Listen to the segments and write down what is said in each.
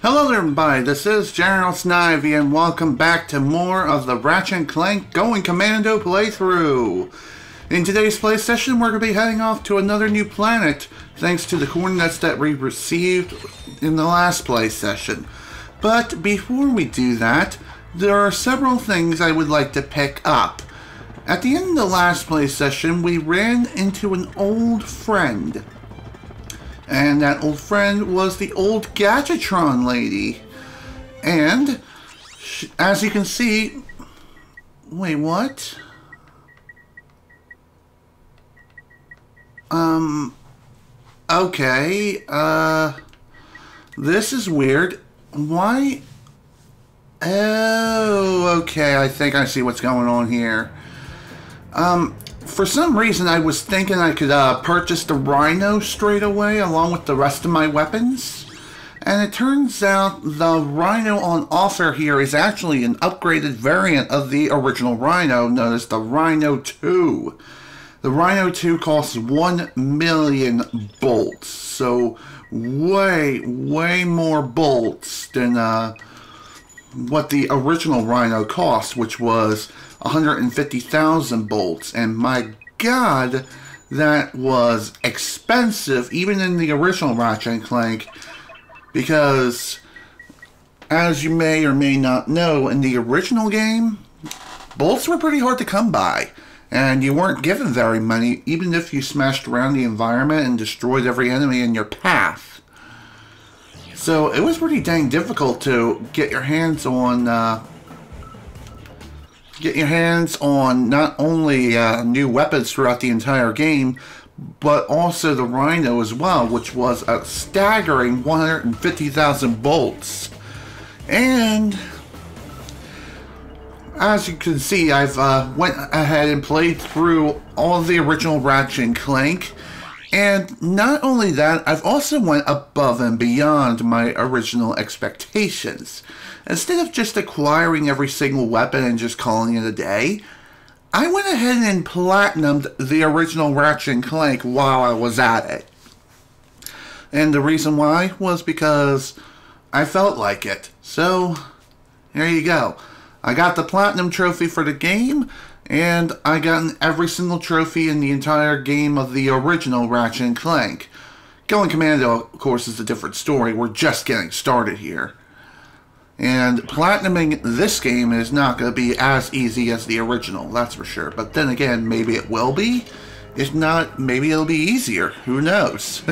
Hello there everybody, this is General Snivy and welcome back to more of the Ratchet Clank Going Commando playthrough. In today's play session we're going to be heading off to another new planet thanks to the coordinates that we received in the last play session. But before we do that, there are several things I would like to pick up. At the end of the last play session we ran into an old friend. And that old friend was the old Gadgetron lady. And, as you can see... Wait, what? Okay, this is weird. Why? Oh, okay, I think I see what's going on here. For some reason, I was thinking I could purchase the Rhino straight away along with the rest of my weapons. And it turns out the Rhino on offer here is actually an upgraded variant of the original Rhino, known as the Rhino 2. The Rhino 2 costs 1 million bolts, so way more bolts than what the original Rhino cost, which was 150,000 bolts, and my god, that was expensive even in the original Ratchet Clank, because as you may or may not know, in the original game bolts were pretty hard to come by, and you weren't given very many even if you smashed around the environment and destroyed every enemy in your path. So it was pretty dang difficult to get your hands on not only new weapons throughout the entire game, but also the Rhino as well, which was a staggering 150,000 bolts. And as you can see, I've went ahead and played through all of the original Ratchet and Clank, and not only that, I've also went above and beyond my original expectations. Instead of just acquiring every single weapon and just calling it a day, I went ahead and platinumed the original Ratchet and Clank while I was at it. And the reason why was because I felt like it. So, there you go. I got the Platinum Trophy for the game, and I got every single trophy in the entire game of the original Ratchet and Clank. Going Commando, of course, is a different story. We're just getting started here. And platinuming this game is not going to be as easy as the original, that's for sure. But then again, maybe it will be. If not, maybe it'll be easier. Who knows?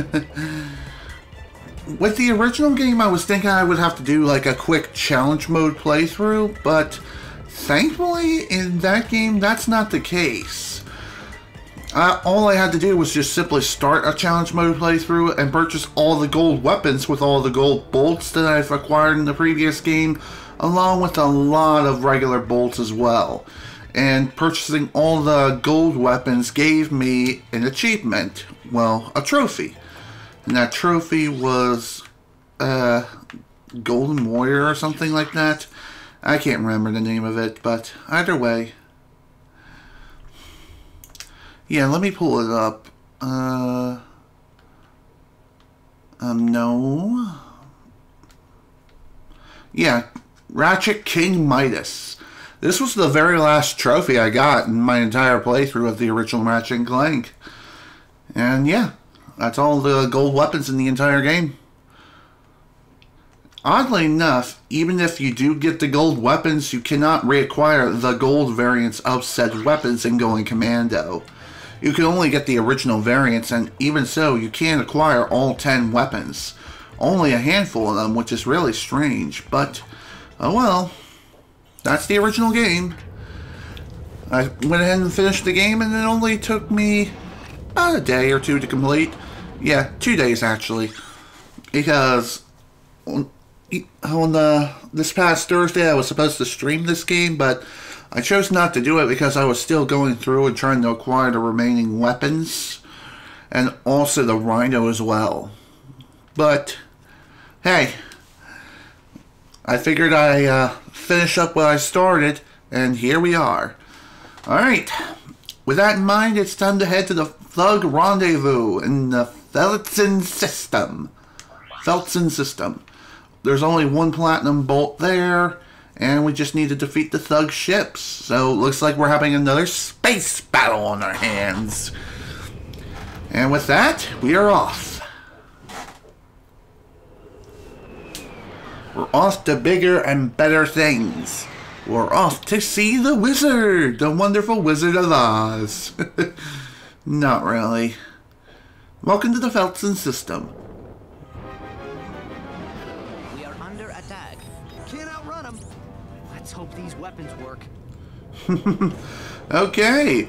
With the original game, I was thinking I would have to do like a quick challenge mode playthrough, but thankfully in that game, that's not the case. All I had to do was just simply start a challenge mode playthrough and purchase all the gold weapons with all the gold bolts that I've acquired in the previous game, along with a lot of regular bolts as well. And purchasing all the gold weapons gave me an achievement, well, a trophy. And that trophy was Golden Warrior or something like that. I can't remember the name of it, but either way. Yeah, let me pull it up. No. Yeah, Ratchet King Midas. This was the very last trophy I got in my entire playthrough of the original Ratchet and Clank. And yeah, that's all the gold weapons in the entire game. Oddly enough, even if you do get the gold weapons, you cannot reacquire the gold variants of said weapons in Going Commando. You can only get the original variants, and even so, you can't acquire all 10 weapons. Only a handful of them, which is really strange, but, oh well. That's the original game. I went ahead and finished the game, and it only took me about a day or two to complete. Yeah, 2 days actually. Because on this past Thursday, I was supposed to stream this game, but I chose not to do it because I was still going through and trying to acquire the remaining weapons, and also the Rhino as well. But, hey, I figured I finish up what I started, and here we are. Alright, with that in mind, it's time to head to the Thug Rendezvous in the Felton system. there's only one platinum bolt there, and we just need to defeat the thug ships. So it looks like we're having another space battle on our hands. And with that, we are off. We're off to bigger and better things. We're off to see the wizard, the wonderful Wizard of Oz. Not really. Welcome to the Felton system. We are under attack. Can't outrun them. Let's hope these weapons work. Okay.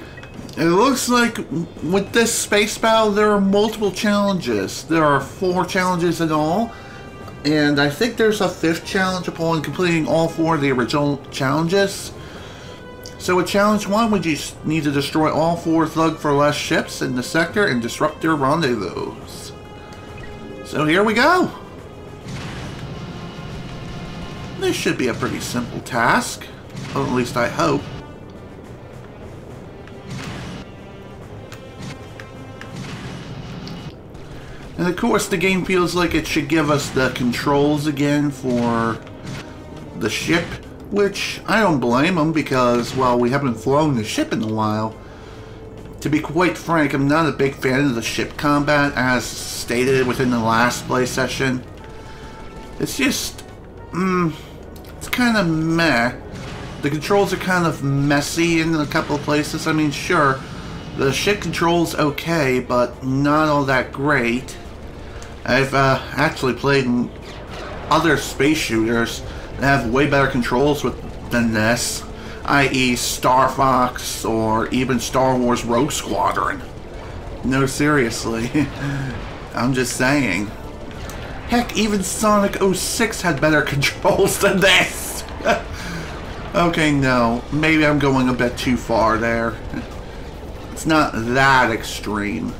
It looks like with this space battle there are multiple challenges. There are 4 challenges in all. And I think there's a 5th challenge upon completing all 4 of the original challenges. So with challenge 1, we just need to destroy all 4 Thug for Less ships in the sector and disrupt their rendezvous. So here we go. This should be a pretty simple task. Or at least I hope. And of course the game feels like it should give us the controls again for the ship, which I don't blame them because, well, we haven't flown the ship in a while. To be quite frank, I'm not a big fan of the ship combat as stated within the last play session. It's just, it's kind of meh. The controls are kind of messy in a couple of places. I mean, sure, the ship controls okay, but not all that great. I've actually played other space shooters that have way better controls than this, i.e. Star Fox or even Star Wars Rogue Squadron. No, seriously. I'm just saying. Heck, even Sonic 06 had better controls than this! Okay, no. Maybe I'm going a bit too far there. It's not that extreme.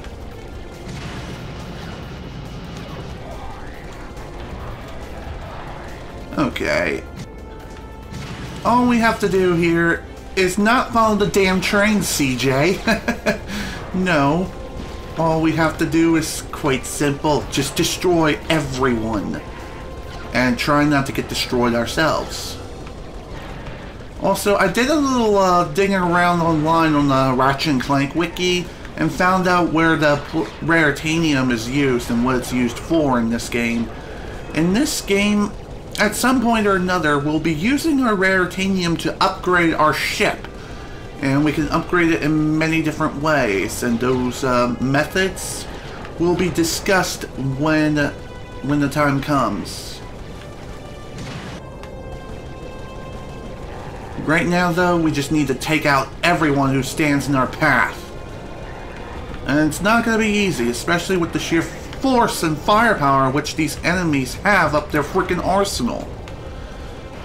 Okay. All we have to do here is not follow the damn train, CJ. No. All we have to do is quite simple. Just destroy everyone. And try not to get destroyed ourselves. Also, I did a little digging around online on the Ratchet Clank wiki and found out where the raritanium is used and what it's used for in this game. In this game, at some point or another, we'll be using our raritanium to upgrade our ship. And we can upgrade it in many different ways. And those methods will be discussed when the time comes. Right now, though, we just need to take out everyone who stands in our path. And it's not going to be easy, especially with the sheer force and firepower which these enemies have up their freaking arsenal.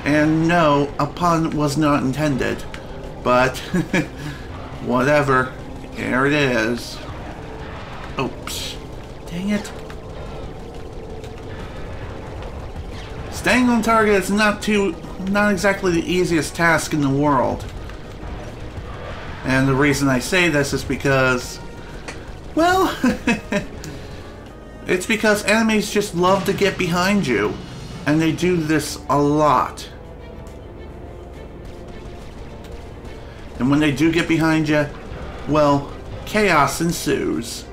And no, a pun was not intended, but whatever. Here it is. Oops. Dang it. Staying on target is not exactly the easiest task in the world. And the reason I say this is because, well, it's because enemies just love to get behind you, and they do this a lot. And when they do get behind you, well, chaos ensues.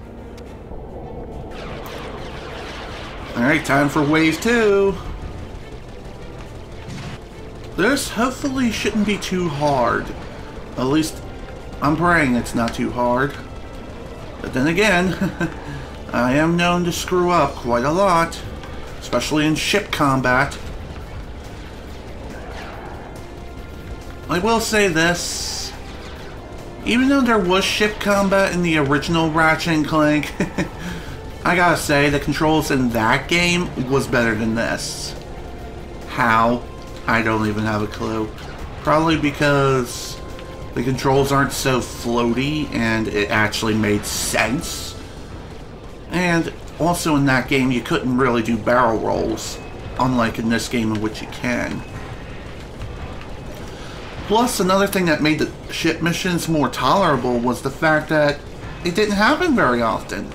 Alright, time for wave 2. This hopefully shouldn't be too hard. At least, I'm praying it's not too hard. But then again, I am known to screw up quite a lot, especially in ship combat. I will say this, even though there was ship combat in the original Ratchet Clank, I gotta say the controls in that game was better than this. How? I don't even have a clue. Probably because the controls aren't so floaty and it actually made sense. And also in that game you couldn't really do barrel rolls, unlike in this game in which you can. Plus, another thing that made the ship missions more tolerable was the fact that it didn't happen very often.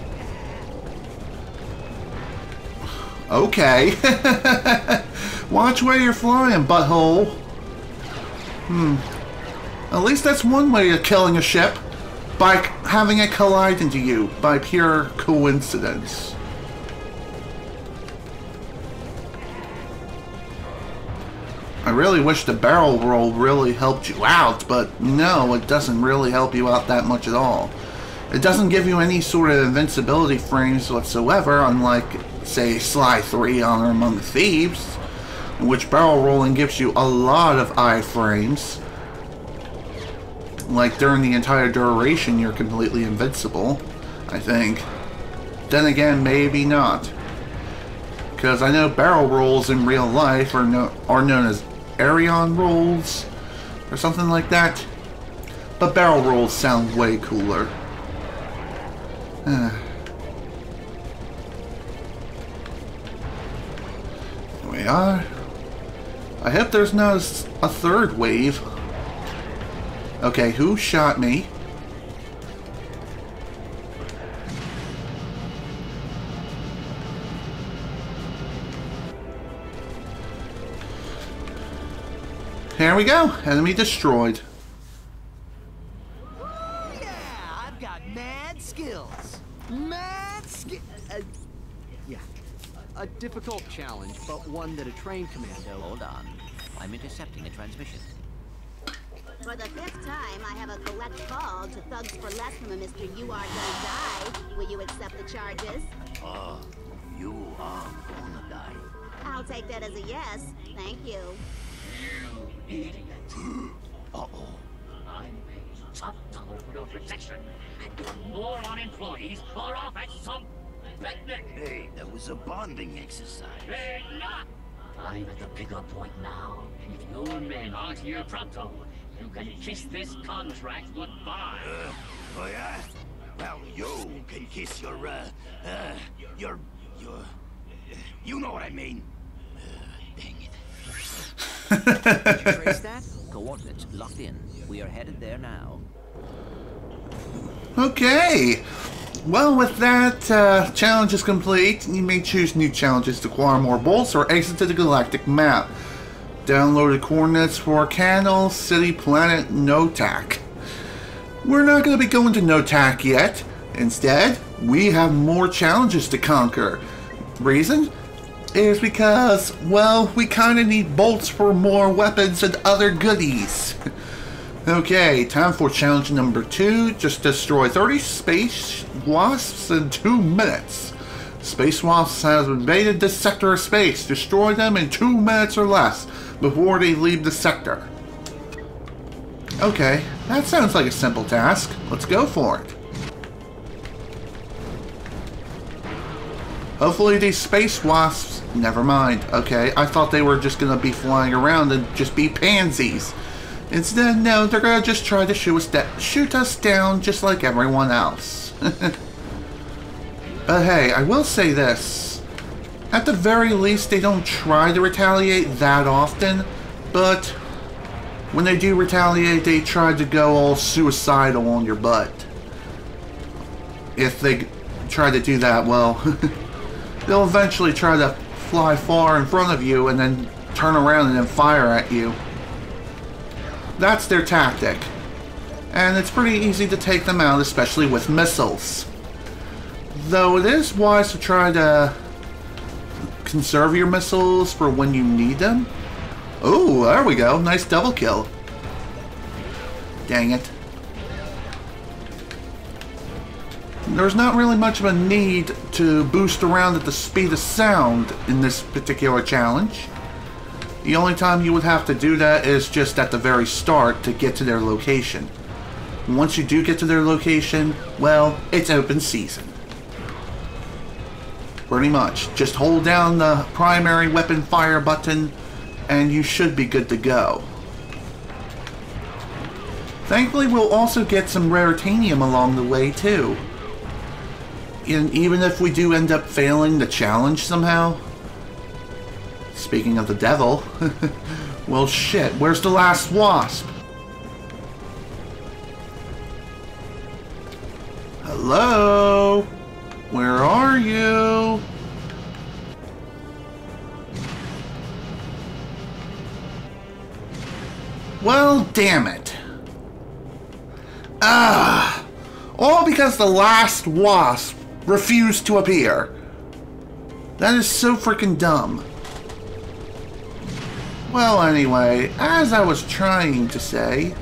Okay. Watch where you're flying, butthole. At least that's one way of killing a ship. By having it collide into you by pure coincidence. I really wish the barrel roll really helped you out, but no, it doesn't really help you out that much at all. It doesn't give you any sort of invincibility frames whatsoever, unlike, say, Sly 3 Honor Among Thieves, in which barrel rolling gives you a lot of iframes. Like, during the entire duration, you're completely invincible, I think. Then again, maybe not. Because I know barrel rolls in real life are known as Arion rolls, or something like that. But barrel rolls sound way cooler. Here we are. I hope there's not a third wave. Okay, who shot me? Here we go. Enemy destroyed. Yeah, I've got mad skills. Mad skill. Yeah, a difficult challenge, but one that a trained commando. Hold on. I'm intercepting a transmission. For the 5th time, I have a collect call to Thugs for Less from a Mr. You Are Gonna Die. Will you accept the charges? You are gonna die. I'll take that as a yes. Thank you. Uh-oh. I'm paying top dollar for your protection, and your moron employees are off at some picnic. Hey, that was a bonding exercise. They're not. I'm at the pickup point now. If your men aren't here pronto, you can kiss this contract goodbye. Oh yeah? Well, you can kiss your, you know what I mean. Dang it. Did you trace that? Coordinates locked in. We are headed there now. Okay. Well, with that, challenge is complete. You may choose new challenges to acquire more bolts or exit to the galactic map. Download the coordinates for Canal City Planet Notak. We're not going to be going to Notak yet. Instead, we have more challenges to conquer. Reason is because, well, we kind of need bolts for more weapons and other goodies. Okay, time for challenge number 2. Just destroy 30 space wasps in 2 minutes. Space wasps have invaded this sector of space. Destroy them in 2 minutes or less before they leave the sector. Okay, that sounds like a simple task. Let's go for it. Hopefully these space wasps... Never mind. Okay, I thought they were just going to be flying around and just be pansies. Instead, no, they're going to just try to shoot us down just like everyone else. But hey, I will say this. At the very least, they don't try to retaliate that often, but when they do retaliate, they try to go all suicidal on your butt. If they try to do that, well, they'll eventually try to fly far in front of you and then turn around and then fire at you. That's their tactic. And it's pretty easy to take them out, especially with missiles. Though it is wise to try to conserve your missiles for when you need them. Oh, there we go. Nice double kill. Dang it. There's not really much of a need to boost around at the speed of sound in this particular challenge. The only time you would have to do that is just at the very start to get to their location. Once you do get to their location, well, it's open season. Pretty much. Just hold down the primary weapon fire button and you should be good to go. Thankfully, we'll also get some raritanium along the way too. And even if we do end up failing the challenge somehow, speaking of the devil, well shit, where's the last wasp? Hello? Where are you? Well, damn it. Ah! All because the last wasp refused to appear. That is so freaking dumb. Well, anyway, as I was trying to say,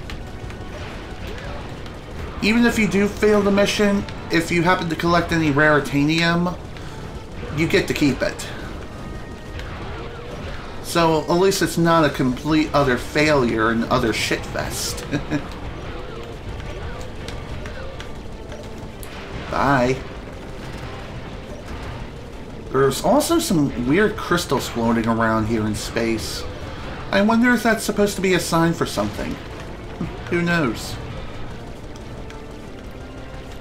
even if you do fail the mission, if you happen to collect any raritanium, you get to keep it. So, at least it's not a complete utter failure and utter shitfest. Bye. There's also some weird crystals floating around here in space. I wonder if that's supposed to be a sign for something. Who knows?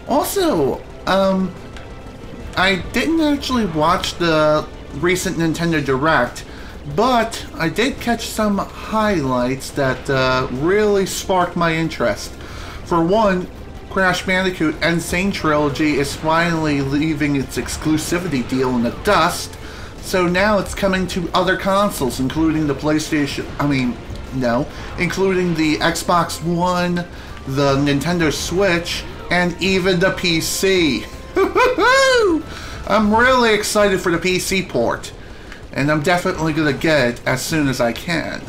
Also, I didn't actually watch the recent Nintendo Direct, but I did catch some highlights that really sparked my interest. For one, Crash Bandicoot Insane Trilogy is finally leaving its exclusivity deal in the dust, so now it's coming to other consoles, including the PlayStation, including the Xbox One, the Nintendo Switch, and even the PC. I'm really excited for the PC port, and I'm definitely going to get it as soon as I can.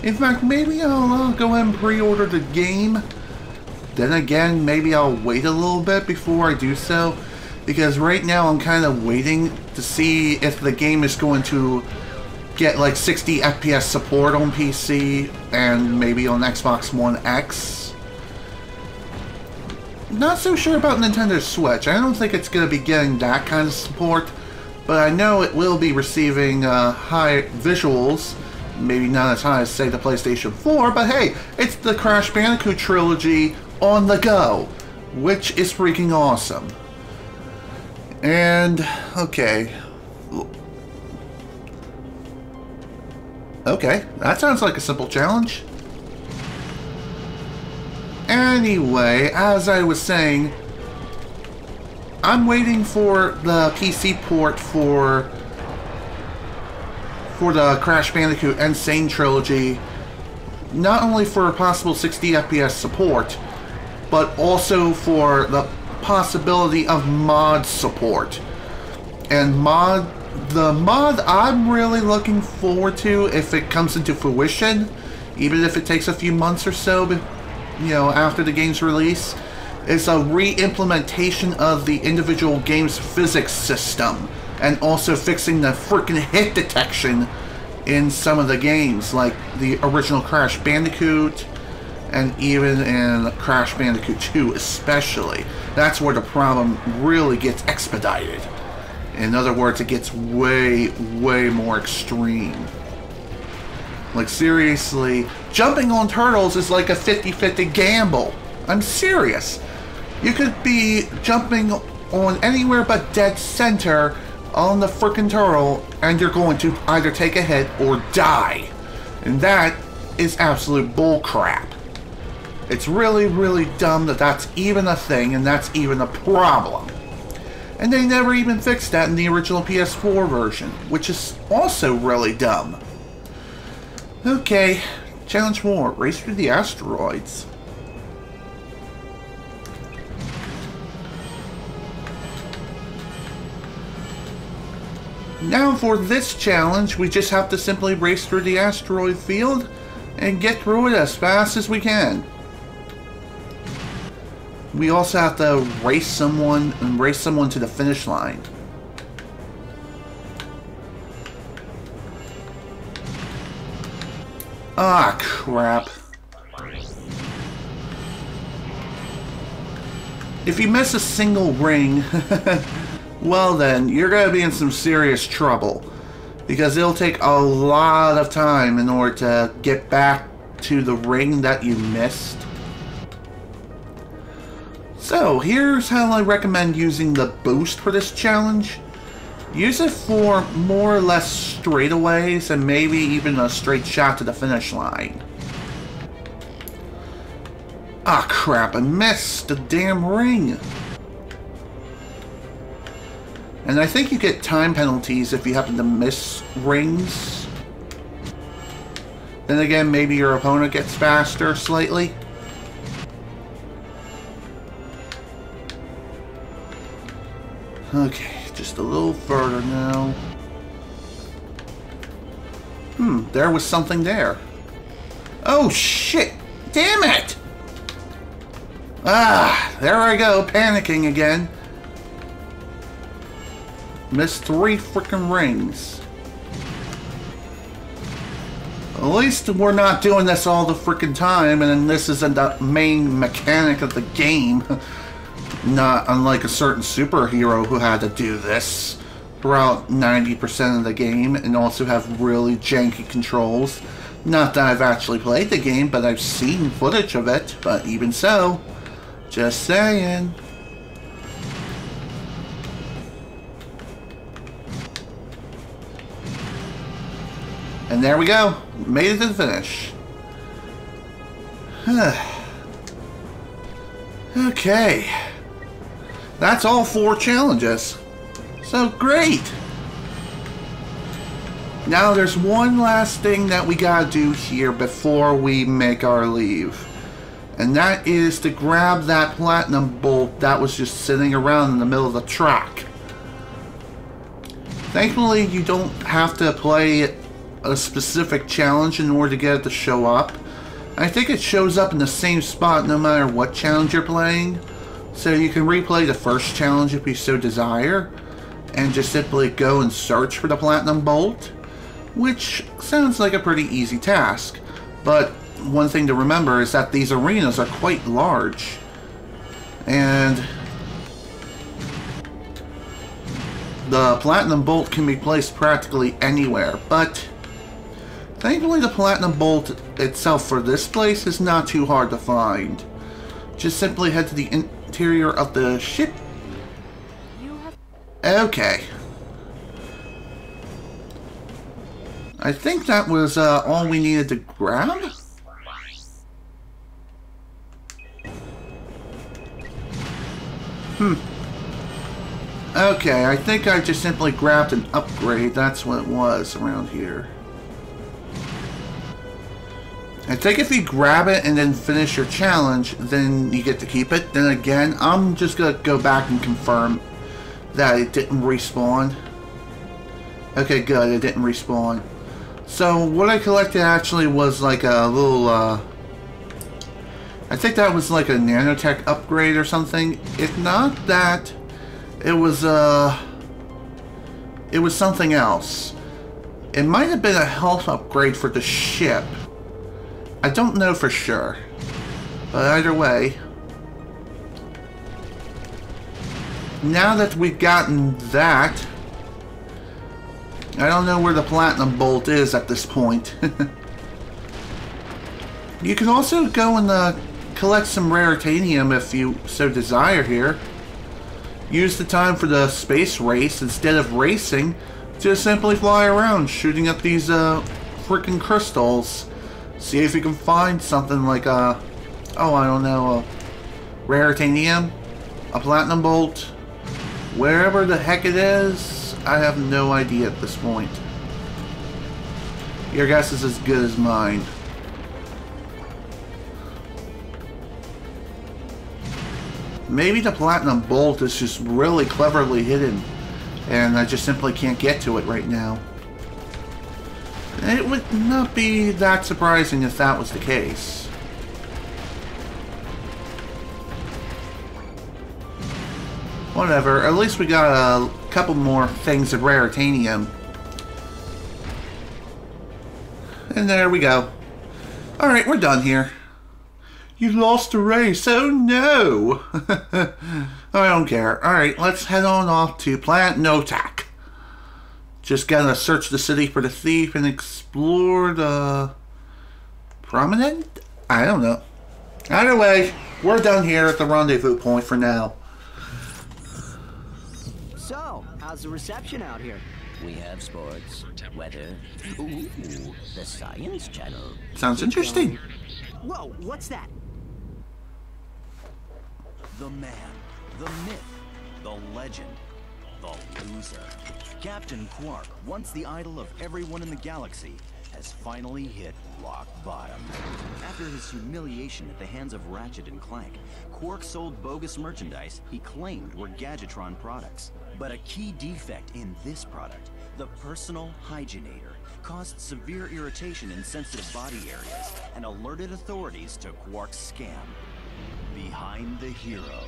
In fact, maybe I'll go ahead and pre-order the game. Then again, maybe I'll wait a little bit before I do so, because right now I'm kind of waiting to see if the game is going to get like 60 FPS support on PC and maybe on Xbox One X. Not so sure about Nintendo Switch. I don't think it's going to be getting that kind of support, but I know it will be receiving high visuals. Maybe not as high as, say, the PlayStation 4, but hey, it's the Crash Bandicoot trilogy on the go, which is freaking awesome. And, okay, that sounds like a simple challenge. Anyway, as I was saying, I'm waiting for the PC port for the Crash Bandicoot Insane Trilogy, not only for a possible 60 FPS support, but also for the possibility of mod support. And the mod I'm really looking forward to, if it comes into fruition, even if it takes a few months or so, after the game's release, is a re-implementation of the individual game's physics system, and also fixing the freaking hit detection in some of the games, like the original Crash Bandicoot, and even in Crash Bandicoot 2 especially. That's where the problem really gets expedited. In other words, it gets way, way more extreme. Like, seriously, jumping on turtles is like a 50-50 gamble. I'm serious. You could be jumping on anywhere but dead center on the frickin' turtle, and you're going to either take a hit or die. And that is absolute bullcrap. It's really, really dumb that that's even a thing, and that's even a problem. And they never even fixed that in the original PS4 version, which is also really dumb. Okay, challenge more. Race through the asteroids. Now for this challenge, we just have to simply race through the asteroid field and get through it as fast as we can. We also have to race someone to the finish line. Ah, crap. If you miss a single ring, well then, you're going to be in some serious trouble. Because it'll take a lot of time in order to get back to the ring that you missed. So, here's how I recommend using the boost for this challenge. Use it for more or less straightaways and maybe even a straight shot to the finish line. Ah, crap, I missed the damn ring. And I think you get time penalties if you happen to miss rings. Then again, maybe your opponent gets faster slightly. Okay, just a little further now. There was something there. Oh shit! Damn it! Ah, there I go, panicking again. Missed 3 freaking rings. At least we're not doing this all the freaking time, and this isn't the main mechanic of the game. Not unlike a certain superhero who had to do this throughout 90% of the game, and also have really janky controls. Not that I've actually played the game, but I've seen footage of it, but even so, just saying. And there we go. Made it to the finish. Okay. That's all 4 challenges. So great. Now there's one last thing that we gotta do here before we make our leave. And that is to grab that platinum bolt that was just sitting around in the middle of the track. Thankfully, you don't have to play a specific challenge in order to get it to show up. I think it shows up in the same spot no matter what challenge you're playing. So you can replay the first challenge if you so desire, and just simply go and search for the platinum bolt, which sounds like a pretty easy task. But one thing to remember is that these arenas are quite large, and the platinum bolt can be placed practically anywhere, but thankfully the platinum bolt itself for this place is not too hard to find. Just simply head to the interior of the ship. Okay. I think that was all we needed to grab. Okay, I think I just simply grabbed an upgrade. That's what it was around here. I think if you grab it and then finish your challenge, then you get to keep it. Then again, I'm just gonna go back and confirm that it didn't respawn. Okay, good, it didn't respawn. So what I collected actually was like a little, I think that was like a nanotech upgrade or something. If not that, it was something else. It might have been a health upgrade for the ship. I don't know for sure. But either way, now that we've gotten that, I don't know where the platinum bolt is at this point. You can also go and collect some raritanium if you so desire here. Use the time for the space race instead of racing. Just simply fly around shooting at these freaking crystals. See if you can find something like oh, I don't know, a raritanium, a platinum bolt, wherever the heck it is. I have no idea at this point. Your guess is as good as mine. Maybe the platinum bolt is just really cleverly hidden, and I just simply can't get to it right now. It would not be that surprising if that was the case. Whatever, at least we got a couple more things of raritanium. And there we go. Alright, we're done here. You lost the race, oh no! I don't care. Alright, let's head on off to Planet Notak. Just gotta search the city for the thief and explore the promenade? I don't know. Either way, we're done here at the rendezvous point for now. So, how's the reception out here? We have sports, weather, ooh, the Science Channel. Sounds interesting. Whoa, what's that? The man, the myth, the legend, the loser. Captain Quark, once the idol of everyone in the galaxy, has finally hit rock bottom. After his humiliation at the hands of Ratchet and Clank, Quark sold bogus merchandise he claimed were Gadgetron products. But a key defect in this product, the personal hygienator, caused severe irritation in sensitive body areas and alerted authorities to Quark's scam. Behind the Hero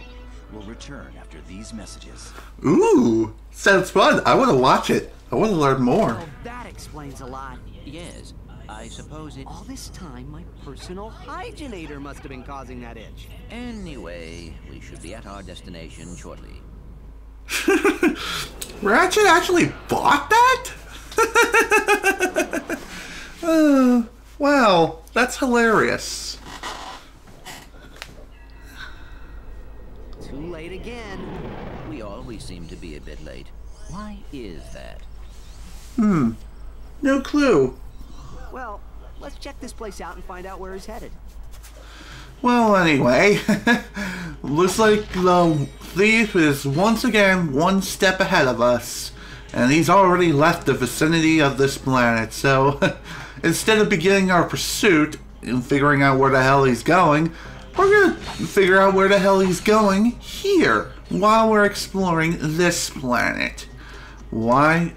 will return after these messages. Ooh, sounds fun. I want to watch it. I want to learn more. Well, that explains a lot. Yes, I suppose it... All this time, my personal hygienator must have been causing that itch. Anyway, we should be at our destination shortly. Ratchet actually bought that? Wow, that's hilarious. Too late again. We always seem to be a bit late. Why is that? No clue. Well, let's check this place out and find out where he's headed. Well, anyway, looks like the thief is once again one step ahead of us, and he's already left the vicinity of this planet, so instead of beginning our pursuit and figuring out where the hell he's going, we're gonna figure out where the hell he's going here, while we're exploring this planet. Why?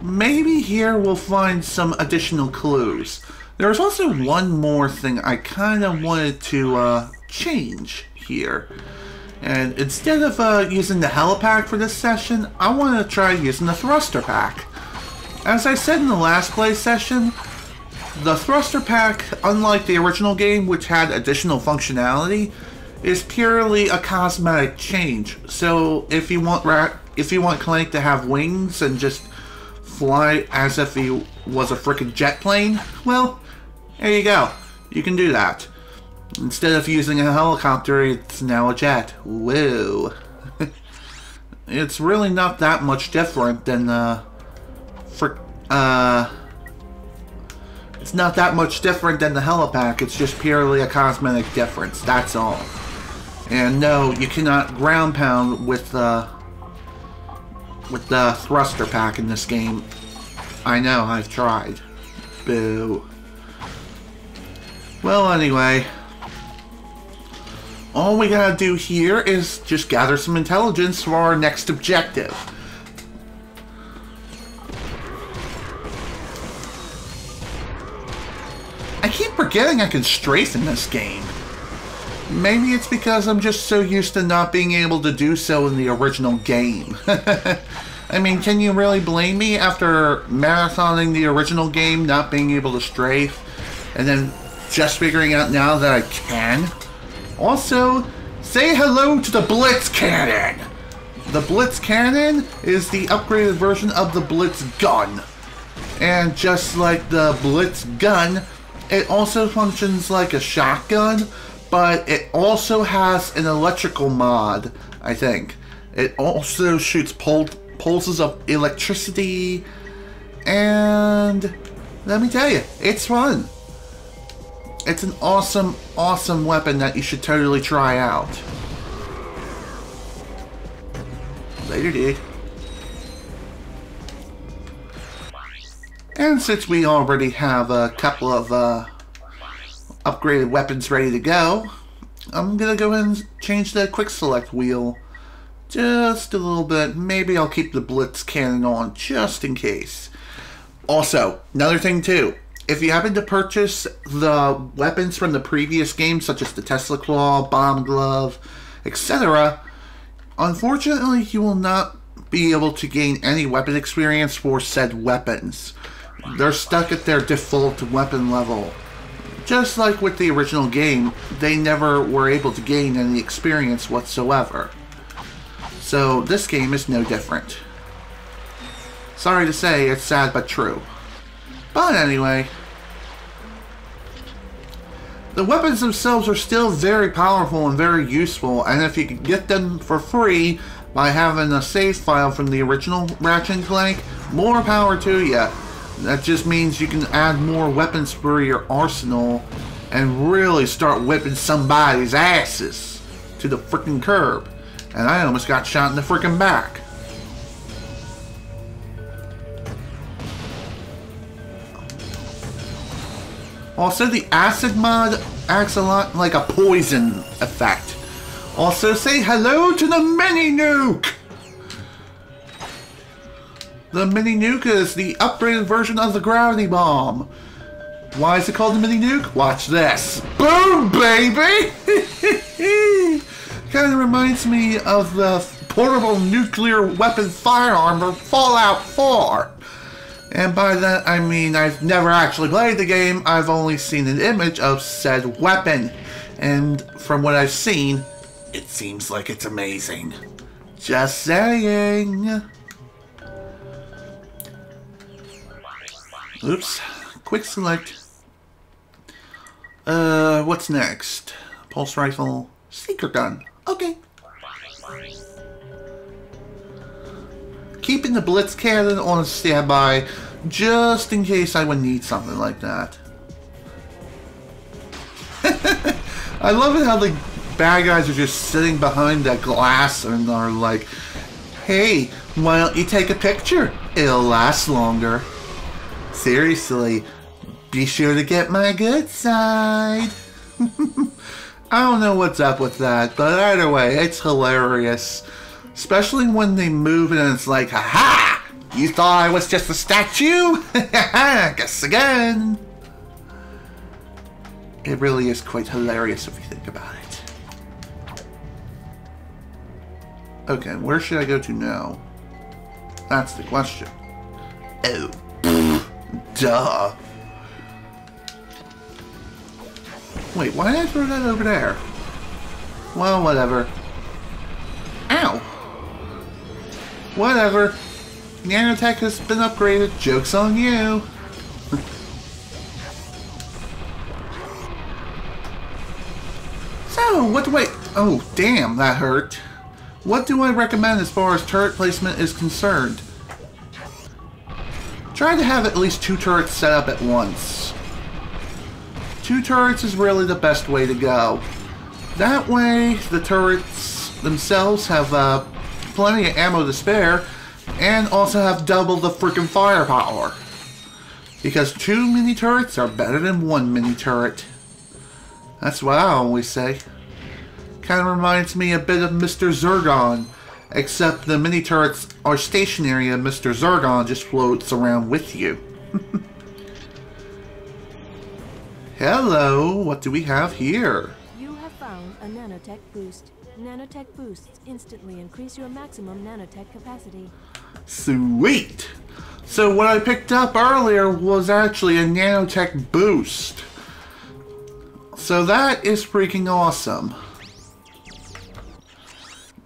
Maybe here we'll find some additional clues. There's also one more thing I kind of wanted to change here. And instead of using the helipack for this session, I want to try using the thruster pack. As I said in the last play session, the thruster pack, unlike the original game, which had additional functionality, is purely a cosmetic change. So if you want Clank to have wings and just fly as if he was a frickin' jet plane, well, there you go. You can do that. Instead of using a helicopter, it's now a jet. Whoa. It's really not that much different than it's not that much different than the helipack. It's just purely a cosmetic difference. That's all. And no, you cannot ground pound with the thruster pack in this game. I know, I've tried. Boo. Well, anyway, all we gotta do here is just gather some intelligence for our next objective. I keep forgetting I can strafe in this game. Maybe it's because I'm just so used to not being able to do so in the original game. I mean, can you really blame me after marathoning the original game, not being able to strafe, and then just figuring out now that I can? Also, say hello to the Blitz Cannon! The Blitz Cannon is the upgraded version of the Blitz Gun. And just like the Blitz Gun, it also functions like a shotgun, but it also has an electrical mod, I think. It also shoots pulses of electricity, and let me tell you, it's fun. It's an awesome, awesome weapon that you should totally try out. Later, dude. And since we already have a couple of upgraded weapons ready to go, I'm gonna go ahead and change the quick select wheel just a little bit. Maybe I'll keep the Blitz Cannon on just in case. Also, another thing too, if you happen to purchase the weapons from the previous game, such as the Tesla Claw, Bomb Glove, etc., unfortunately you will not be able to gain any weapon experience for said weapons. They're stuck at their default weapon level. Just like with the original game, they never were able to gain any experience whatsoever. So this game is no different. Sorry to say, it's sad but true. But anyway, the weapons themselves are still very powerful and very useful, and if you can get them for free by having a save file from the original Ratchet Clank, more power to you. That just means you can add more weapons for your arsenal and really start whipping somebody's asses to the freaking curb. And I almost got shot in the freaking back. Also, the acid mod acts a lot like a poison effect. Also, say hello to the mini nuke! The mini nuke is the upgraded version of the gravity bomb. Why is it called the mini nuke? Watch this. Boom, baby! Kind of reminds me of the portable nuclear weapon firearm from Fallout 4. And by that I mean I've never actually played the game, I've only seen an image of said weapon. And from what I've seen, it seems like it's amazing. Just saying. Oops. Quick select. What's next? Pulse rifle. Seeker gun. Okay. Keeping the blitz cannon on standby just in case I would need something like that. I love it how the bad guys are just sitting behind that glass and are like, hey, why don't you take a picture? It'll last longer. Seriously, be sure to get my good side. I don't know what's up with that, but either way, it's hilarious. Especially when they move and it's like, ha-ha! You thought I was just a statue? Guess again. It really is quite hilarious if you think about it. Okay, where should I go to now? That's the question. Oh, duh. Wait, why did I throw that over there? Well, whatever. Ow! Whatever. Nanotech has been upgraded. Joke's on you. So, what do I... Oh, damn, that hurt. What do I recommend as far as turret placement is concerned? Try to have at least 2 turrets set up at once. 2 turrets is really the best way to go. That way, the turrets themselves have plenty of ammo to spare, and also have double the freaking firepower. Because 2 mini turrets are better than 1 mini turret. That's what I always say. Kind of reminds me a bit of Mr. Zurgon, except the mini turrets are stationary and Mr. Zurgon just floats around with you. Hello, what do we have here? You have found a nanotech boost. Nanotech boosts instantly increase your maximum nanotech capacity. Sweet! So what I picked up earlier was actually a nanotech boost. So that is freaking awesome.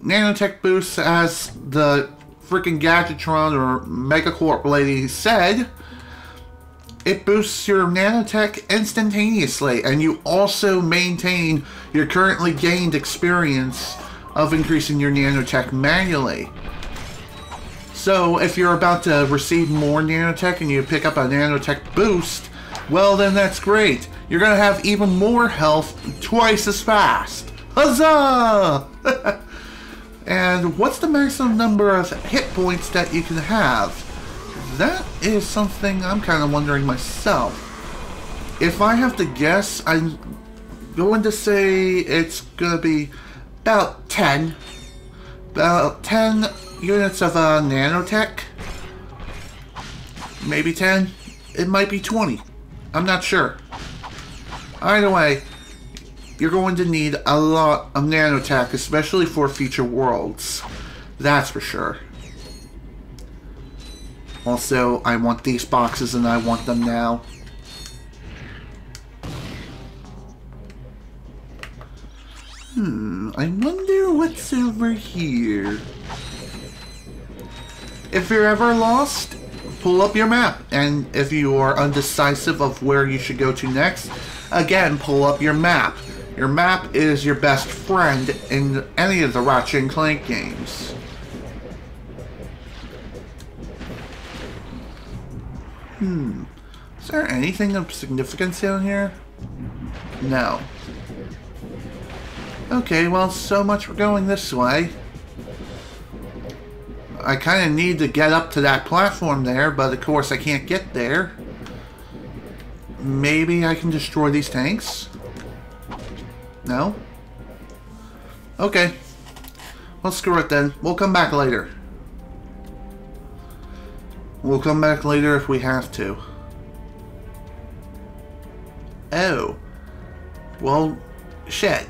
Nanotech boost, as the freaking Gadgetron or Megacorp lady said, it boosts your nanotech instantaneously, and you also maintain your currently gained experience of increasing your nanotech manually. So if you're about to receive more nanotech and you pick up a nanotech boost, well then that's great. You're going to have even more health twice as fast. Huzzah! And what's the maximum number of hit points that you can have? That is something I'm kind of wondering myself. If I have to guess, I'm going to say it's going to be about 10. About 10 units of nanotech. Maybe 10. It might be 20. I'm not sure. Either way, you're going to need a lot of nanotech, especially for future worlds. That's for sure. Also, I want these boxes and I want them now. I wonder what's over here. If you're ever lost, pull up your map. And if you are undecisive of where you should go to next, again, pull up your map. Your map is your best friend in any of the Ratchet Clank games. Is there anything of significance down here? No. Okay, well, so much for going this way. I kind of need to get up to that platform there, but of course I can't get there. maybe I can destroy these tanks? No? Okay. Well, screw it then. We'll come back later. We'll come back later if we have to. Oh. Well, shit.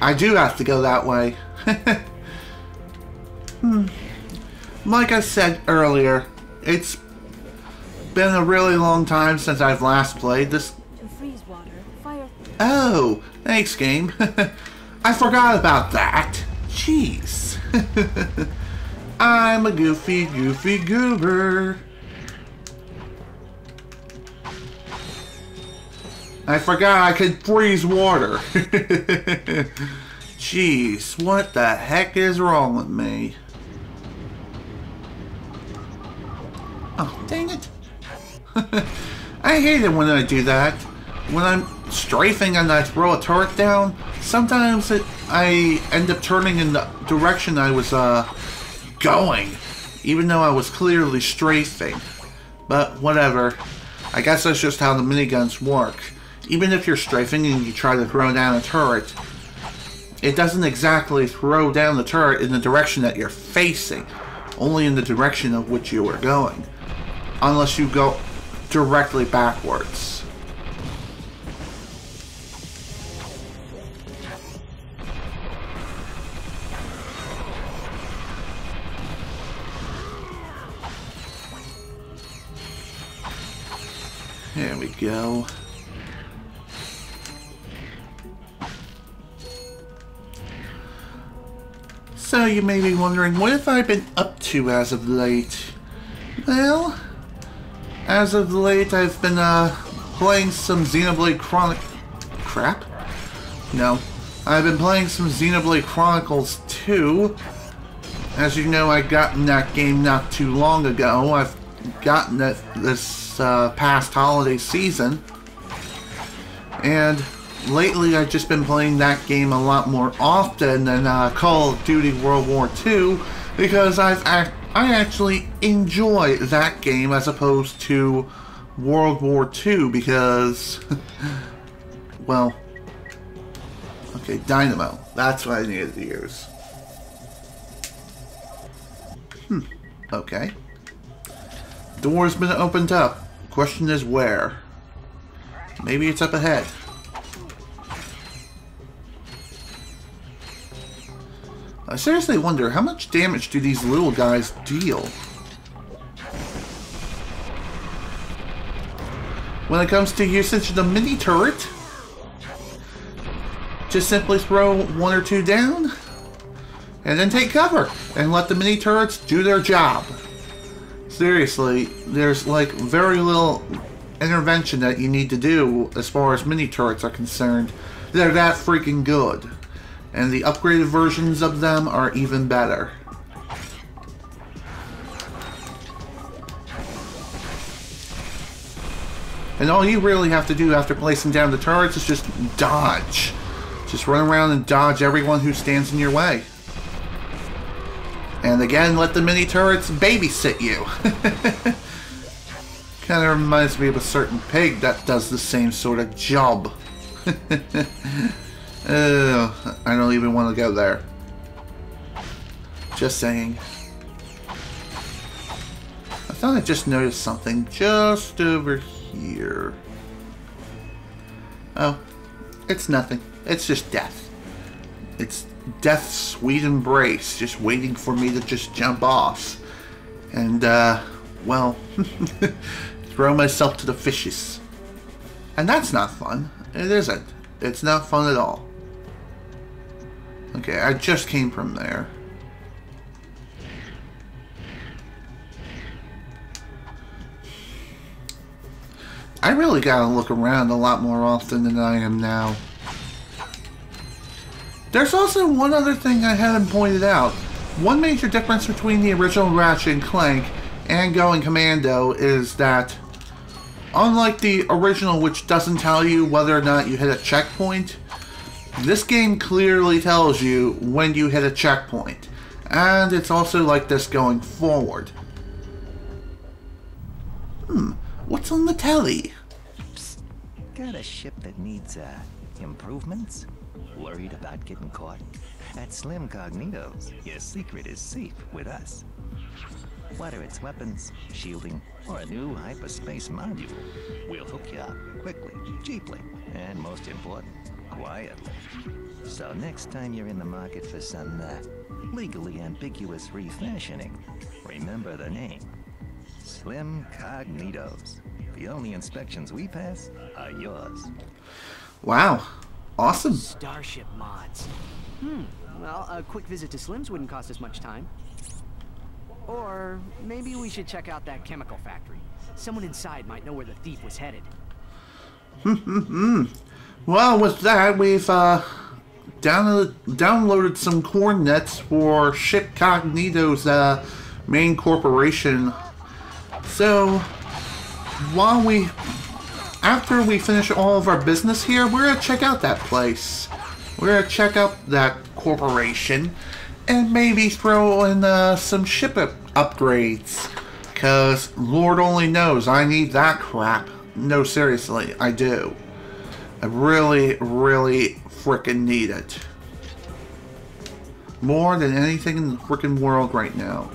I do have to go that way. Like I said earlier, it's been a really long time since I've last played this. To freeze water, fire. Oh, thanks, game. I forgot about that. Jeez. I'm a goofy goober. I forgot I could freeze water. Jeez, what the heck is wrong with me? Oh, dang it. I hate it when I do that. When I'm strafing and I throw a turret down, sometimes I end up turning in the direction I was going, even though I was clearly strafing. But whatever. I guess that's just how the miniguns work. Even if you're strafing and you try to throw down a turret, it doesn't exactly throw down the turret in the direction that you're facing, only in the direction of which you are going, unless you go directly backwards. There we go. So you may be wondering, what have I been up to as of late? Well, as of late I've been playing some Xenoblade Crap? No. I've been playing some Xenoblade Chronicles 2. As you know, I got in that game not too long ago. I've gotten it this past holiday season. And lately, I've just been playing that game a lot more often than Call of Duty World War II, because I actually enjoy that game as opposed to World War II, because, well, okay, Dynamo. That's what I needed to use. Okay. Door's been opened up. Question is where? Maybe it's up ahead. I seriously wonder, how much damage do these little guys deal? When it comes to usage of the mini turret, just simply throw one or two down, and then take cover, and let the mini turrets do their job. Seriously, there's like very little intervention that you need to do as far as mini turrets are concerned. They're that freaking good. And the upgraded versions of them are even better. And all you really have to do after placing down the turrets is just dodge. Just run around and dodge everyone who stands in your way. And again, let the mini turrets babysit you. Kind of reminds me of a certain pig that does the same sort of job. I don't even want to go there. Just saying. I thought I just noticed something just over here. Oh, it's nothing. It's just death. It's death's sweet embrace, just waiting for me to just jump off. And, well, throw myself to the fishes. And that's not fun. It isn't. It's not fun at all. Okay, I just came from there. I really gotta look around a lot more often than I am now. There's also one other thing I haven't pointed out. One major difference between the original Ratchet Clank and Going Commando is that, unlike the original, which doesn't tell you whether or not you hit a checkpoint, this game clearly tells you when you hit a checkpoint. And it's also like this going forward. What's on the telly? Psst, got a ship that needs, improvements? Worried about getting caught? At Slim Cognito's, your secret is safe with us. Whether it's weapons, shielding, or a new hyperspace module, we'll hook you up quickly, cheaply, and most important, quietly. So next time you're in the market for some, legally ambiguous refashioning, remember the name. Slim Cognito's. The only inspections we pass are yours. Wow. Awesome. Starship mods. Well, a quick visit to Slim's wouldn't cost us much time. Or maybe we should check out that chemical factory. Someone inside might know where the thief was headed. Well, with that, we've downloaded some coordinates for Ship Cognito's main corporation. So, after we finish all of our business here, we're gonna check out that place. We're gonna check out that corporation and maybe throw in some ship upgrades. Because Lord only knows I need that crap. No, seriously, I do. I really, really frickin' need it. More than anything in the frickin' world right now.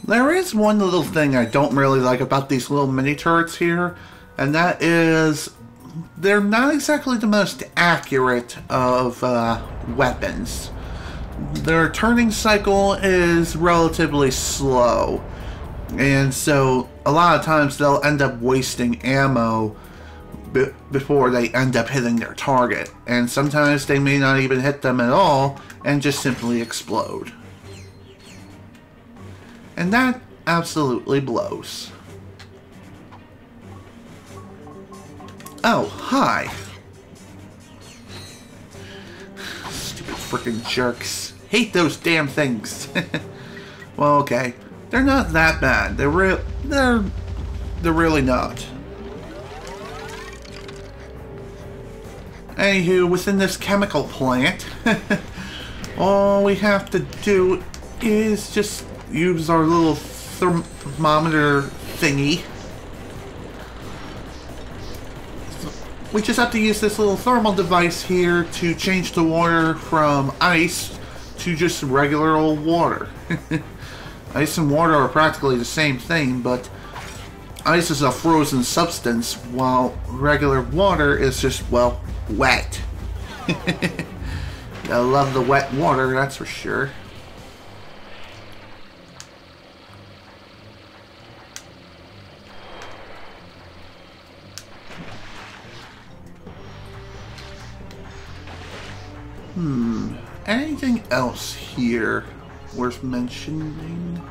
There is one little thing I don't really like about these little mini turrets here, and that is they're not exactly the most accurate of weapons. Their turning cycle is relatively slow, and so a lot of times they'll end up wasting ammo before they end up hitting their target, and sometimes they may not even hit them at all and just simply explode. And that absolutely blows. Oh, hi. Stupid frickin' jerks. Hate those damn things. Well, okay. They're not that bad. They're really not. Anywho, within this chemical plant, all we have to do is just use our little thermometer thingy. We just have to use this little thermal device here to change the water from ice to just regular old water. Ice and water are practically the same thing, but ice is a frozen substance while regular water is just, well, wet. I love the wet water, that's for sure. Anything else here worth mentioning?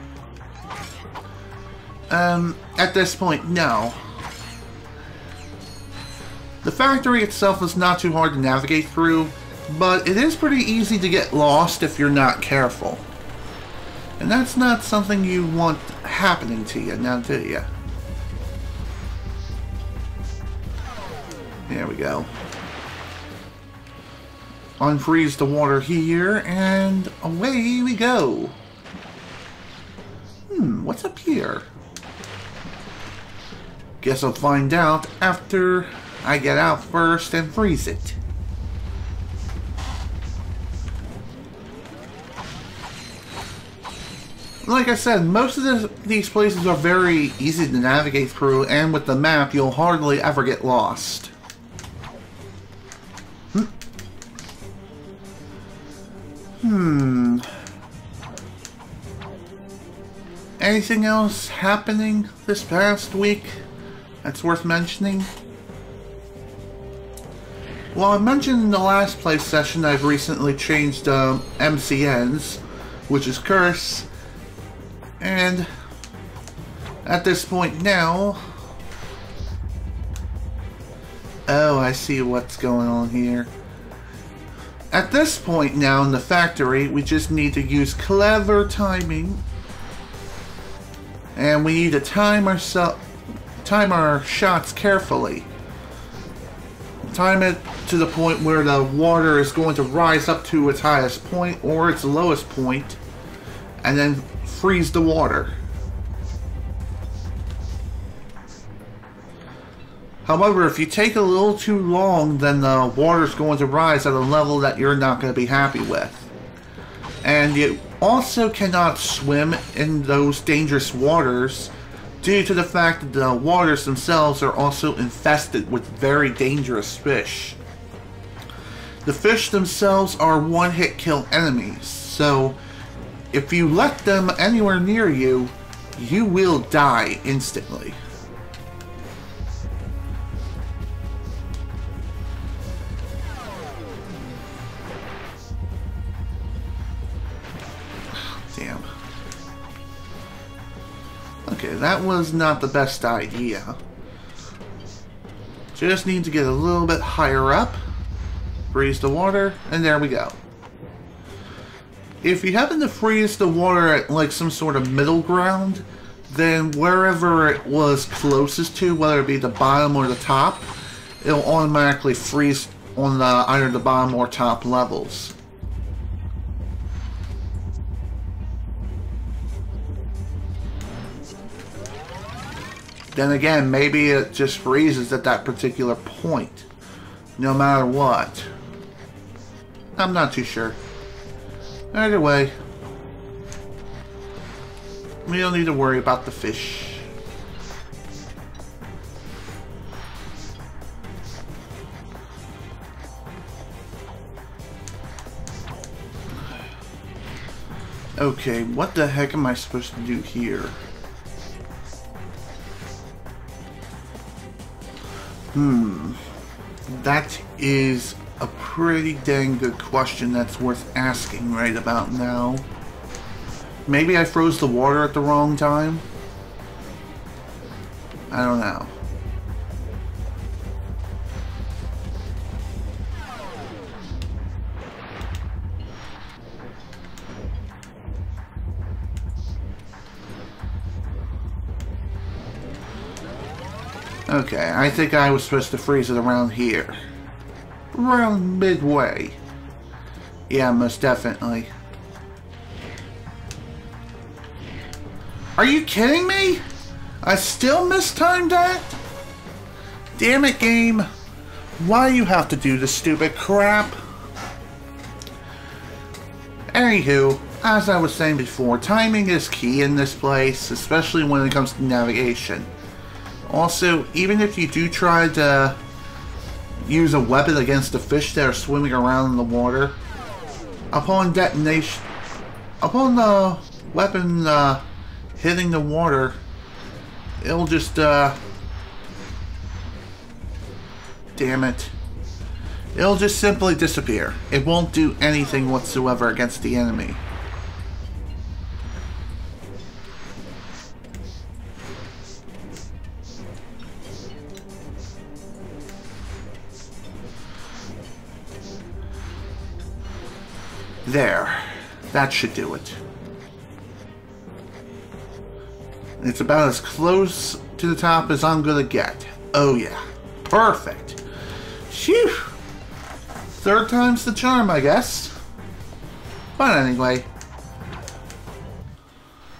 At this point, no. The factory itself is not too hard to navigate through, but it is pretty easy to get lost if you're not careful. And that's not something you want happening to you, now do you? There we go. Unfreeze the water here, and away we go. What's up here? Guess I'll find out after I get out first and freeze it. Like I said, most of these places are very easy to navigate through, and with the map, you'll hardly ever get lost. Anything else happening this past week that's worth mentioning? Well, I mentioned in the last play session I've recently changed MCNs, which is Curse, and at this point now... Oh, I see what's going on here. At this point now in the factory, we just need to use clever timing. And we need to time our shots carefully. time it to the point where the water is going to rise up to its highest point or its lowest point, and then freeze the water. However, if you take a little too long, then the water is going to rise at a level that you're not going to be happy with. And you also cannot swim in those dangerous waters due to the fact that the waters themselves are also infested with very dangerous fish. The fish themselves are one-hit kill enemies, so if you let them anywhere near you, you will die instantly. Damn. Okay, that was not the best idea. Just need to get a little bit higher up, freeze the water, and there we go. If you happen to freeze the water at like some sort of middle ground, then wherever it was closest to, whether it be the bottom or the top, it'll automatically freeze on the, either the bottom or top levels. Then again, maybe it just freezes at that particular point, no matter what. I'm not too sure. Either way, we don't need to worry about the fish. Okay, what the heck am I supposed to do here? That is a pretty dang good question that's worth asking right about now. Maybe I froze the water at the wrong time? I don't know. Okay, I think I was supposed to freeze it around here. Around midway. Yeah, most definitely. Are you kidding me? I still mistimed that? Damn it, game. Why you have to do this stupid crap? Anywho, as I was saying before, timing is key in this place, especially when it comes to navigation. Also, even if you do try to use a weapon against the fish that are swimming around in the water, upon detonation, upon the weapon hitting the water, it'll just, damn it, it'll just simply disappear. It won't do anything whatsoever against the enemy. There. That should do it. It's about as close to the top as I'm gonna get. Oh yeah. Perfect. Phew. Third time's the charm, I guess. But anyway.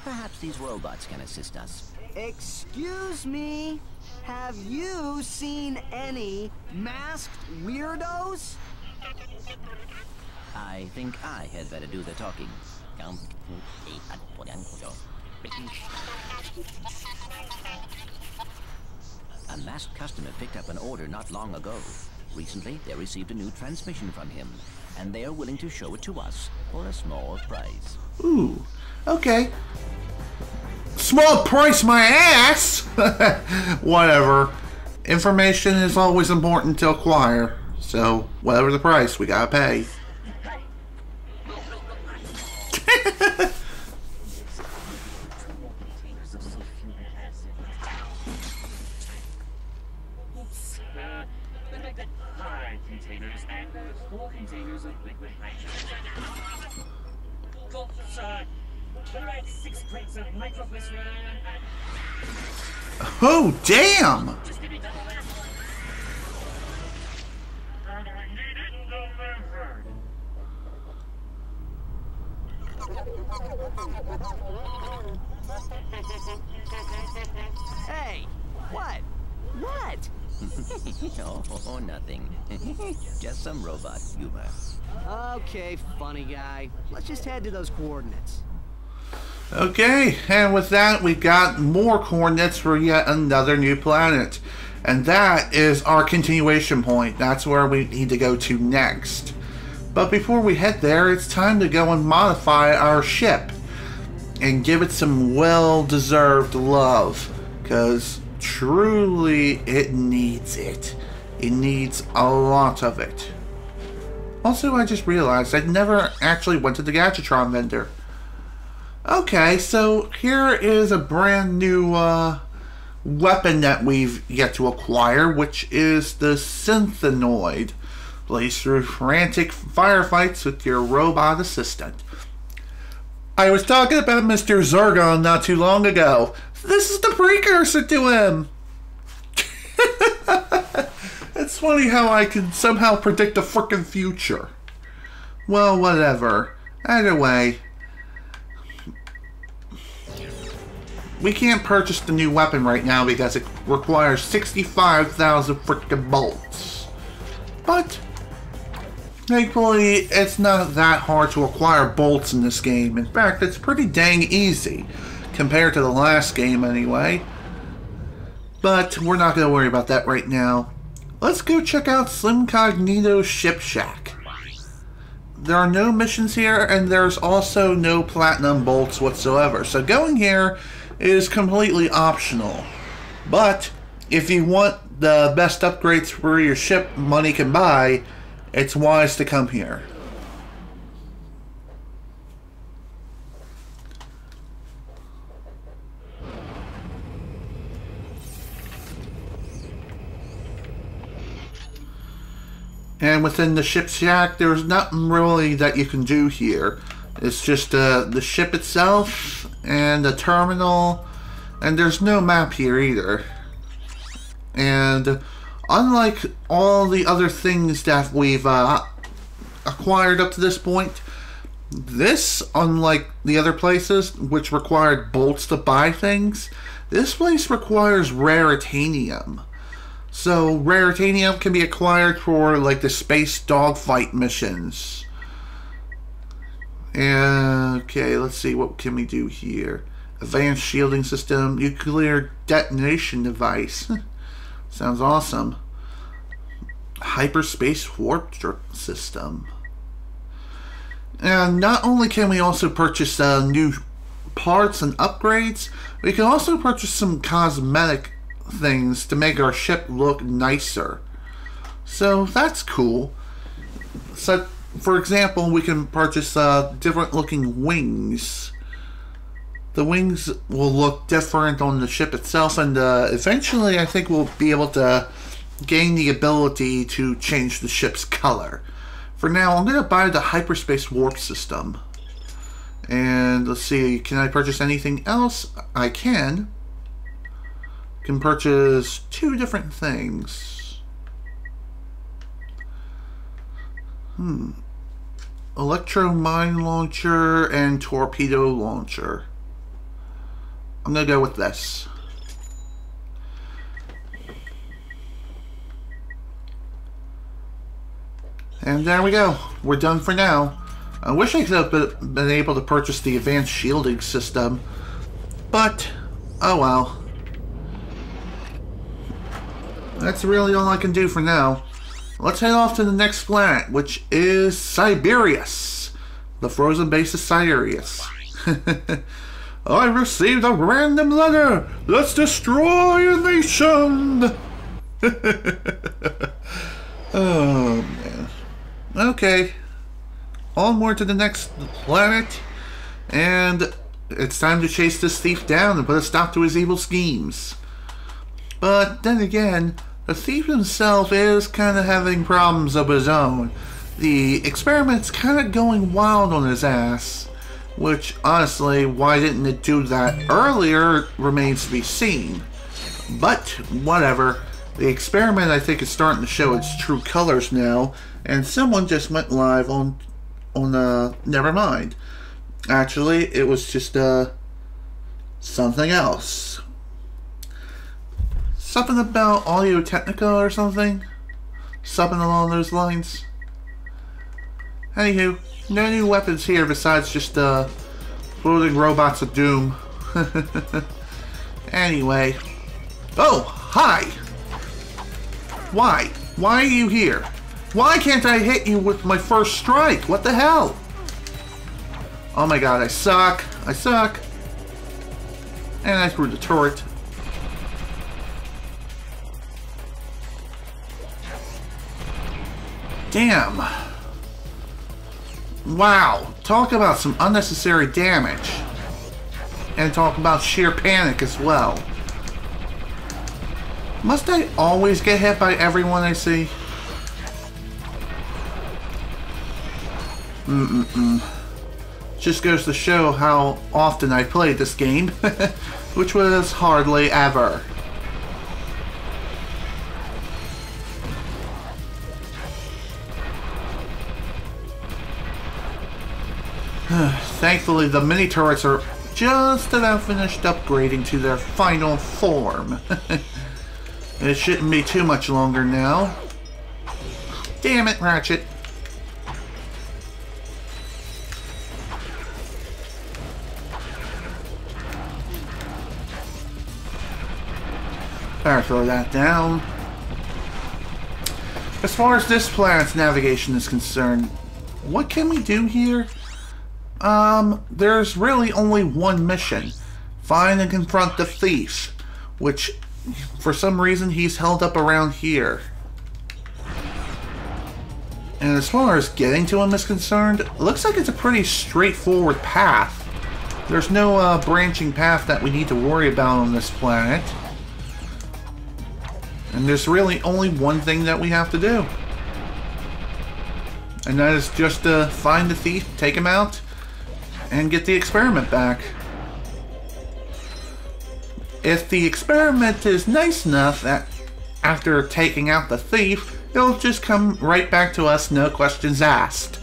Perhaps these robots can assist us. Excuse me? Have you seen any masked weirdos? I think I had better do the talking. A masked customer picked up an order not long ago. Recently, they received a new transmission from him, and they are willing to show it to us for a small price. Ooh, okay. Small price, my ass! Whatever. Information is always important to acquire, so whatever the price, we gotta pay. Oh, damn! Hey, what? What? Oh, nothing. Just some robot humor. Okay, funny guy. Let's just head to those coordinates. Okay, and with that, we've got more coordinates for yet another new planet. And that is our continuation point. That's where we need to go to next. But before we head there, it's time to go and modify our ship. And give it some well-deserved love. Because truly, it needs it. It needs a lot of it. Also, I just realized I never actually went to the Gadgetron vendor. Okay, so here is a brand new weapon that we've yet to acquire, which is the Synthenoid. Plays through frantic firefights with your robot assistant. I was talking about Mr. Zurgon not too long ago. This is the precursor to him. It's funny how I can somehow predict the frickin' future. Well, whatever. Either way, we can't purchase the new weapon right now because it requires 65,000 frickin' bolts. But thankfully, it's not that hard to acquire bolts in this game. In fact, it's pretty dang easy compared to the last game anyway. But we're not going to worry about that right now. Let's go check out Slim Cognito's Ship Shack. There are no missions here, and there's also no platinum bolts whatsoever. So going here is completely optional. But if you want the best upgrades for your ship money can buy, it's wise to come here. And within the ship shack, there's nothing really that you can do here. It's just the ship itself and the terminal, and there's no map here either. And unlike all the other things that we've acquired up to this point, this, unlike the other places which required bolts to buy things, this place requires raritanium. So raritanium can be acquired for like the space dogfight missions. Okay, let's see, what can we do here? Advanced shielding system, nuclear detonation device. Sounds awesome. Hyperspace warp system. And not only can we also purchase new parts and upgrades, we can also purchase some cosmetic things to make our ship look nicer. So that's cool. So, for example, we can purchase different looking wings. The wings will look different on the ship itself, and eventually I think we'll be able to gain the ability to change the ship's color. For now, I'm going to buy the hyperspace warp system. And let's see, can I purchase anything else? I can. Can purchase 2 different things. Electro mine launcher and torpedo launcher. I'm gonna go with this. And there we go. We're done for now. I wish I could have been able to purchase the advanced shielding system, but oh well. That's really all I can do for now. Let's head off to the next planet, which is Siberius. The frozen base of Siberius. I received a random letter. Let's destroy a nation. Oh, man. Okay. Onward to the next planet. And it's time to chase this thief down and put a stop to his evil schemes. But then again, the thief himself is kind of having problems of his own. The experiment's kind of going wild on his ass. Which, honestly, why didn't it do that earlier remains to be seen. But, whatever. The experiment, I think, is starting to show its true colors now. And someone just went live on never mind. Actually, it was just something else. Something about Audio-Technica or something? Something along those lines. Anywho, no new weapons here besides just floating robots of doom. Anyway. Oh, hi! Why? Why are you here? Why can't I hit you with my first strike? What the hell? Oh my god, I suck. I suck. And I threw the turret. Damn. Wow. Talk about some unnecessary damage. And talk about sheer panic as well. Must I always get hit by everyone I see? Just goes to show how often I played this game. Which was hardly ever. Thankfully, the mini turrets are just about finished upgrading to their final form. It shouldn't be too much longer now. Damn it, Ratchet. Better throw that down. As far as this planet's navigation is concerned, what can we do here? There's really only one mission. Find and confront the thief, which, for some reason, he's held up around here. And as far as getting to him is concerned, it looks like it's a pretty straightforward path. There's no branching path that we need to worry about on this planet. And there's really only one thing that we have to do. And that is just to find the thief, take him out, and get the experiment back. If the experiment is nice enough that after taking out the thief, it'll just come right back to us, no questions asked.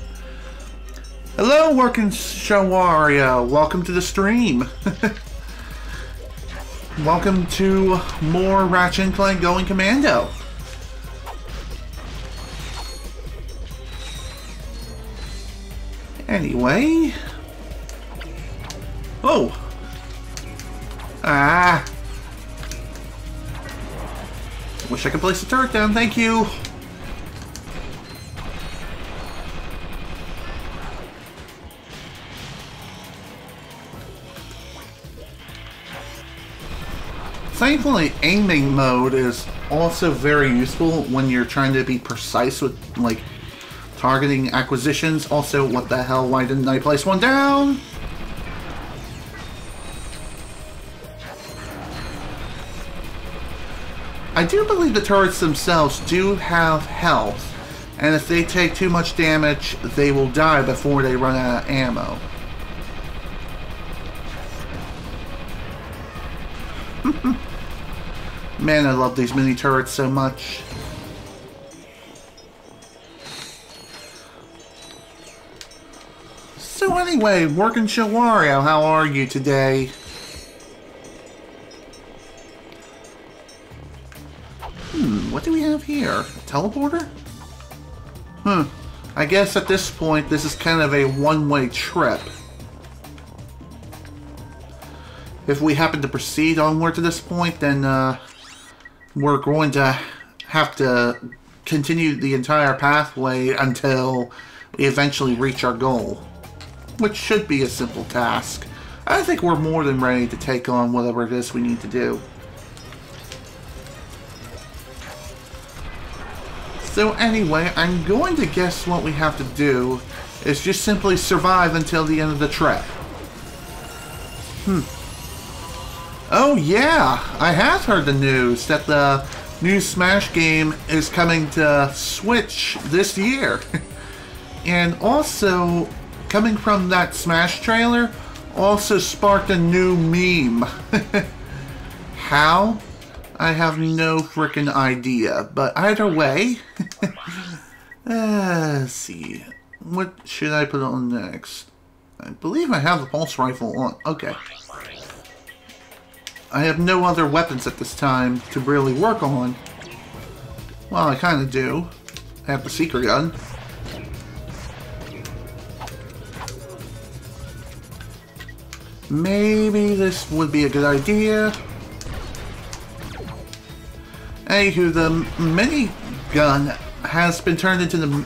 Hello, Working Shawario. Welcome to the stream. Welcome to more Ratchet Clank going Commando. Anyway. Oh. Ah. Wish I could place the turret down. Thank you. Thankfully, aiming mode is also very useful when you're trying to be precise with, like, targeting acquisitions. Also, what the hell, why didn't I place one down? I do believe the turrets themselves do have health, and if they take too much damage, they will die before they run out of ammo. Man, I love these mini turrets so much. So anyway, Working Shawario, how are you today? What do we have here? A teleporter? I guess at this point, this is kind of a one-way trip. If we happen to proceed onward to this point, then we're going to have to continue the entire pathway until we eventually reach our goal, which should be a simple task. I think we're more than ready to take on whatever it is we need to do. So anyway, I'm going to guess what we have to do is just simply survive until the end of the trip. Oh yeah, I have heard the news that the new Smash game is coming to Switch this year. And also, coming from that Smash trailer, also sparked a new meme. How? I have no frickin' idea, but either way, let's see, what should I put on next? I believe I have the pulse rifle on. Okay. I have no other weapons at this time to really work on. Well, I kind of do. I have the secret gun. Maybe this would be a good idea. Anywho, the mini gun has been turned into the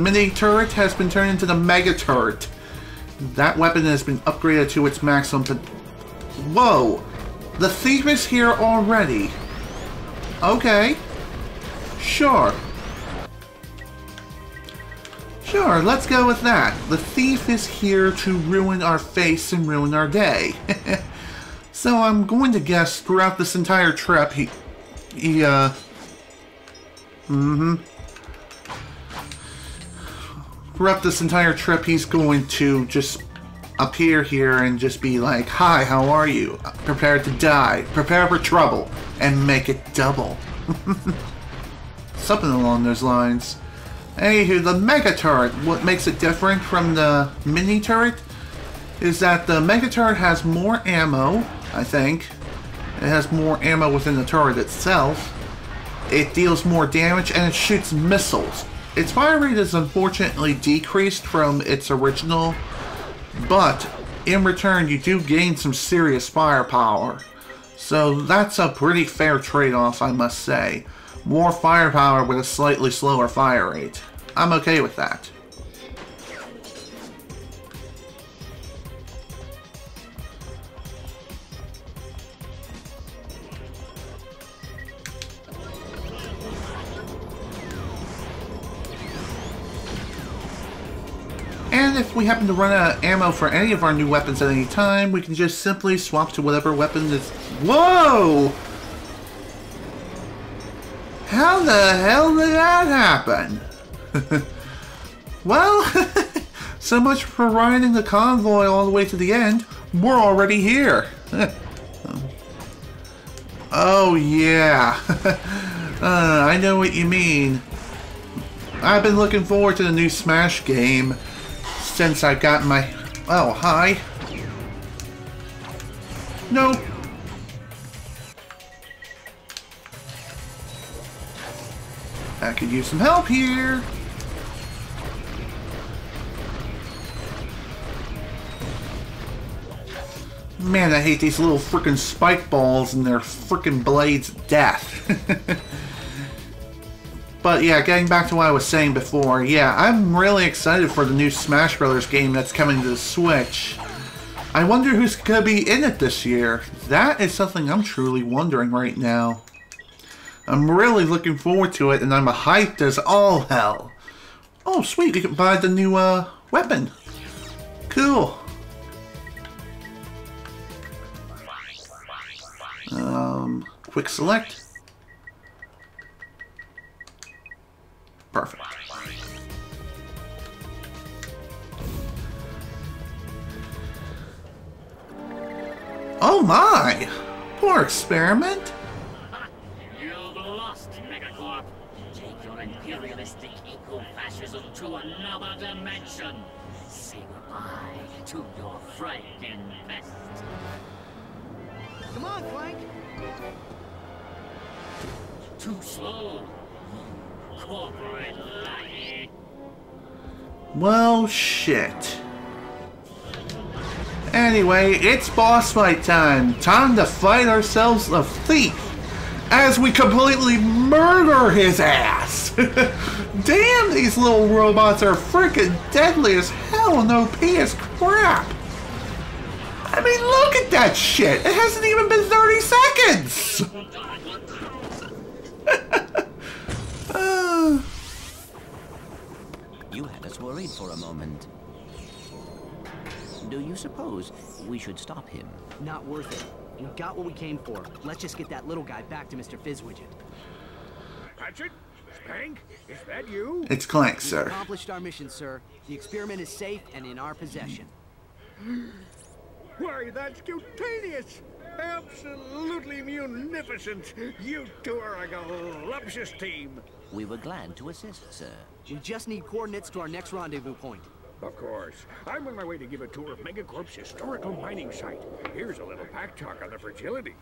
mini turret has been turned into the mega turret. That weapon has been upgraded to its maximum. Whoa! The thief is here already. Okay. Sure. Sure, let's go with that. The thief is here to ruin our face and ruin our day. So I'm going to guess throughout this entire trip, throughout this entire trip, he's going to just appear here and just be like, "Hi, how are you? Prepare to die. Prepare for trouble. And make it double." Something along those lines. Anywho, the Mega Turret, what makes it different from the Mini Turret is that the Mega Turret has more ammo, I think. It has more ammo within the turret itself. It deals more damage and it shoots missiles. Its fire rate is unfortunately decreased from its original, but in return you do gain some serious firepower. So that's a pretty fair trade-off, I must say. More firepower with a slightly slower fire rate. I'm okay with that. And if we happen to run out of ammo for any of our new weapons at any time, we can just simply swap to whatever weapon is... Whoa! How the hell did that happen? Well, so much for riding the convoy all the way to the end. We're already here. Oh, yeah. I know what you mean. I've been looking forward to the new Smash game since I got my... Oh, hi. No. I could use some help here. Man, I hate these little frickin' spike balls and their frickin' blades of death. But yeah, getting back to what I was saying before, yeah, I'm really excited for the new Smash Brothers game that's coming to the Switch. I wonder who's gonna be in it this year. That is something I'm truly wondering right now. I'm really looking forward to it, and I'm hyped as all hell. Oh, sweet, we can buy the new, weapon. Cool. Quick select. Perfect. Oh my! Poor experiment. You've lost, Megacorp. Take your imperialistic eco-fascism to another dimension. Say goodbye to your Frankenfest. Come on, Clank. Too slow. Corporate lackey. Well, shit. Anyway, it's boss fight time. Time to fight ourselves a thief as we completely murder his ass. Damn, these little robots are freaking deadly as hell and OP as crap. I mean, look at that shit. It hasn't even been 30 seconds. You had us worried for a moment. Do you suppose we should stop him? Not worth it. We got what we came for. Let's just get that little guy back to Mr. Fizzwidget. Ratchet? Clank? Is that you? It's Clank, We've sir. accomplished our mission, sir. The experiment is safe and in our possession. Why, that's cutaneous! Absolutely munificent! You two are a galuptious team! We were glad to assist, sir. We just need coordinates to our next rendezvous point. Of course. I'm on my way to give a tour of Megacorp's historical mining site. Here's a little pack talk on the fragility.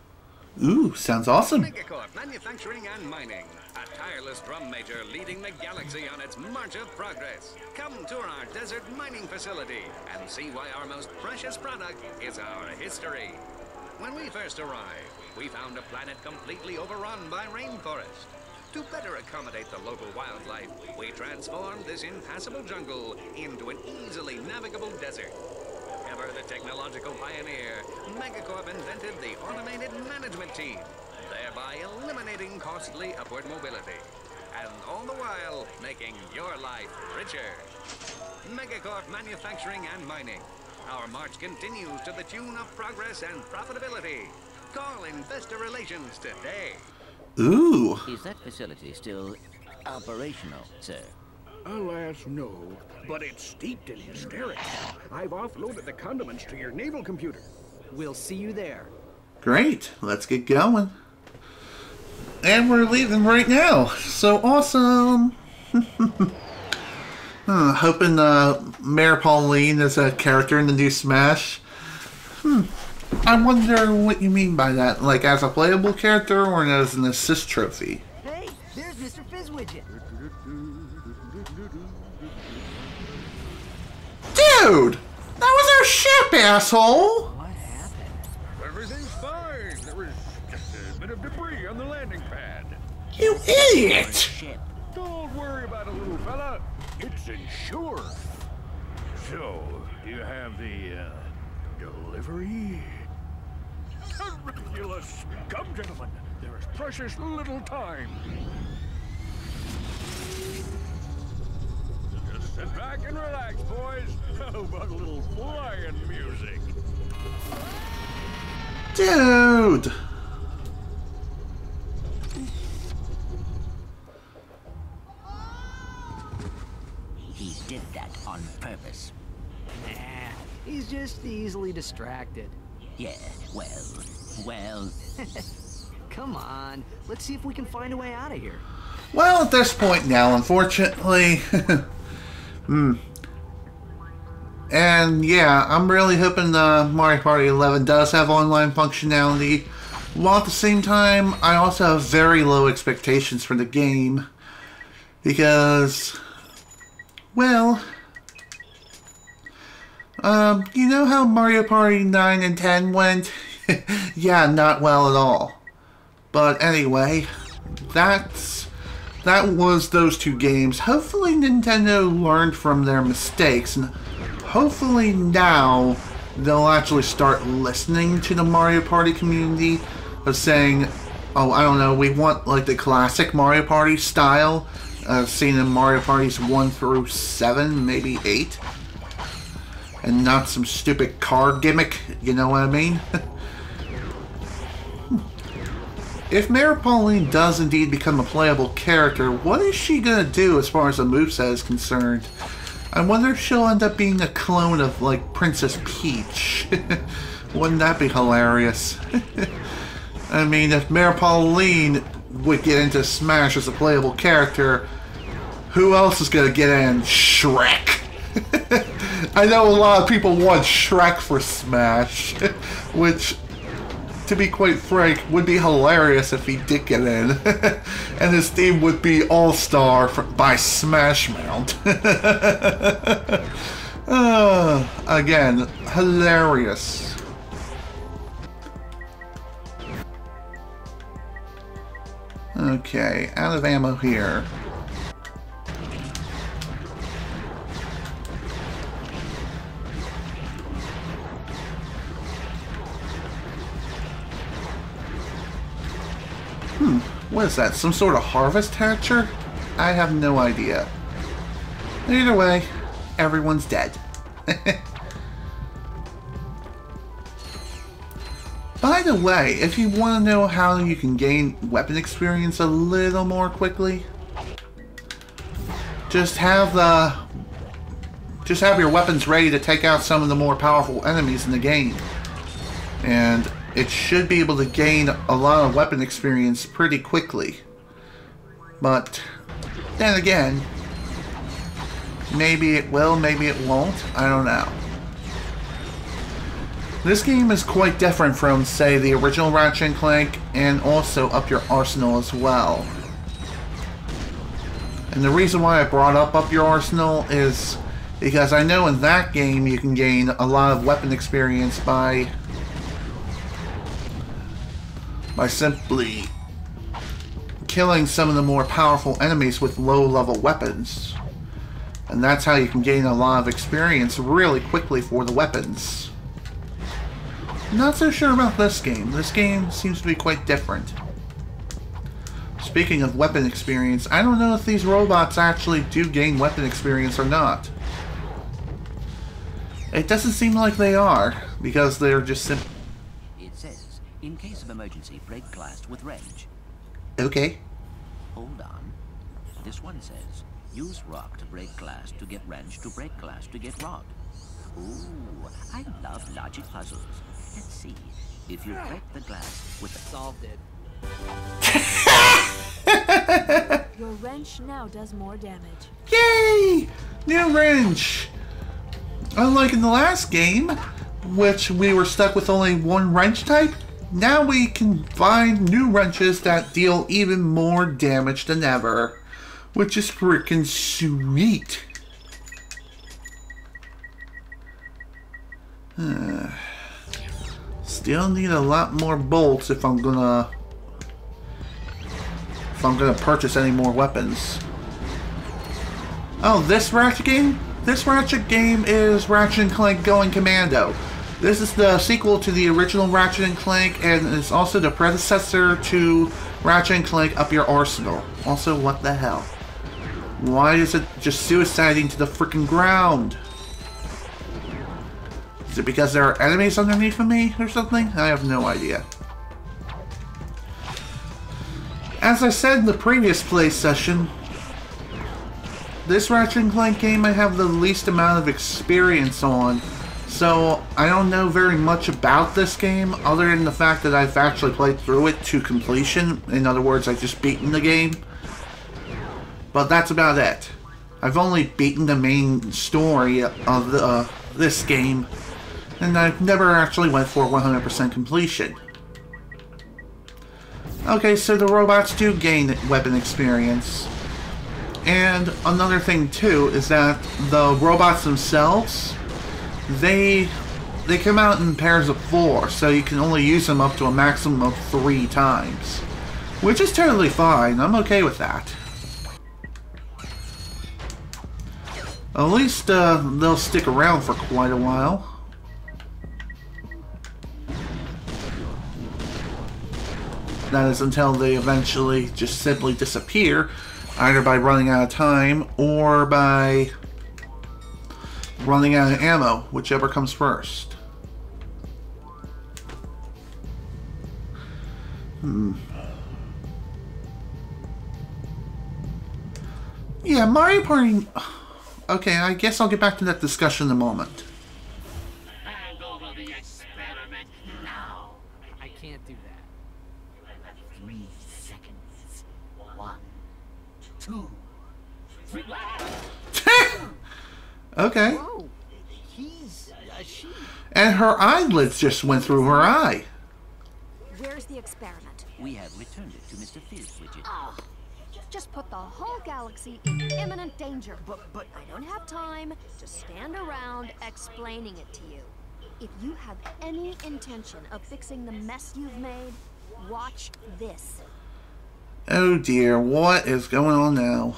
Ooh, sounds awesome. Megacorp Manufacturing and Mining. A tireless drum major leading the galaxy on its march of progress. Come tour our desert mining facility and see why our most precious product is our history. When we first arrived, we found a planet completely overrun by rainforest. To better accommodate the local wildlife, we transformed this impassable jungle into an easily navigable desert. Ever the technological pioneer, Megacorp invented the automated management team, thereby eliminating costly upward mobility, and all the while making your life richer. Megacorp Manufacturing and Mining. Our march continues to the tune of progress and profitability. Call Investor Relations today. Ooh. Is that facility still operational, sir? Alas, no. But it's steeped in hysterics. I've offloaded the condiments to your naval computer. We'll see you there. Great. Let's get going. And we're leaving right now. So awesome. Hoping Mayor Pauline is a character in the new Smash. I wonder what you mean by that. Like as a playable character or as an assist trophy? Hey, there's Mr. Fizzwidget. Dude! That was our ship, asshole! What happened? Everything's fine. There was just a bit of debris on the landing pad. You idiot! Don't worry about it, little fella. It's insured. So, do you have the, delivery? Ridiculous. Come, gentlemen. There is precious little time. Just sit back and relax, boys. How about a little flying music? Dude! He did that on purpose. Nah, he's just easily distracted. Yeah, well... Come on, let's see if we can find a way out of here. Well, at this point now, unfortunately... And yeah, I'm really hoping Mario Party 11 does have online functionality. While at the same time, I also have very low expectations for the game. Because... Well... you know how Mario Party 9 and 10 went? Yeah, not well at all. But anyway, that was those two games. Hopefully Nintendo learned from their mistakes, and hopefully now they'll actually start listening to the Mario Party community of saying, oh, I don't know, we want like the classic Mario Party style, seen in Mario Parties 1 through 7, maybe 8. And not some stupid card gimmick, you know what I mean? If Mayor Pauline does indeed become a playable character, what is she gonna do as far as the moveset is concerned? I wonder if she'll end up being a clone of, like, Princess Peach. Wouldn't that be hilarious? I mean, if Mayor Pauline would get into Smash as a playable character, who else is gonna get in? Shrek! I know a lot of people want Shrek for Smash, which, to be quite frank, would be hilarious if he did get in. And his theme would be All-Star by Smash Mount. Again, hilarious. Okay, out of ammo here. What is that? Some sort of harvest hatcher? I have no idea. Either way, everyone's dead. By the way, if you want to know how you can gain weapon experience a little more quickly, just have your weapons ready to take out some of the more powerful enemies in the game. And it should be able to gain a lot of weapon experience pretty quickly. But then again, Maybe it will, maybe it won't. I don't know. This game is quite different from, say, the original Ratchet Clank, and also up your arsenal as well. And the reason why I brought up your arsenal is because I know in that game you can gain a lot of weapon experience by simply killing some of the more powerful enemies with low-level weapons. And that's how you can gain a lot of experience really quickly for the weapons. Not so sure about this game. This game seems to be quite different. Speaking of weapon experience, I don't know if these robots actually do gain weapon experience or not. It doesn't seem like they are, because they're just simple. It says, in case of emergency, break glass with range. Okay. Hold on. This one says, use rock to break glass to get wrench to break glass to get rod. Ooh, I love logic puzzles. Let's see. If you break the glass with a... Solved it. Your wrench now does more damage. Yay! New wrench! Unlike in the last game, which we were stuck with only one wrench type, now we can find new wrenches that deal even more damage than ever, which is freaking sweet. Still need a lot more bolts if I'm gonna purchase any more weapons. Oh, this Ratchet game? This Ratchet game is Ratchet Clank Going Commando. This is the sequel to the original Ratchet Clank, and it's also the predecessor to Ratchet Clank Up Your Arsenal. Also, what the hell? Why is it just suiciding to the freaking ground? Is it because there are enemies underneath of me or something? I have no idea. As I said in the previous play session, this Ratchet Clank game I have the least amount of experience on, so I don't know very much about this game other than the fact that I've actually played through it to completion. In other words, I've just beaten the game. But that's about it. I've only beaten the main story of this game, and I've never actually went for 100% completion. Okay, so the robots do gain weapon experience. And another thing too is that the robots themselves, they come out in pairs of 4, so you can only use them up to a maximum of 3 times. Which is totally fine, I'm okay with that. At least they'll stick around for quite a while. That is until they eventually just simply disappear, either by running out of time or by running out of ammo, whichever comes first. Yeah, Mario Party... Okay, I guess I'll get back to that discussion in a moment. Hand over the experiment now. I can't do that. 3 seconds. 1, 2, 3. Okay. Whoa, he's a sheep. And her eyelids just went through her eye. Where's the experiment? We have returned it to Mr. Fizzwidget. Oh, just put the whole galaxy in imminent danger. But I don't have time to stand around explaining it to you. If you have any intention of fixing the mess you've made, watch this. Oh dear, what is going on now?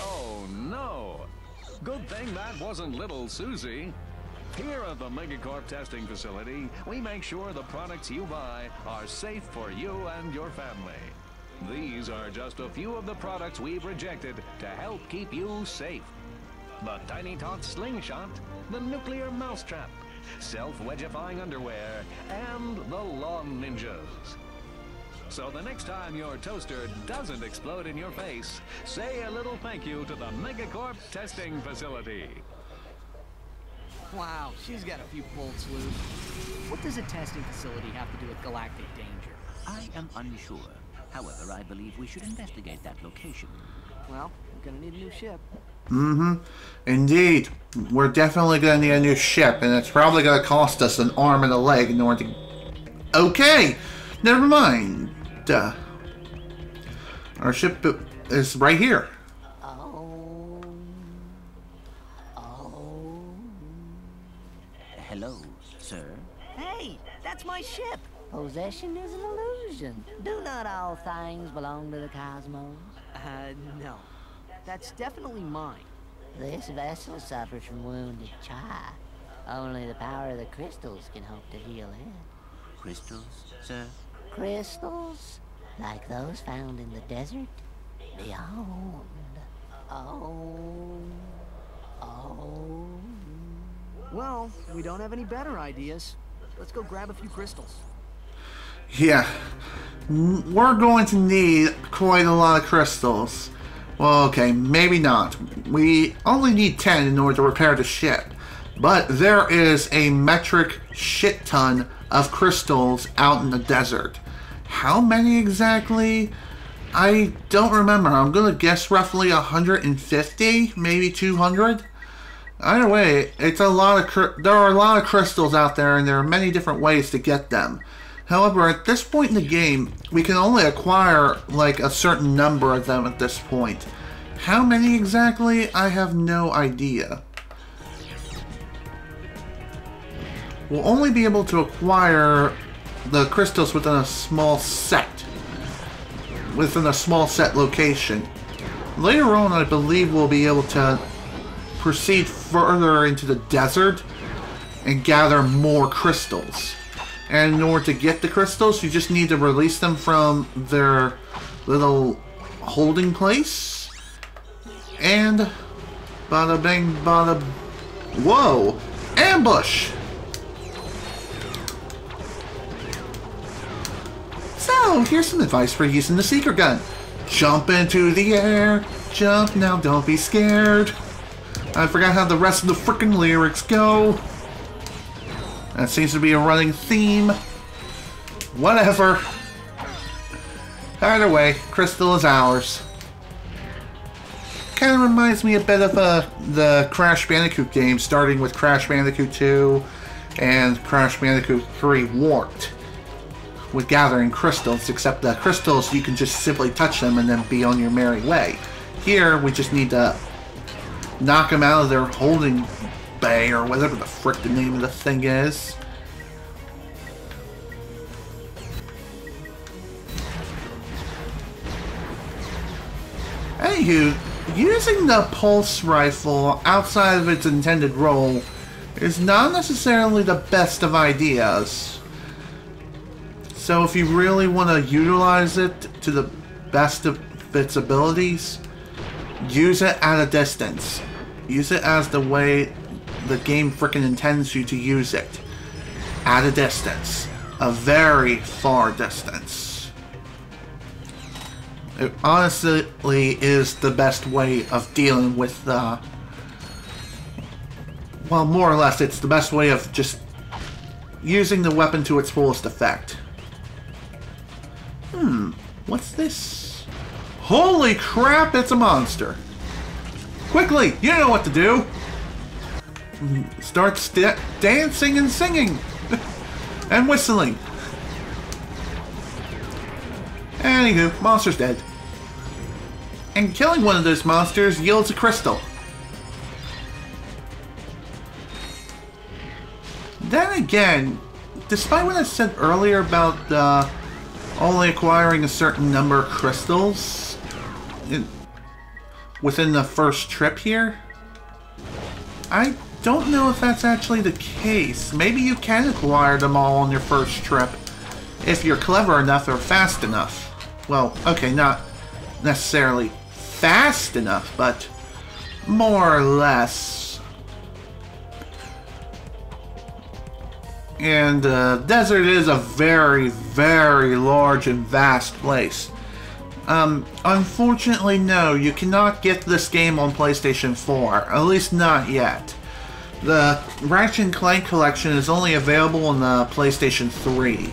Oh no! Good thing that wasn't little Susie. Here at the Megacorp testing facility, we make sure the products you buy are safe for you and your family. These are just a few of the products we've rejected to help keep you safe. The Tiny Tot Slingshot, the Nuclear Mousetrap, Self-Wedgifying Underwear, and the Lawn Ninjas. So the next time your toaster doesn't explode in your face, say a little thank you to the Megacorp testing facility. Wow, she's got a few bolts loose. What does a testing facility have to do with galactic danger? I am unsure. However, I believe we should investigate that location. well, we're gonna need a new ship. Mm-hmm. Indeed. We're definitely gonna need a new ship, and it's probably gonna cost us an arm and a leg in order to... Okay! Never mind. Our ship is right here. Hello, sir. Hey, that's my ship. Possession is an illusion. Do not all things belong to the cosmos? No. That's definitely mine. This vessel suffers from wounded char. Only the power of the crystals can hope to heal it. Crystals, sir? Crystals? Like those found in the desert? Beyond. Oh. Well, we don't have any better ideas. Let's go grab a few crystals. Yeah. We're going to need quite a lot of crystals. Well, okay, maybe not. We only need 10 in order to repair the ship. But there is a metric shit ton of crystals out in the desert. How many exactly? I don't remember. I'm gonna guess roughly 150, maybe 200. Either way, it's a lot of there are a lot of crystals out there, and there are many different ways to get them. However, at this point in the game, we can only acquire like a certain number of them at this point. How many exactly? I have no idea. We'll only be able to acquire the crystals within a small set. Within a small set location. Later on, I believe we'll be able to proceed further into the desert and gather more crystals. And in order to get the crystals, you just need to release them from their little holding place. And bada bing bada... Whoa! Ambush! So, here's some advice for using the seeker gun. Jump into the air. Jump now, don't be scared. I forgot how the rest of the frickin' lyrics go. That seems to be a running theme. Whatever. Either way, crystal is ours. Kind of reminds me a bit of the Crash Bandicoot game, starting with Crash Bandicoot 2 and Crash Bandicoot 3 Warped. With gathering crystals, except the crystals you can just simply touch them and then be on your merry way. Here, we just need to knock them out of their holding bay, or whatever the frick the name of the thing is. Anywho, using the pulse rifle outside of its intended role is not necessarily the best of ideas. So if you really want to utilize it to the best of its abilities, use it at a distance. Use it as the way the game frickin' intends you to use it. At a distance. A very far distance. It honestly is the best way of dealing with the... Well, more or less, it's the best way of just using the weapon to its fullest effect. What's this? Holy crap, it's a monster! Quickly, you know what to do! Start dancing and singing! And whistling! Anywho, monster's dead. And killing one of those monsters yields a crystal. Then again, despite what I said earlier about only acquiring a certain number of crystals within the first trip here, I don't know if that's actually the case. Maybe you can acquire them all on your first trip if you're clever enough or fast enough. Well, okay, not necessarily fast enough, but more or less. And the desert is a very, very large and vast place. Unfortunately, no, you cannot get this game on PlayStation 4. At least not yet. The Ratchet Clank collection is only available on the PlayStation 3.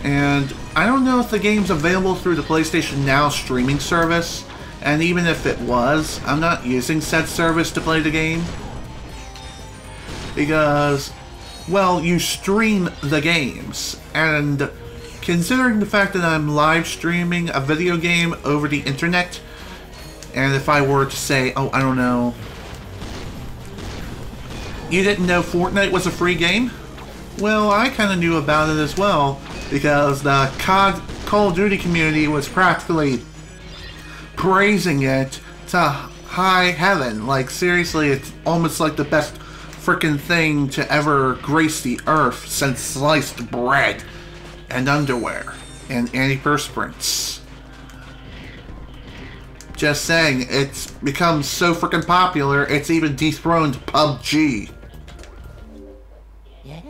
And I don't know if the game's available through the PlayStation Now streaming service. And even if it was, I'm not using said service to play the game. Because, well, you stream the games. And considering the fact that I'm live streaming a video game over the internet, and if I were to say, oh, I don't know, you didn't know Fortnite was a free game? Well, I kind of knew about it as well, because the Call of Duty community was practically praising it to high heaven. Like, seriously, it's almost like the best frickin' thing to ever grace the earth since sliced bread and underwear and antiperspirants. Just saying, it's become so frickin' popular, it's even dethroned PUBG. Yeah,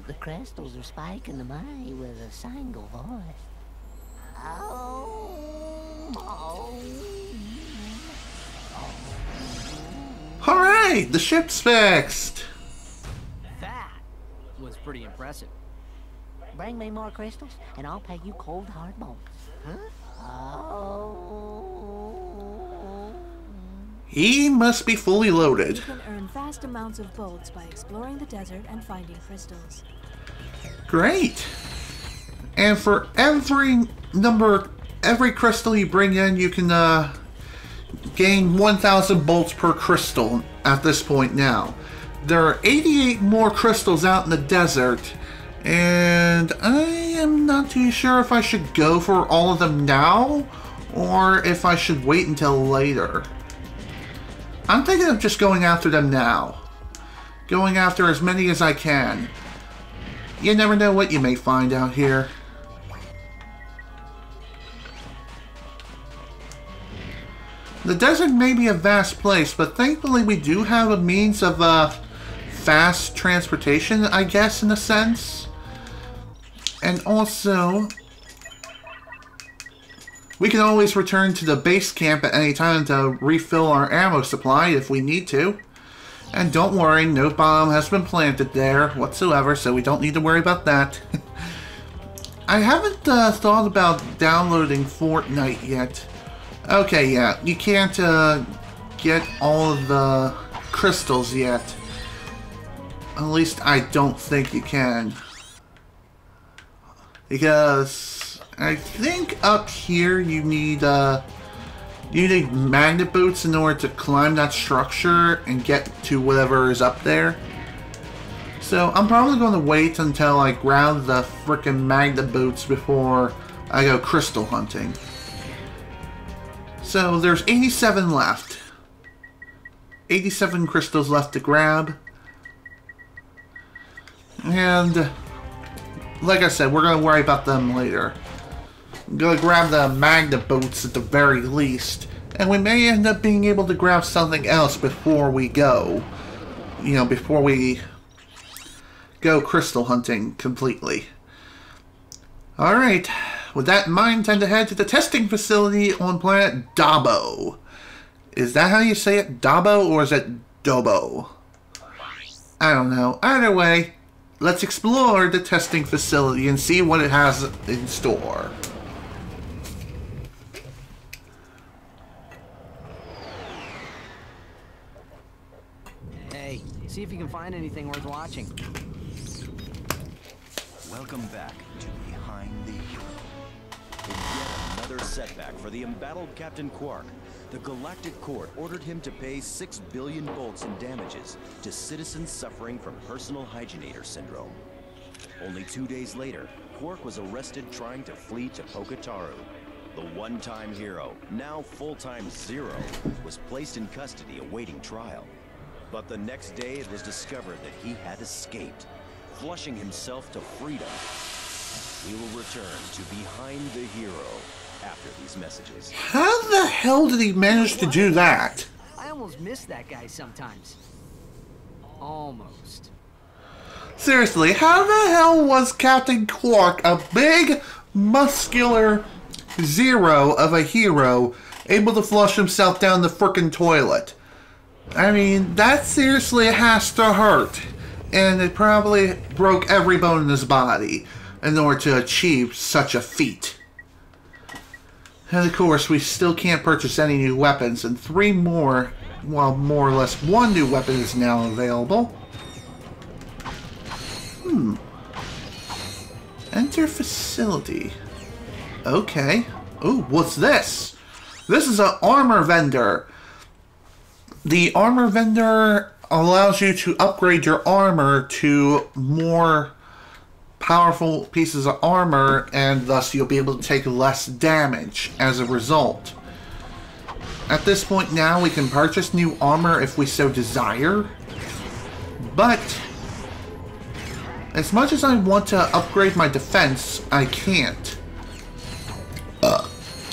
the crystals are spiking the money with a single voice. Alright, the ship's fixed. That was pretty impressive. Bring me more crystals, and I'll pay you cold hard bolts. Huh? He must be fully loaded. You can earn vast amounts of bolts by exploring the desert and finding crystals. Great. And for every crystal you bring in, you can gain 1,000 bolts per crystal at this point now. There are 88 more crystals out in the desert, and I am not too sure if I should go for all of them now, or if I should wait until later. I'm thinking of just going after them now. Going after as many as I can. You never know what you may find out here. The desert may be a vast place, but thankfully we do have a means of fast transportation, I guess, in a sense. And also, we can always return to the base camp at any time to refill our ammo supply if we need to. And don't worry, no bomb has been planted there whatsoever, so we don't need to worry about that. I haven't thought about downloading Fortnite yet. Okay, yeah, you can't get all of the crystals yet. At least I don't think you can. Because I think up here you need magnet boots in order to climb that structure and get to whatever is up there. So I'm probably going to wait until I grab the frickin' magnet boots before I go crystal hunting. So there's 87 left. 87 crystals left to grab. And like I said, we're going to worry about them later. I'm going to grab the magnet boots at the very least. And we may end up being able to grab something else before we go. You know, before we go crystal hunting completely. Alright. With that in mind, time to head to the testing facility on planet Dabo. Is that how you say it? Dabo, or is it Dobo? I don't know. Either way, let's explore the testing facility and see what it has in store. Hey, see if you can find anything worth watching. Welcome back to Behind the Hero. In yet another setback for the embattled Captain Quark, the Galactic Court ordered him to pay 6 billion bolts in damages to citizens suffering from personal hygienator syndrome. Only 2 days later, Quark was arrested trying to flee to Poketaru. The one-time hero, now full-time Zero, was placed in custody awaiting trial. But the next day it was discovered that he had escaped, flushing himself to freedom. We will return to Behind the Hero after these messages. How the hell did he manage to do that? I almost miss that guy sometimes. Almost. Seriously, how the hell was Captain Quark, a big, muscular Zero of a hero, able to flush himself down the frickin' toilet? I mean, that seriously has to hurt. And it probably broke every bone in his body. in order to achieve such a feat. And of course, we still can't purchase any new weapons, and 3 more, well, more or less 1 new weapon is now available. Enter facility. Okay. Ooh, what's this? This is an armor vendor. The armor vendor allows you to upgrade your armor to more powerful pieces of armor, and thus you'll be able to take less damage as a result. At this point now, we can purchase new armor if we so desire, but as much as I want to upgrade my defense, I can't.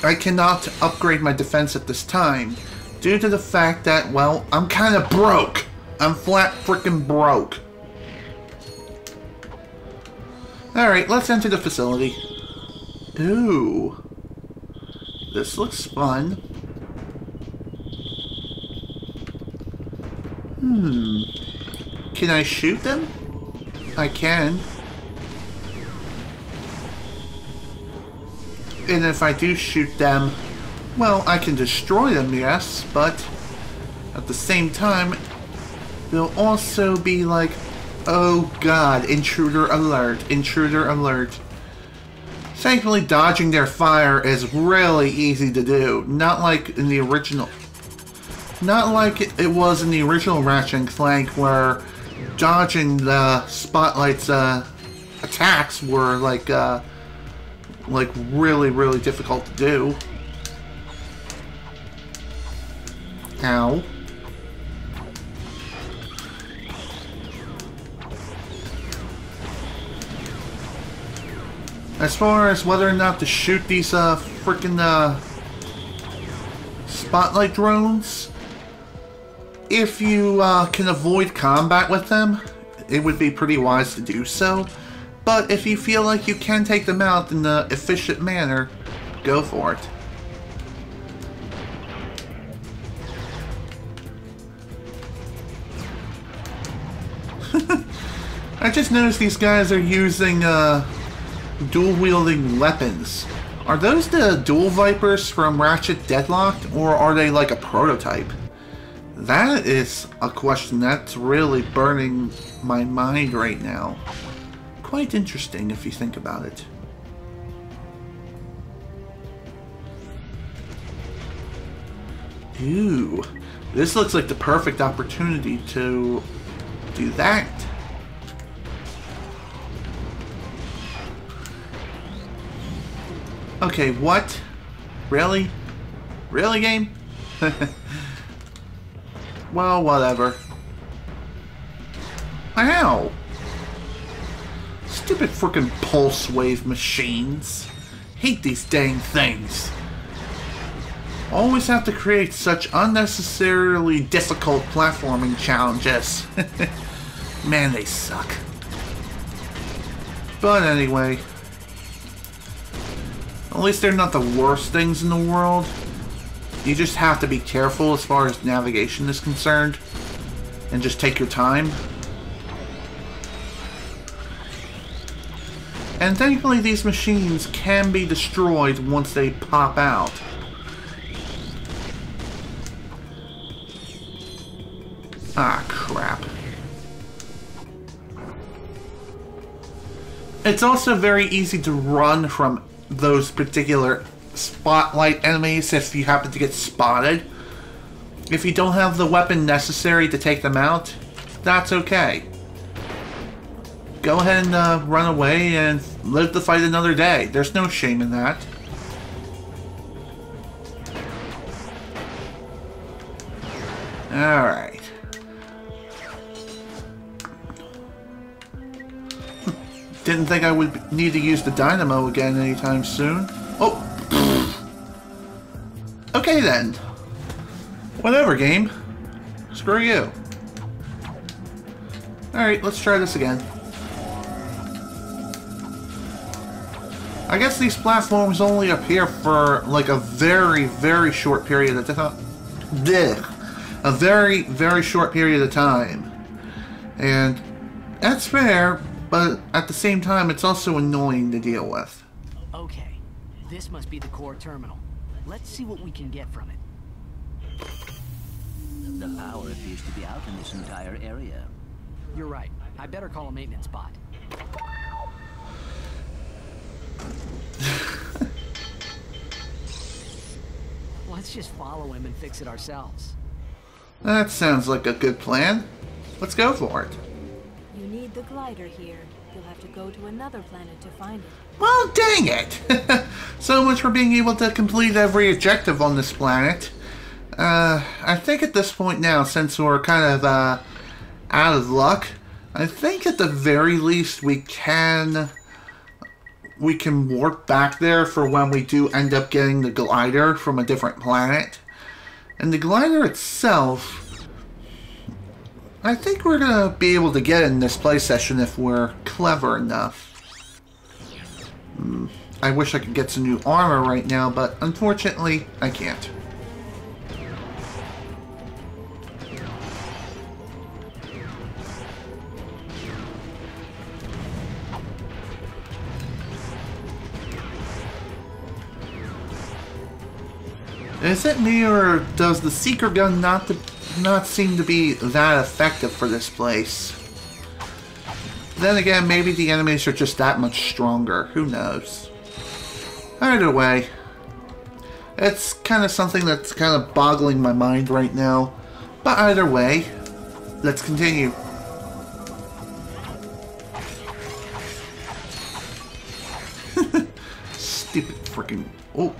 I cannot upgrade my defense at this time, due to the fact that, well, I'm kind of broke. I'm flat frickin' broke. Alright, let's enter the facility. Ooh. This looks fun. Can I shoot them? I can. And if I do shoot them, well, I can destroy them, yes, but at the same time, they'll also be like, oh god, intruder alert, intruder alert. Thankfully, dodging their fire is really easy to do. Not like in the original... Not like it was in the original Ratchet Clank, where dodging the Spotlight's attacks were like really, really difficult to do. Ow. As far as whether or not to shoot these frickin' Spotlight drones, if you can avoid combat with them, it would be pretty wise to do so. But if you feel like you can take them out in an efficient manner, go for it. I just noticed these guys are using dual-wielding weapons. Are those the dual Vipers from Ratchet Deadlocked, or are they like a prototype? That is a question that's really burning my mind right now. Quite interesting if you think about it. Ooh, this looks like the perfect opportunity to do that. Okay, what? Really? Really, game? Well, whatever. Ow! Stupid frickin' pulse wave machines. Hate these dang things. Always have to create such unnecessarily difficult platforming challenges. Man, they suck. But anyway, at least they're not the worst things in the world. You just have to be careful as far as navigation is concerned, and just take your time. And thankfully these machines can be destroyed once they pop out. Ah, crap. It's also very easy to run from those particular Spotlight enemies if you happen to get spotted. If you don't have the weapon necessary to take them out, that's okay. Go ahead and run away and live to fight another day. There's no shame in that. Alright. Didn't think I would need to use the dynamo again anytime soon. Oh! Okay then. Whatever, game. Screw you. Alright, let's try this again. I guess these platforms only appear for like a very, very short period of time. A very, very short period of time. And that's fair, but at the same time, it's also annoying to deal with. Okay, this must be the core terminal. Let's see what we can get from it. The power appears to be out in this entire area. You're right. I better call a maintenance bot. Let's just follow him and fix it ourselves. That sounds like a good plan. Let's go for it. You need the glider here. You'll have to go to another planet to find it. Well, dang it! So much for being able to complete every objective on this planet. I think at this point now, since we're kind of out of luck, I think at the very least we can warp back there for when we do end up getting the glider from a different planet. And the glider itself, I think we're going to be able to get in this play session if we're clever enough. I wish I could get some new armor right now, but unfortunately, I can't. Is it me, or does the seeker gun not seem to be that effective for this place? Then again, maybe the enemies are just that much stronger. Who knows? Either way, it's kind of something that's kind of boggling my mind right now. But either way, let's continue. Stupid freaking... Oh.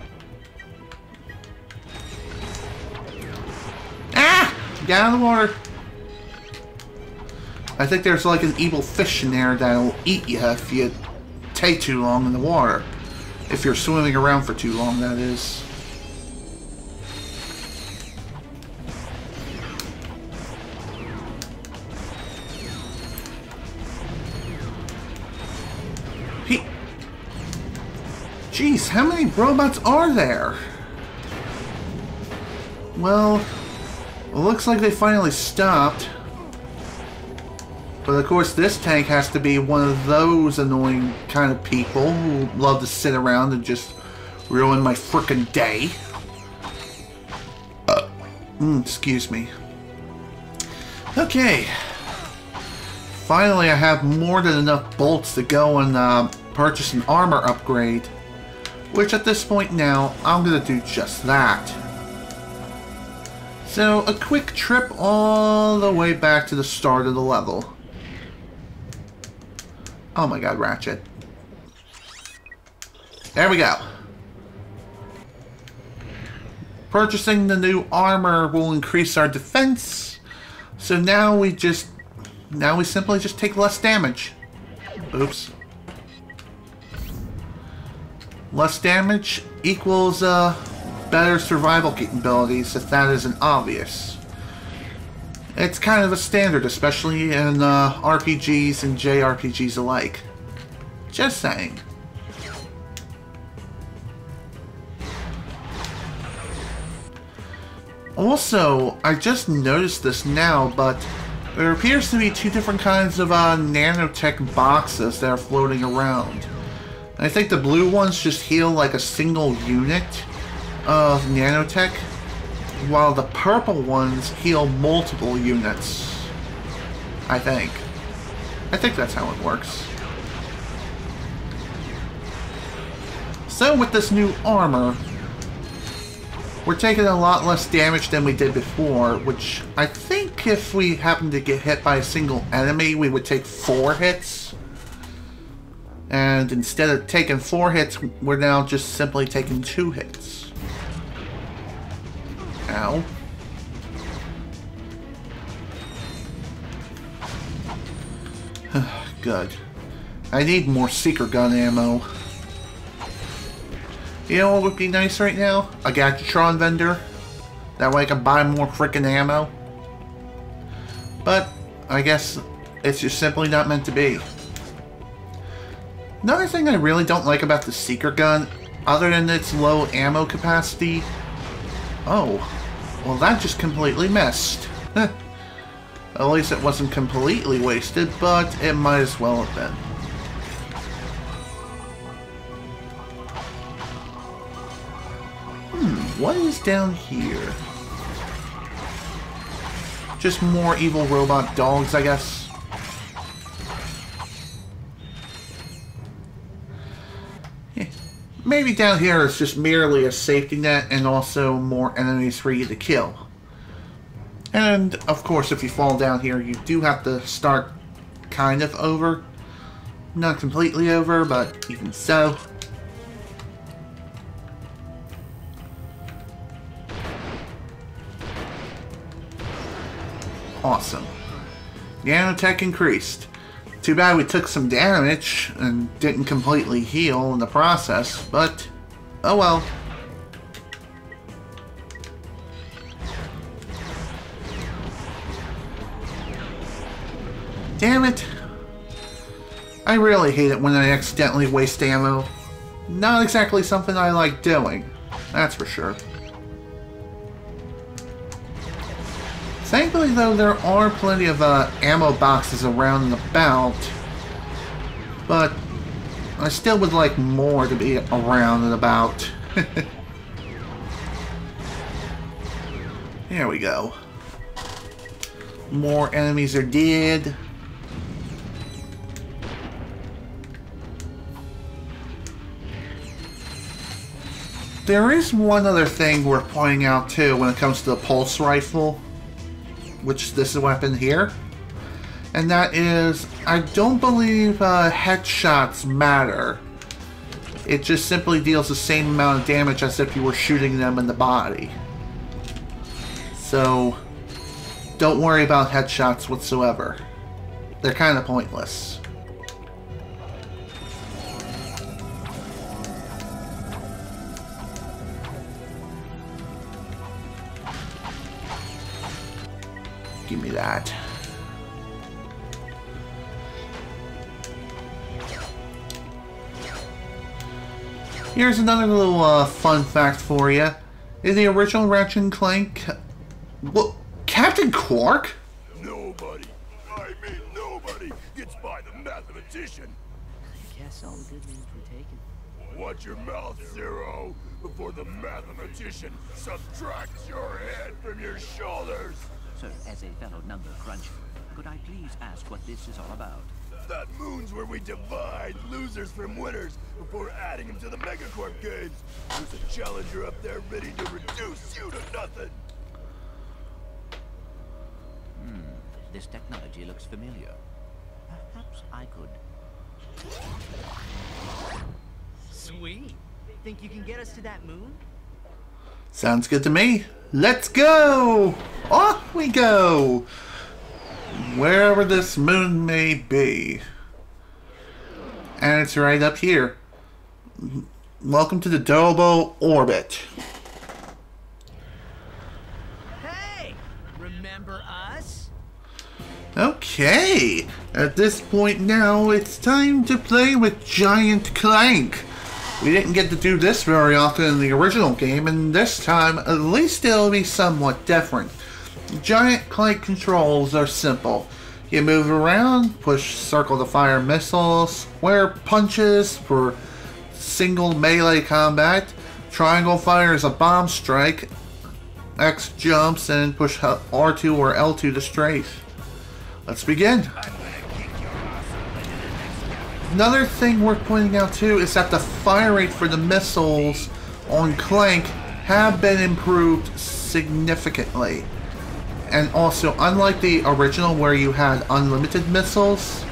Ah! Get out of the water. I think there's like an evil fish in there that'll eat you if you take too long in the water. If you're swimming around for too long, that is. Jeez, how many robots are there? Well, it looks like they finally stopped. But of course this tank has to be one of those annoying kind of people who love to sit around and just ruin my frickin' day. Excuse me. Okay. Finally I have more than enough bolts to go and purchase an armor upgrade. Which at this point now, I'm gonna do just that. So, a quick trip all the way back to the start of the level. Oh my god, Ratchet. There we go. Purchasing the new armor will increase our defense. So now we simply just take less damage. Oops. Less damage equals better survival capabilities, if that isn't obvious. It's kind of a standard, especially in RPGs and JRPGs alike. Just saying. Also, I just noticed this now, but there appears to be two different kinds of nanotech boxes that are floating around. I think the blue ones just heal like a single unit of nanotech, while the purple ones heal multiple units. I think that's how it works. So with this new armor, we're taking a lot less damage than we did before, which I think if we happen to get hit by a single enemy, we would take 4 hits. And instead of taking 4 hits, we're now just simply taking 2 hits. Ow. Good. I need more seeker gun ammo. You know what would be nice right now? A Gadgetron vendor. That way I can buy more frickin' ammo. But I guess it's just simply not meant to be. Another thing I really don't like about the seeker gun, other than its low ammo capacity... Oh, well that just completely missed. At least it wasn't completely wasted, but it might as well have been. What is down here? Just more evil robot dogs, I guess. Yeah. Maybe down here is just merely a safety net and also more enemies for you to kill. And, of course, if you fall down here, you do have to start kind of over. Not completely over, but even so. Awesome. Nanotech increased. Too bad we took some damage and didn't completely heal in the process, but oh well. Damn it. I really hate it when I accidentally waste ammo. Not exactly something I like doing, that's for sure. Thankfully, though, there are plenty of ammo boxes around and about, but I still would like more to be around and about. There we go. More enemies are dead. There is one other thing worth pointing out, too, when it comes to the pulse rifle, which is this weapon here, and that is, I don't believe headshots matter. It just simply deals the same amount of damage as if you were shooting them in the body. So, don't worry about headshots whatsoever. They're kind of pointless. Give me that. Here's another little fun fact for you. In the original Ratchet Clank, well, Captain Quark? Nobody, I mean nobody, gets by the mathematician. I guess all the good names were taken. Watch your mouth, Zero, before the mathematician subtracts your head from your shoulders. Sir, as a fellow number cruncher, could I please ask what this is all about? That moon's where we divide losers from winners before adding them to the Megacorp games. There's a challenger up there ready to reduce you to nothing. This technology looks familiar. Perhaps I could... Sweet. Think you can get us to that moon? Sounds good to me. Let's go! Off we go! Wherever this moon may be. And it's right up here. Welcome to the Dobo Orbit. Hey! Remember us? Okay. At this point now, it's time to play with Giant Clank. We didn't get to do this very often in the original game, and this time, at least it'll be somewhat different. Giant Clank controls are simple. You move around, push circle to fire missiles, square punches for single melee combat, triangle fires a bomb strike, X jumps, and push R2 or L2 to strafe. Let's begin. Another thing worth pointing out too is that the fire rate for the missiles on Clank have been improved significantly. And also, unlike the original where you had unlimited missiles,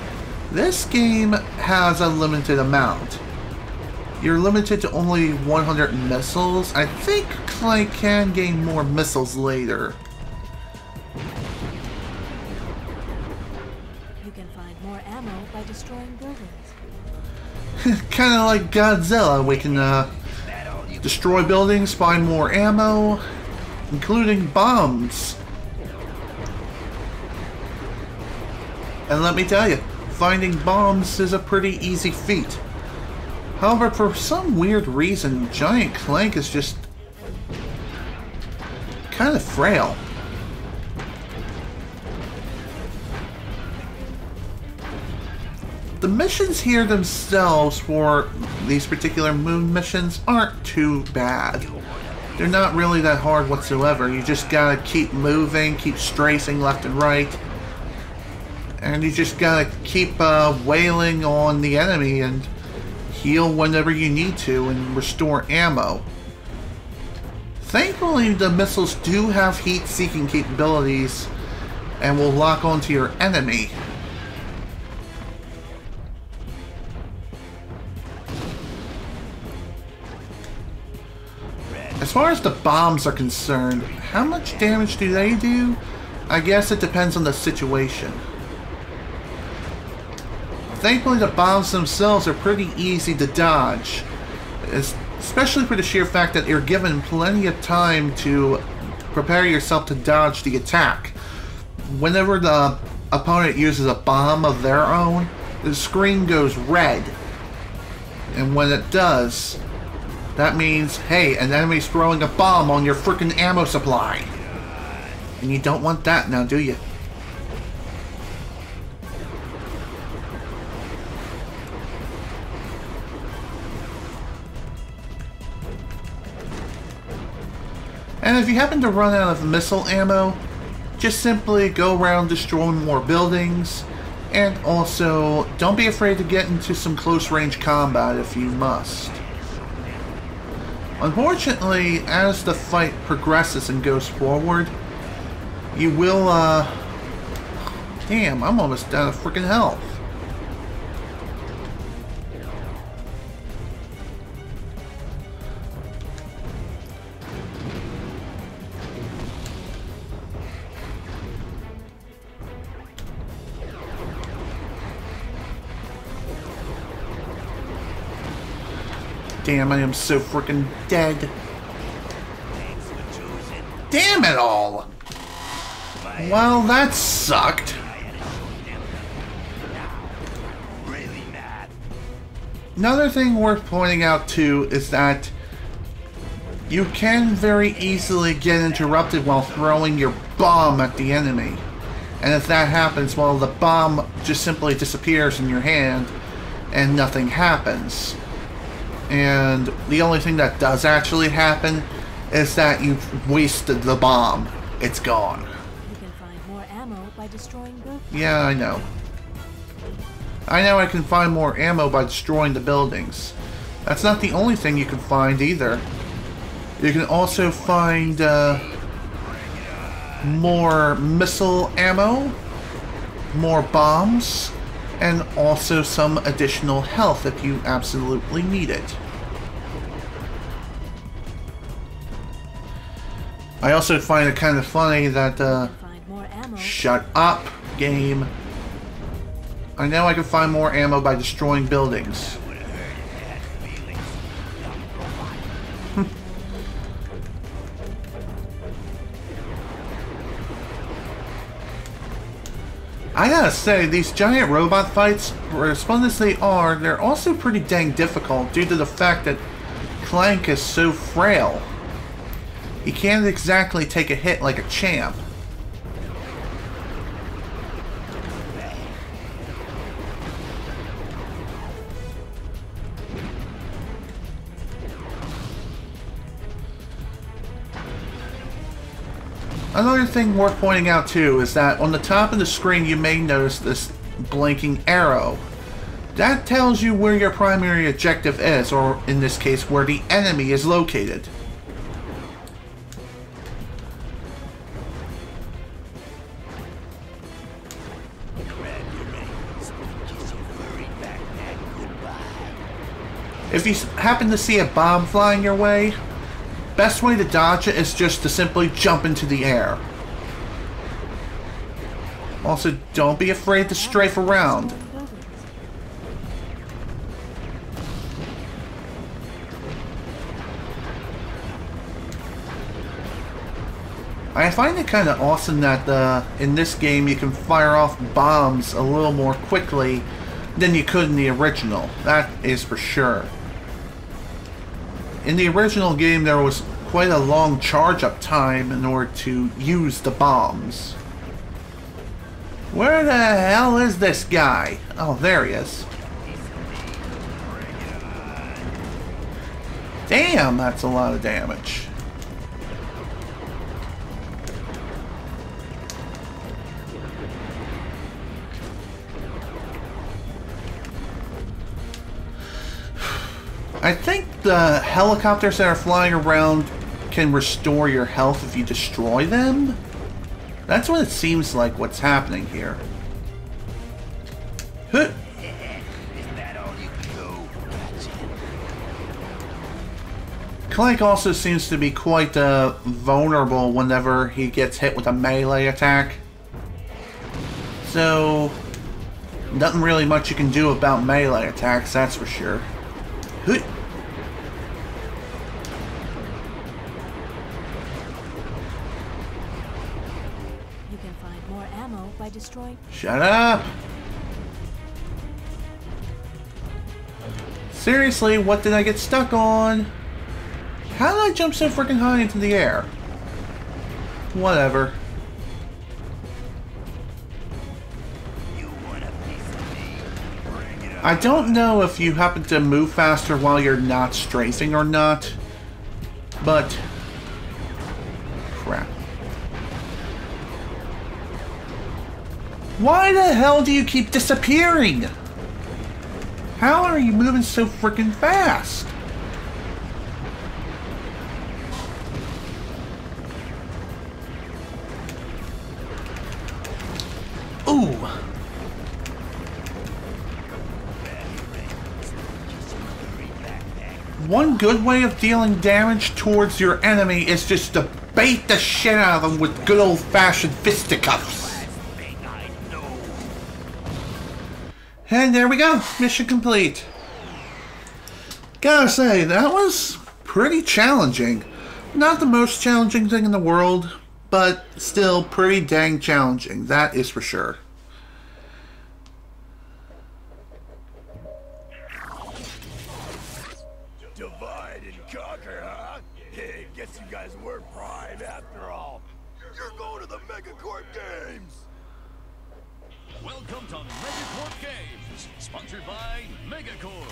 this game has a limited amount. You're limited to only 100 missiles. I think Clank can gain more missiles later. You can find more ammo by destroying buildings. Kind of like Godzilla, we can destroy buildings, find more ammo, including bombs. And let me tell you, finding bombs is a pretty easy feat. However, for some weird reason, Giant Clank is just kind of frail. The missions here themselves for these particular moon missions aren't too bad. They're not really that hard whatsoever. You just gotta keep moving, keep strafing left and right. And you just gotta keep wailing on the enemy and heal whenever you need to and restore ammo. Thankfully, the missiles do have heat-seeking capabilities and will lock onto your enemy. As far as the bombs are concerned, how much damage do they do? I guess it depends on the situation. Thankfully, the bombs themselves are pretty easy to dodge, especially for the sheer fact that you're given plenty of time to prepare yourself to dodge the attack. Whenever the opponent uses a bomb of their own, the screen goes red. And when it does, that means, hey, an enemy's throwing a bomb on your frickin' ammo supply. And you don't want that now, do you? And if you happen to run out of missile ammo, just simply go around destroying more buildings, and also don't be afraid to get into some close-range combat if you must. Unfortunately, as the fight progresses and goes forward, you will, damn, I'm almost out of freaking health. Damn, I am so freaking dead. Damn it all! Well, that sucked. Another thing worth pointing out too is that you can very easily get interrupted while throwing your bomb at the enemy. And if that happens, well, the bomb just simply disappears in your hand and nothing happens. And the only thing that does actually happen is that you've wasted the bomb. It's gone. You can find more ammo by destroying buildings. Yeah, I know. I know I can find more ammo by destroying the buildings. That's not the only thing you can find either. You can also find more missile ammo, more bombs, and also some additional health if you absolutely need it. I also find it kind of funny that, shut up, game. I know I can find more ammo by destroying buildings. I gotta say, these giant robot fights, as fun as they are, they're also pretty dang difficult due to the fact that Clank is so frail. He can't exactly take a hit like a champ. Another thing worth pointing out too is that on the top of the screen you may notice this blinking arrow. That tells you where your primary objective is, or in this case where the enemy is located. If you happen to see a bomb flying your way, best way to dodge it is just to simply jump into the air. Also, don't be afraid to strafe around. I find it kind of awesome that in this game you can fire off bombs a little more quickly than you could in the original. That is for sure. In the original game there was quite a long charge-up time in order to use the bombs. Where the hell is this guy? Oh, there he is. Damn, that's a lot of damage. I think the helicopters that are flying around can restore your health if you destroy them. That's what it seems like what's happening here. Huh. Clank also seems to be quite vulnerable whenever he gets hit with a melee attack. So, nothing really much you can do about melee attacks, that's for sure. Huh. You can find more ammo by destroying... Shut up! Seriously, what did I get stuck on? How did I jump so freaking high into the air? Whatever. I don't know if you happen to move faster while you're not strafing or not, but... crap. Why the hell do you keep disappearing? How are you moving so freaking fast? Ooh. One good way of dealing damage towards your enemy is just to bait the shit out of them with good old-fashioned fisticuffs. And there we go, mission complete. Gotta say, that was pretty challenging. Not the most challenging thing in the world, but still pretty dang challenging, that is for sure. Divide and conquer, huh? Hey, guess you guys were prime after all. You're going to the Megacorp Games! Welcome to Megacorp Games, sponsored by Megacorp.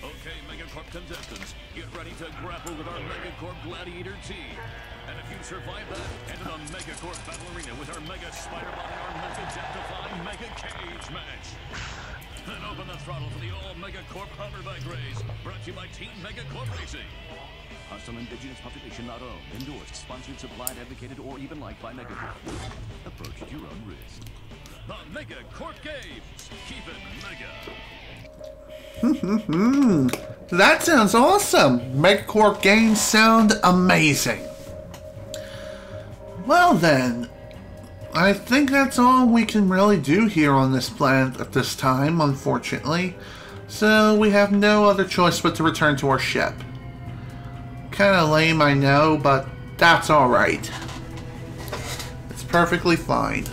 Okay, Megacorp contestants, get ready to grapple with our Megacorp Gladiator team. And if you survive that, enter the Megacorp Battle Arena with our Mega Spider-Bot and our Mega Death-defying Mega Cage match. Then open the throttle for the all-Megacorp hoverbike race, brought to you by Team Megacorp Racing. Hostile indigenous population not owned, endorsed, sponsored, supplied, advocated, or even liked by Megacorp. Approach at your own risk. The Megacorp Games. Keep it mega. That sounds awesome. Megacorp Games sound amazing. Well then, I think that's all we can really do here on this planet at this time, unfortunately. So we have no other choice but to return to our ship. Kinda lame, I know, but that's alright. It's perfectly fine.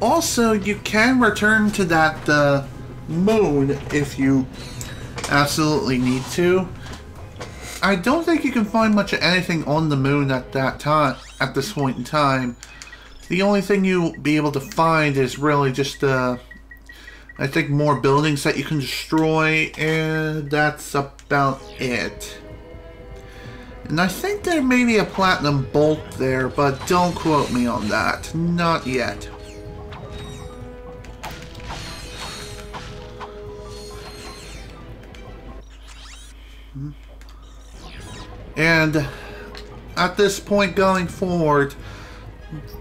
Also, you can return to that moon if you absolutely need to. I don't think you can find much of anything on the moon at that time, at this point in time. The only thing you'll be able to find is really just, I think, more buildings that you can destroy, and that's about it. And I think there may be a platinum bolt there, but don't quote me on that. Not yet. And at this point going forward,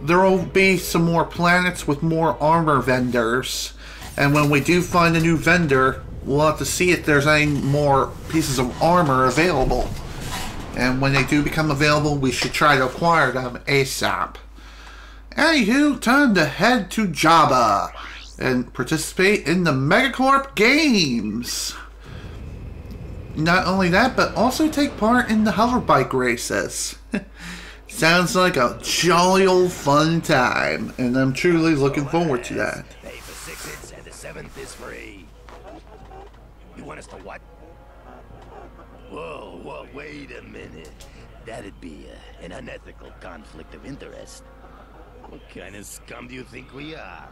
there will be some more planets with more armor vendors. And when we do find a new vendor, we'll have to see if there's any more pieces of armor available. And when they do become available, we should try to acquire them ASAP. Anywho, time to head to Jabba and participate in the Megacorp Games. Not only that, but also take part in the hoverbike races. Sounds like a jolly old fun time, and I'm truly looking forward to that. Pay for 6 hits and the 7th is free. You want us to what? Whoa, wait a minute. That'd be an unethical conflict of interest. What kind of scum do you think we are?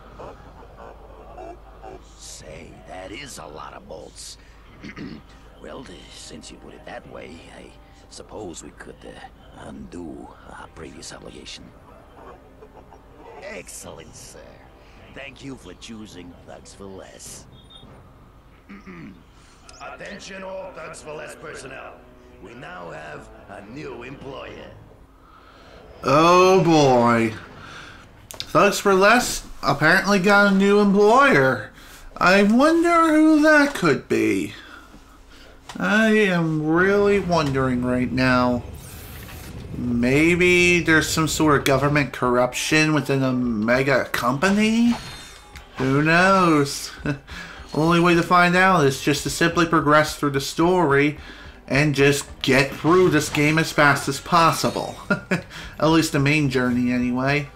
Say, that is a lot of bolts. Well, since you put it that way, I suppose we could undo our previous obligation. Excellent, sir. Thank you for choosing Thugs for Less. Attention all Thugs for Less personnel. We now have a new employer. Oh boy. Thugs for Less apparently got a new employer. I wonder who that could be. I am really wondering right now. Maybe there's some sort of government corruption within a mega company? Who knows? Only way to find out is just to simply progress through the story and just get through this game as fast as possible. At least the main journey anyway.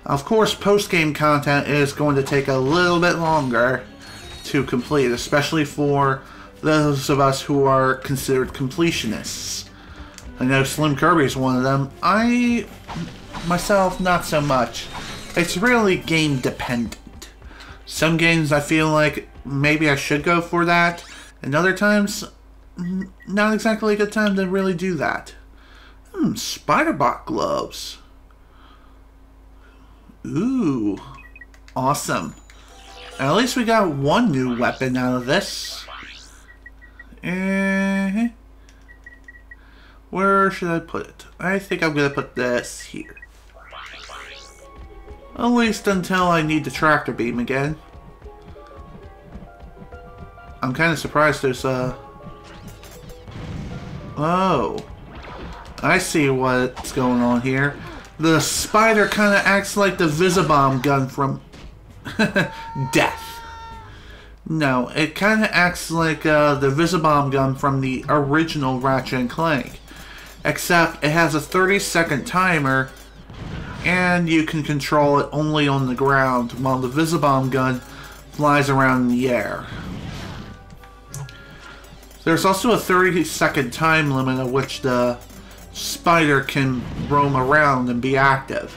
Of course, post-game content is going to take a little bit longer to complete, especially for those of us who are considered completionists. I know Slim Kirby is one of them. I, myself, not so much. It's really game dependent. Some games I feel like maybe I should go for that, and other times, not exactly a good time to really do that. Spider-Bot gloves. Ooh, awesome. At least we got one new weapon out of this. Where should I put it? I think I'm gonna put this here. At least until I need the tractor beam again. I'm kind of surprised there's Oh, I see what's going on here. The spider kind of acts like the Visibomb gun from Death. No, it kind of acts like the Visibomb gun from the original Ratchet Clank. Except it has a 30-second timer, and you can control it only on the ground, while the Visibomb gun flies around in the air. There's also a 30-second time limit at which the spider can roam around and be active.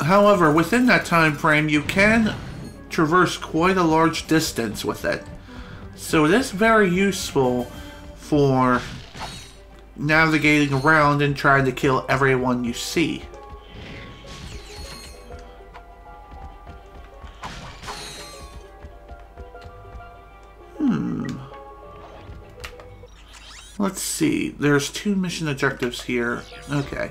However, within that time frame, you can traverse quite a large distance with it. So it is very useful for navigating around and trying to kill everyone you see. Let's see. There's 2 mission objectives here. Okay.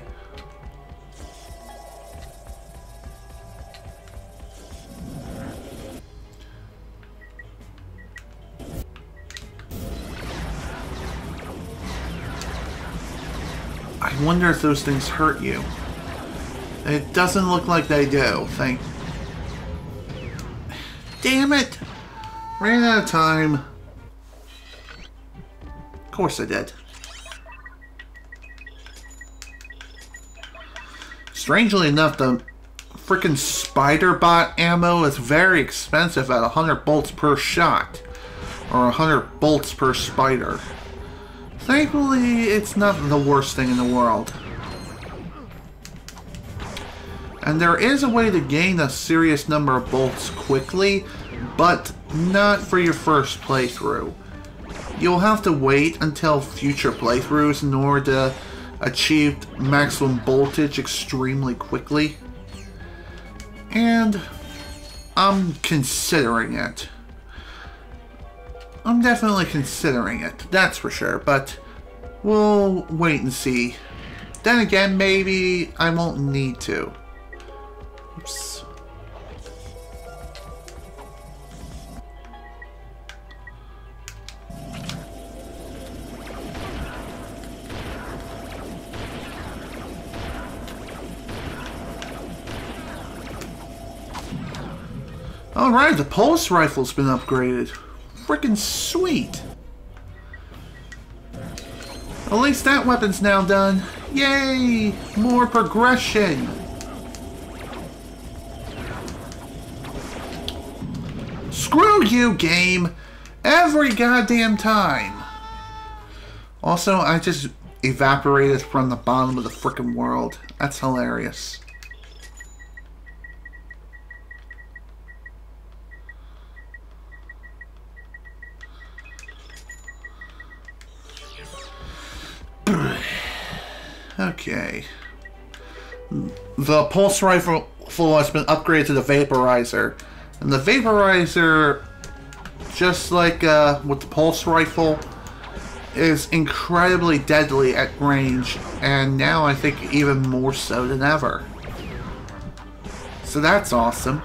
I wonder if those things hurt you. It doesn't look like they do. Damn it! Ran out of time. Of course I did. Strangely enough, the frickin' spider bot ammo is very expensive at 100 bolts per shot. Or 100 bolts per spider. Thankfully, it's not the worst thing in the world. And there is a way to gain a serious number of bolts quickly, but not for your first playthrough. You'll have to wait until future playthroughs in order to achieve maximum voltage extremely quickly. And I'm considering it. I'm definitely considering it, that's for sure, but we'll wait and see. Then again, maybe I won't need to. Oops. Alright, the pulse rifle's been upgraded. Freaking sweet. At least that weapon's now done. Yay! More progression. Screw you, game. Every goddamn time. Also, I just evaporated from the bottom of the frickin' world. That's hilarious. Okay. The pulse rifle has been upgraded to the vaporizer. And the vaporizer, just like with the pulse rifle, is incredibly deadly at range. And now I think even more so than ever. So that's awesome.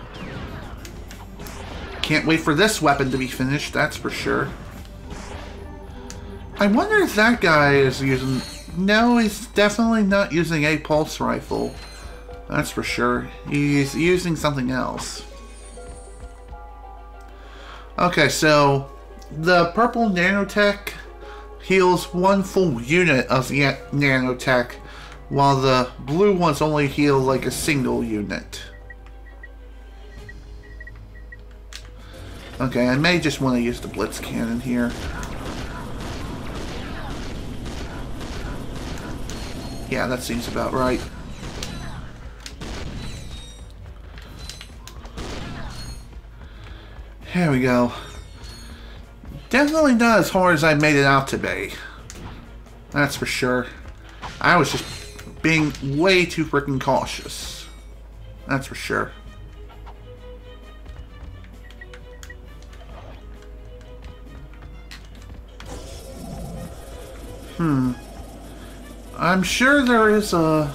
Can't wait for this weapon to be finished, that's for sure. I wonder if that guy is using... No, he's definitely not using a pulse rifle. That's for sure. He's using something else. Okay, so the purple nanotech heals one full unit of the nanotech, while the blue ones only heal like a single unit. Okay, I may just want to use the blitz cannon here. Yeah, that seems about right. Here we go. Definitely not as hard as I made it out to be. That's for sure. I was just being way too freaking cautious. That's for sure. I'm sure there is a...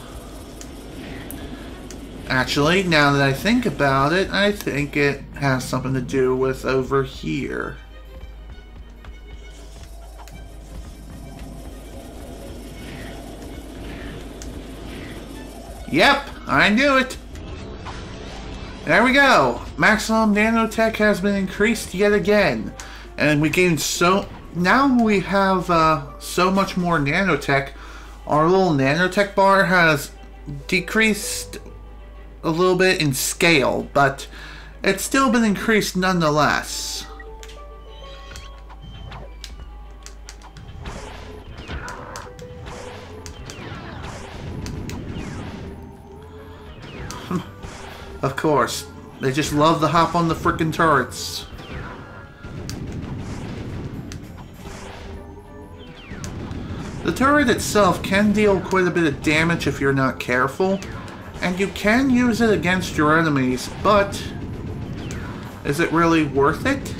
Actually, now that I think about it, I think it has something to do with over here. Yep, I knew it! There we go! Maximum nanotech has been increased yet again. And we gained so... Now we have so much more nanotech. Our little nanotech bar has decreased a little bit in scale, but it's still been increased nonetheless. Of course, they just love to hop on the frickin' turrets. The turret itself can deal quite a bit of damage if you're not careful, and you can use it against your enemies, but is it really worth it?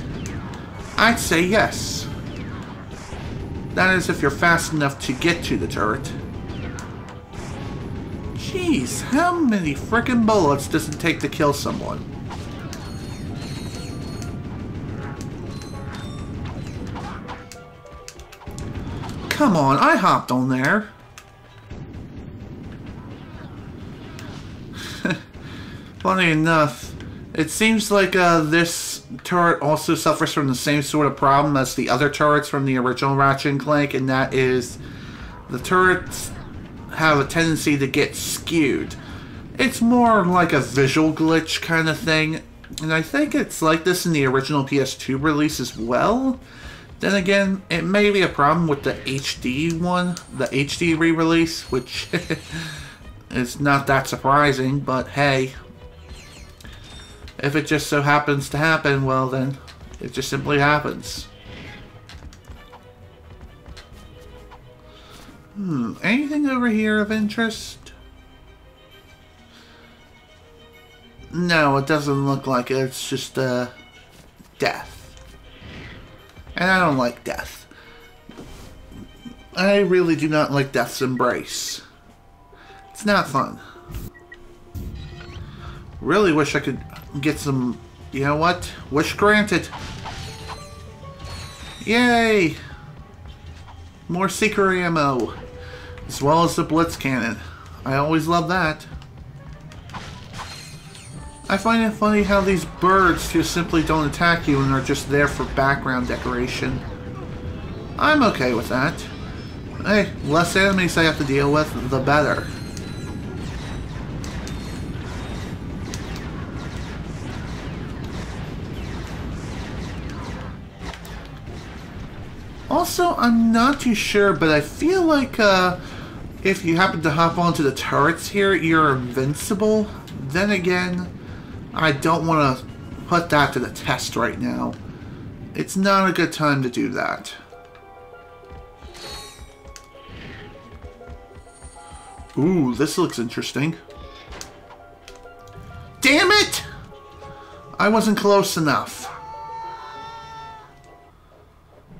I'd say yes. That is if you're fast enough to get to the turret. Jeez, how many frickin' bullets does it take to kill someone? Come on, I hopped on there. Funny enough, it seems like this turret also suffers from the same sort of problem as the other turrets from the original Ratchet Clank, and that is the turrets have a tendency to get skewed. It's more like a visual glitch kind of thing, and I think it's like this in the original PS2 release as well. Then again, it may be a problem with the HD one, the HD re-release, which is not that surprising, but hey, if it just so happens to happen, well then, it just simply happens. Anything over here of interest? No, it doesn't look like it. It's just, death. And I don't like death. I really do not like death's embrace. It's not fun. Really wish I could get some... You know what? Wish granted. Yay! More seeker ammo. As well as the blitz cannon. I always love that. I find it funny how these birds just simply don't attack you and are just there for background decoration. I'm okay with that. Hey, less enemies I have to deal with, the better. Also, I'm not too sure, but I feel like if you happen to hop onto the turrets here, you're invincible. Then again, I don't want to put that to the test right now. It's not a good time to do that. Ooh, this looks interesting. Damn it! I wasn't close enough.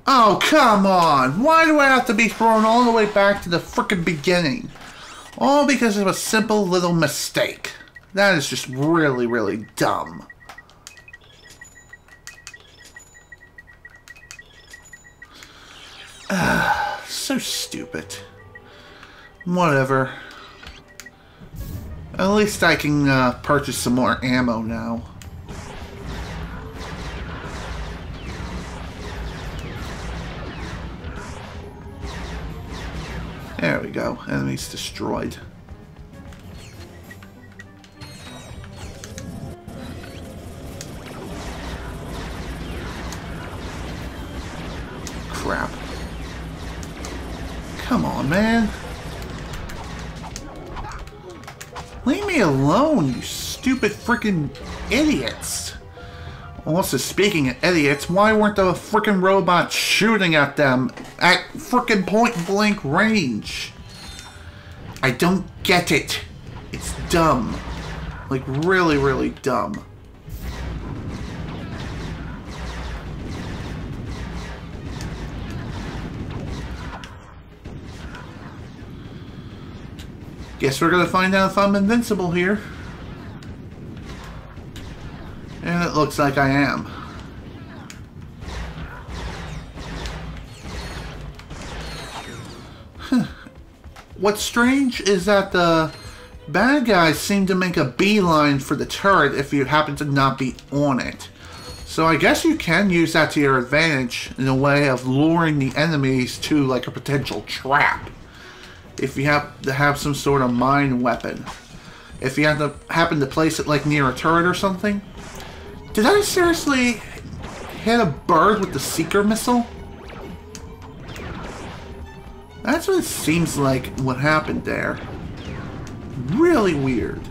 Oh, come on! Why do I have to be thrown all the way back to the frickin' beginning? All because of a simple little mistake. That is just really, really dumb. So stupid. Whatever. At least I can purchase some more ammo now. There we go. Enemies destroyed. Crap. Come on, man. Leave me alone, you stupid freaking idiots. Also, speaking of idiots, why weren't the freaking robots shooting at them at freaking point-blank range? I don't get it. It's dumb. Like, really, really dumb. Guess we're gonna find out if I'm invincible here. And it looks like I am. What's strange is that the bad guys seem to make a beeline for the turret if you happen to not be on it. So I guess you can use that to your advantage in a way of luring the enemies to like a potential trap. If you have to have some sort of mine weapon. If you have to happen to place it like near a turret or something. Did I seriously hit a bird with the Seeker missile? That's what it seems like what happened there. Really weird.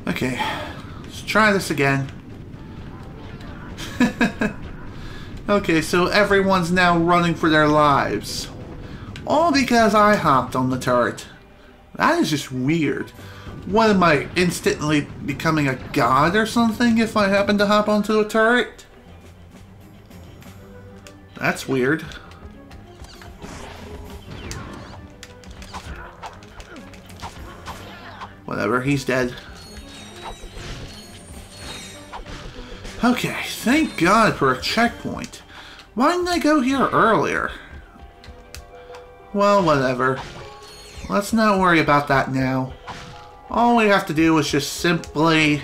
Okay, let's try this again. Okay, so everyone's now running for their lives. All because I hopped on the turret. That is just weird. What, am I instantly becoming a god or something if I happen to hop onto a turret? That's weird. Whatever, he's dead. Okay, thank God for a checkpoint. Why didn't I go here earlier? Well, whatever. Let's not worry about that now. All we have to do is just simply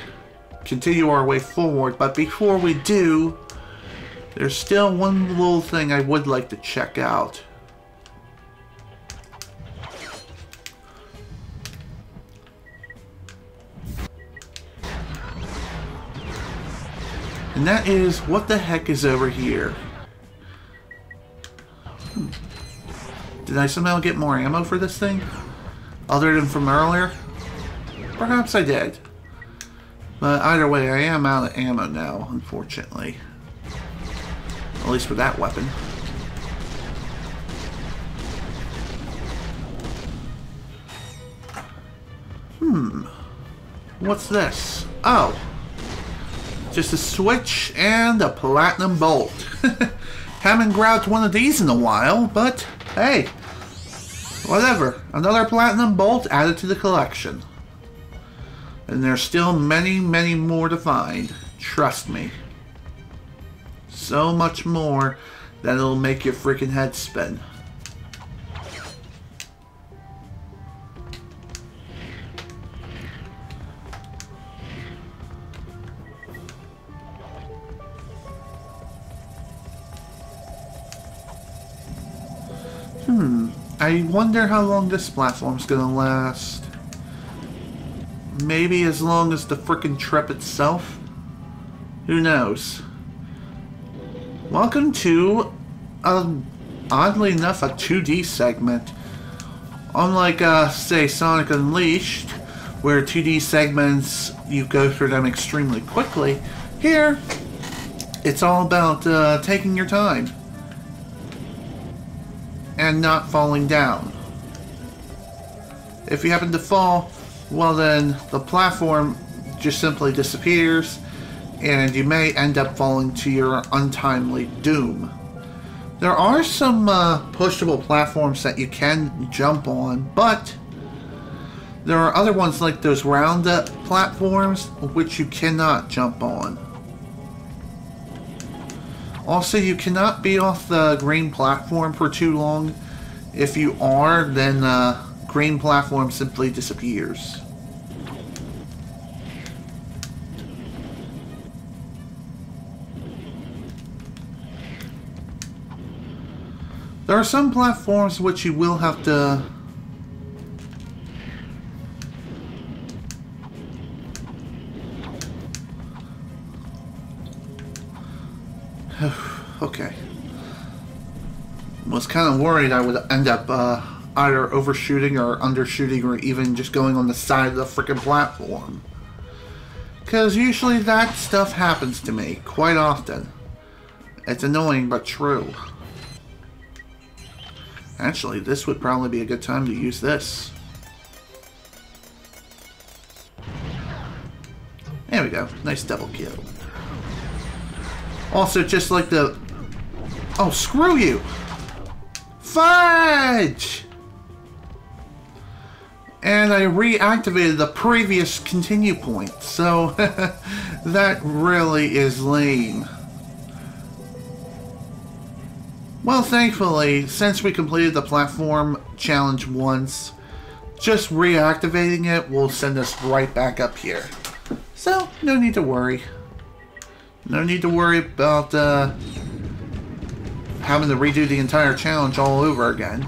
continue our way forward. But before we do, there's still one little thing I would like to check out. And that is, what the heck is over here? Did I somehow get more ammo for this thing? Other than from earlier? Perhaps I did. But either way, I am out of ammo now, unfortunately. At least for that weapon. What's this? Oh. Just a switch and a platinum bolt. Haven't grabbed one of these in a while, but hey, whatever. Another platinum bolt added to the collection. And there's still many, many more to find. Trust me. So much more that it'll make your freaking head spin. I wonder how long this platform's gonna last. Maybe as long as the frickin' trip itself? Who knows? Welcome to, oddly enough, a 2D segment. Unlike, say, Sonic Unleashed, where 2D segments, you go through them extremely quickly, here, it's all about taking your time. And not falling down. If you happen to fall, well then, the platform just simply disappears, and you may end up falling to your untimely doom. There are some pushable platforms that you can jump on, but there are other ones like those round platforms which you cannot jump on. Also, you cannot be off the green platform for too long. If you are, then green platform simply disappears. There are some platforms which you will have to okay. Was kind of worried I would end up either overshooting or undershooting or even just going on the side of the freaking platform. Because usually that stuff happens to me quite often. It's annoying but true. Actually, this would probably be a good time to use this. There we go. Nice double kill. Also, just like the... Oh, screw you! Fudge! And I reactivated the previous continue point, so that really is lame. Well, thankfully, since we completed the platform challenge once, just reactivating it will send us right back up here. So, no need to worry. No need to worry about having to redo the entire challenge all over again.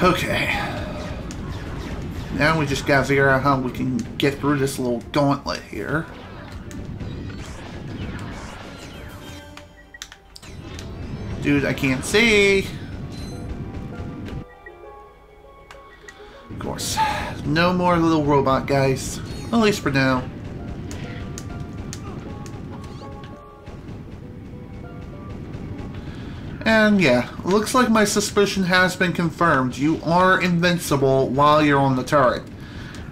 Okay. Now we just gotta figure out how we can get through this little gauntlet here. Dude, I can't see. Of course. No more little robot guys. At least for now. And yeah, looks like my suspicion has been confirmed. You are invincible while you're on the turret.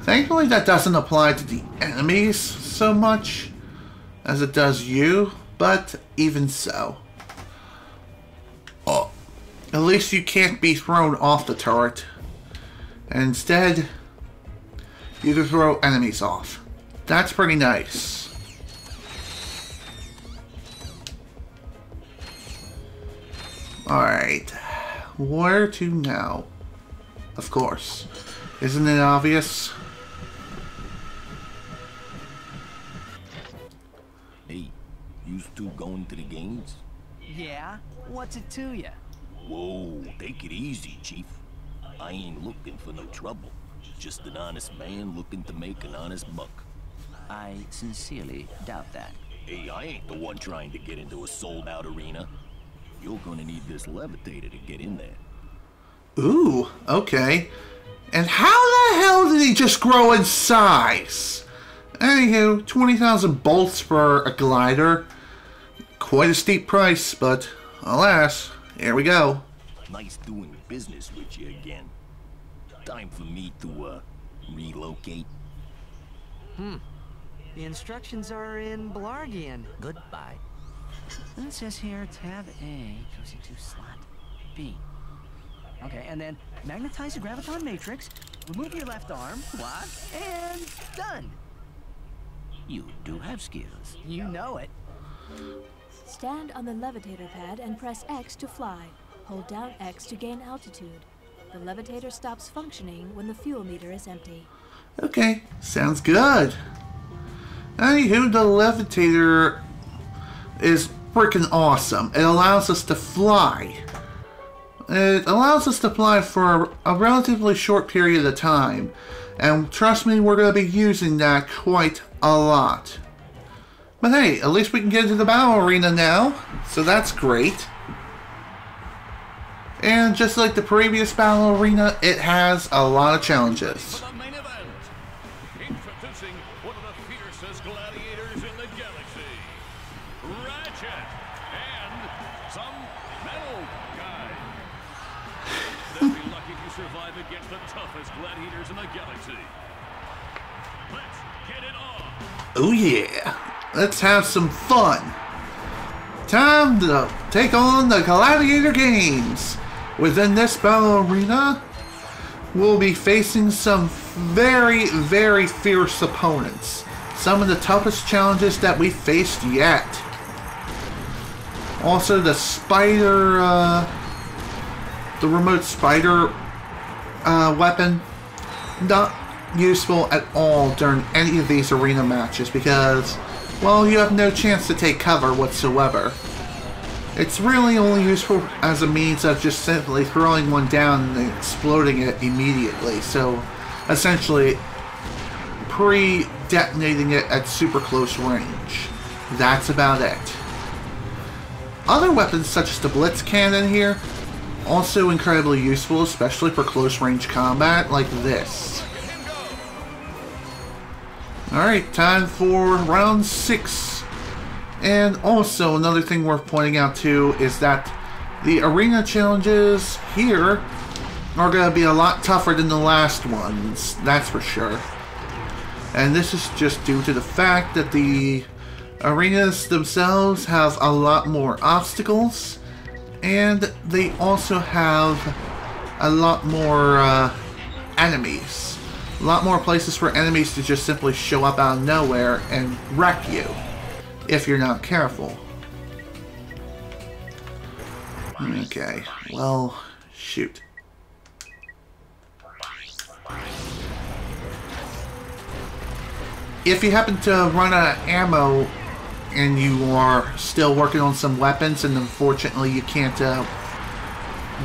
Thankfully that doesn't apply to the enemies so much as it does you, but even so. Oh, at least you can't be thrown off the turret. And instead, you can throw enemies off. That's pretty nice. Alright, where to now? Of course. Isn't it obvious? Hey, you two going to the games? Yeah? What's it to ya? Whoa, take it easy, Chief. I ain't looking for no trouble. Just an honest man looking to make an honest buck. I sincerely doubt that. Hey, I ain't the one trying to get into a sold-out arena. You're gonna need this levitator to get in there. Ooh, okay. And how the hell did he just grow in size? Anywho, 20,000 bolts for a glider. Quite a steep price, but alas, here we go. Nice doing business with you again. Time for me to, relocate. The instructions are in Blargian. Goodbye. Then it says here, tab A goes into slot B. Okay, and then magnetize the graviton matrix, remove your left arm, block, and done. You do have skills. You know it. Stand on the levitator pad and press X to fly. Hold down X to gain altitude. The levitator stops functioning when the fuel meter is empty. Okay, sounds good. Anywho, the levitator is freaking awesome. It allows us to fly. It allows us to fly for a relatively short period of time. And trust me, we're going to be using that quite a lot. But hey, at least we can get into the battle arena now. So that's great. And just like the previous battle arena, it has a lot of challenges. For the main event, introducing one of the fiercest gladiators in the galaxy, Ratchet, and some metal guy. They'll be lucky to survive against the toughest gladiators in the galaxy. Let's get it on. Oh yeah, let's have some fun. Time to take on the gladiator games. Within this battle arena, we'll be facing some very, very fierce opponents. Some of the toughest challenges that we faced yet. Also, the spider, the remote spider weapon, not useful at all during any of these arena matches because, well, you have no chance to take cover whatsoever. It's really only useful as a means of just simply throwing one down and exploding it immediately. So, essentially, pre-detonating it at super close range. That's about it. Other weapons such as the Blitz Cannon here, also incredibly useful, especially for close range combat like this. Alright, time for round 6. And also, another thing worth pointing out too is that the arena challenges here are going to be a lot tougher than the last ones, that's for sure. And this is just due to the fact that the arenas themselves have a lot more obstacles, and they also have a lot more enemies. A lot more places for enemies to just simply show up out of nowhere and wreck you. If you're not careful. Okay, well, shoot. If you happen to run out of ammo and you are still working on some weapons and unfortunately you can't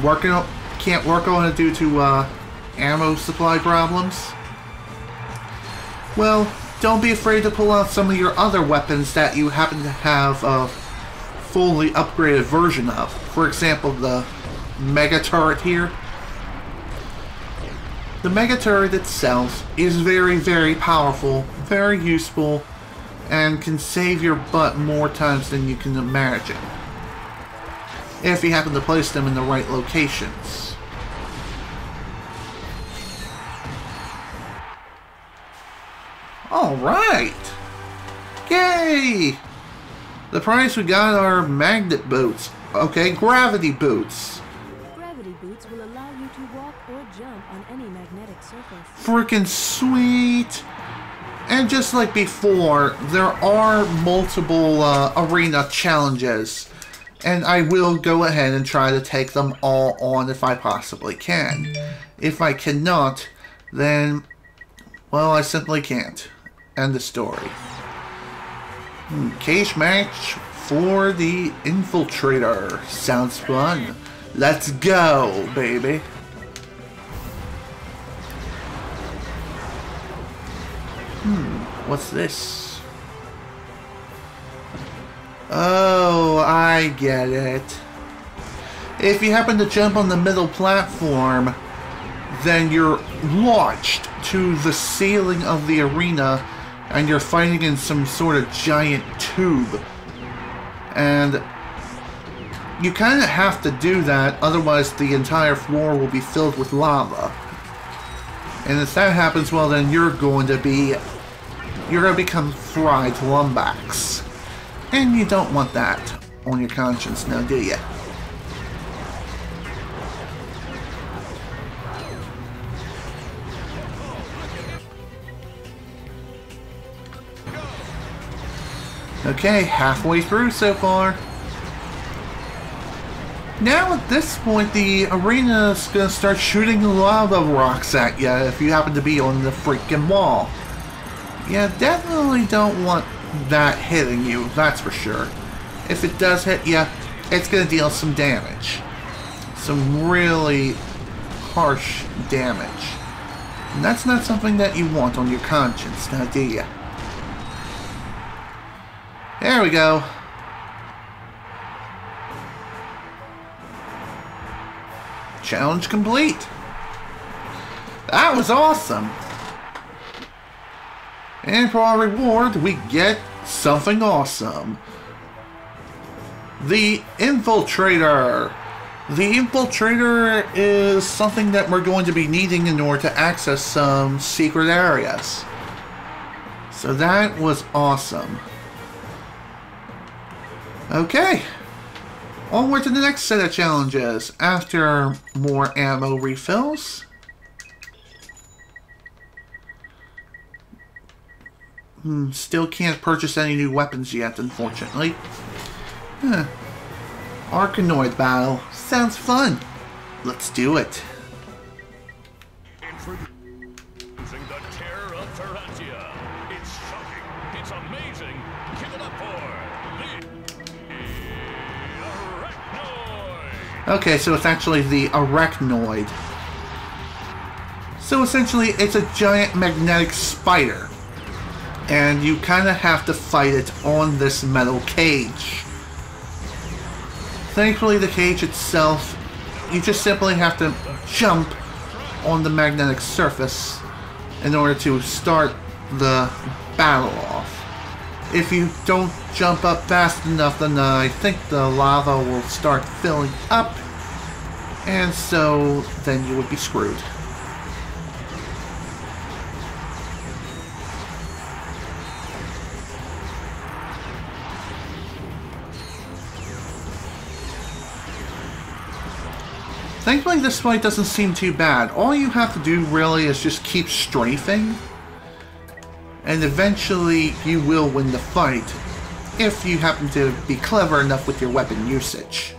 work on it due to ammo supply problems, well, don't be afraid to pull out some of your other weapons that you happen to have a fully upgraded version of. For example, the Mega Turret here. The Mega Turret itself is very, very powerful, very useful, and can save your butt more times than you can imagine. If you happen to place them in the right locations. Alright! Yay! The prize we got are magnet boots. Okay, gravity boots. Gravity boots will allow you to walk or jump on any magnetic surface. Freaking sweet! And just like before, there are multiple arena challenges. And I will go ahead and try to take them all on if I possibly can. If I cannot, then, well, I simply can't. End the story. Cage match for the Infiltrator. Sounds fun. Let's go, baby. What's this? Oh, I get it. If you happen to jump on the middle platform, then you're launched to the ceiling of the arena and you're fighting in some sort of giant tube. And you kind of have to do that, otherwise the entire floor will be filled with lava. And if that happens, well then you're going to become fried lumbax. And you don't want that on your conscience now, do you? Okay, halfway through so far. Now at this point, the arena is going to start shooting lava rocks at you if you happen to be on the freaking wall. You definitely don't want that hitting you, that's for sure. If it does hit you, it's going to deal some damage. Some really harsh damage. And that's not something that you want on your conscience, now do you? There we go. Challenge complete. That was awesome. And for our reward, we get something awesome. The Infiltrator. The Infiltrator is something that we're going to be needing in order to access some secret areas. So that was awesome. Okay. Onward to the next set of challenges. After more ammo refills. Still can't purchase any new weapons yet, unfortunately. Arkanoid battle. Sounds fun. Let's do it. Introducing the terror of Terrantia. It's shocking. It's amazing. Give it up for the Arachnoid. Okay, so it's actually the Arachnoid. So essentially, it's a giant magnetic spider. And you kind of have to fight it on this metal cage. Thankfully, the cage itself, you just simply have to jump on the magnetic surface in order to start the battle off. If you don't jump up fast enough, then I think the lava will start filling up, and so then you would be screwed. Thankfully, this fight doesn't seem too bad. All you have to do really is just keep strafing, and eventually you will win the fight if you happen to be clever enough with your weapon usage.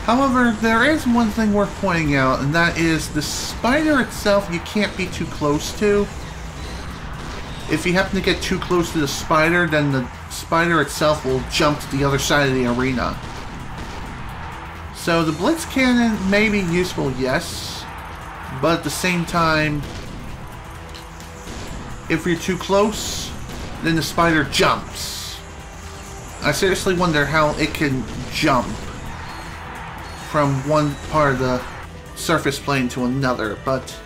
However, there is one thing worth pointing out, and that is the spider itself you can't be too close to. If you happen to get too close to the spider, then the spider itself will jump to the other side of the arena. So the Blitz Cannon may be useful, yes, but at the same time, if you're too close, then the spider jumps. I seriously wonder how it can jump from one part of the surface plane to another, but...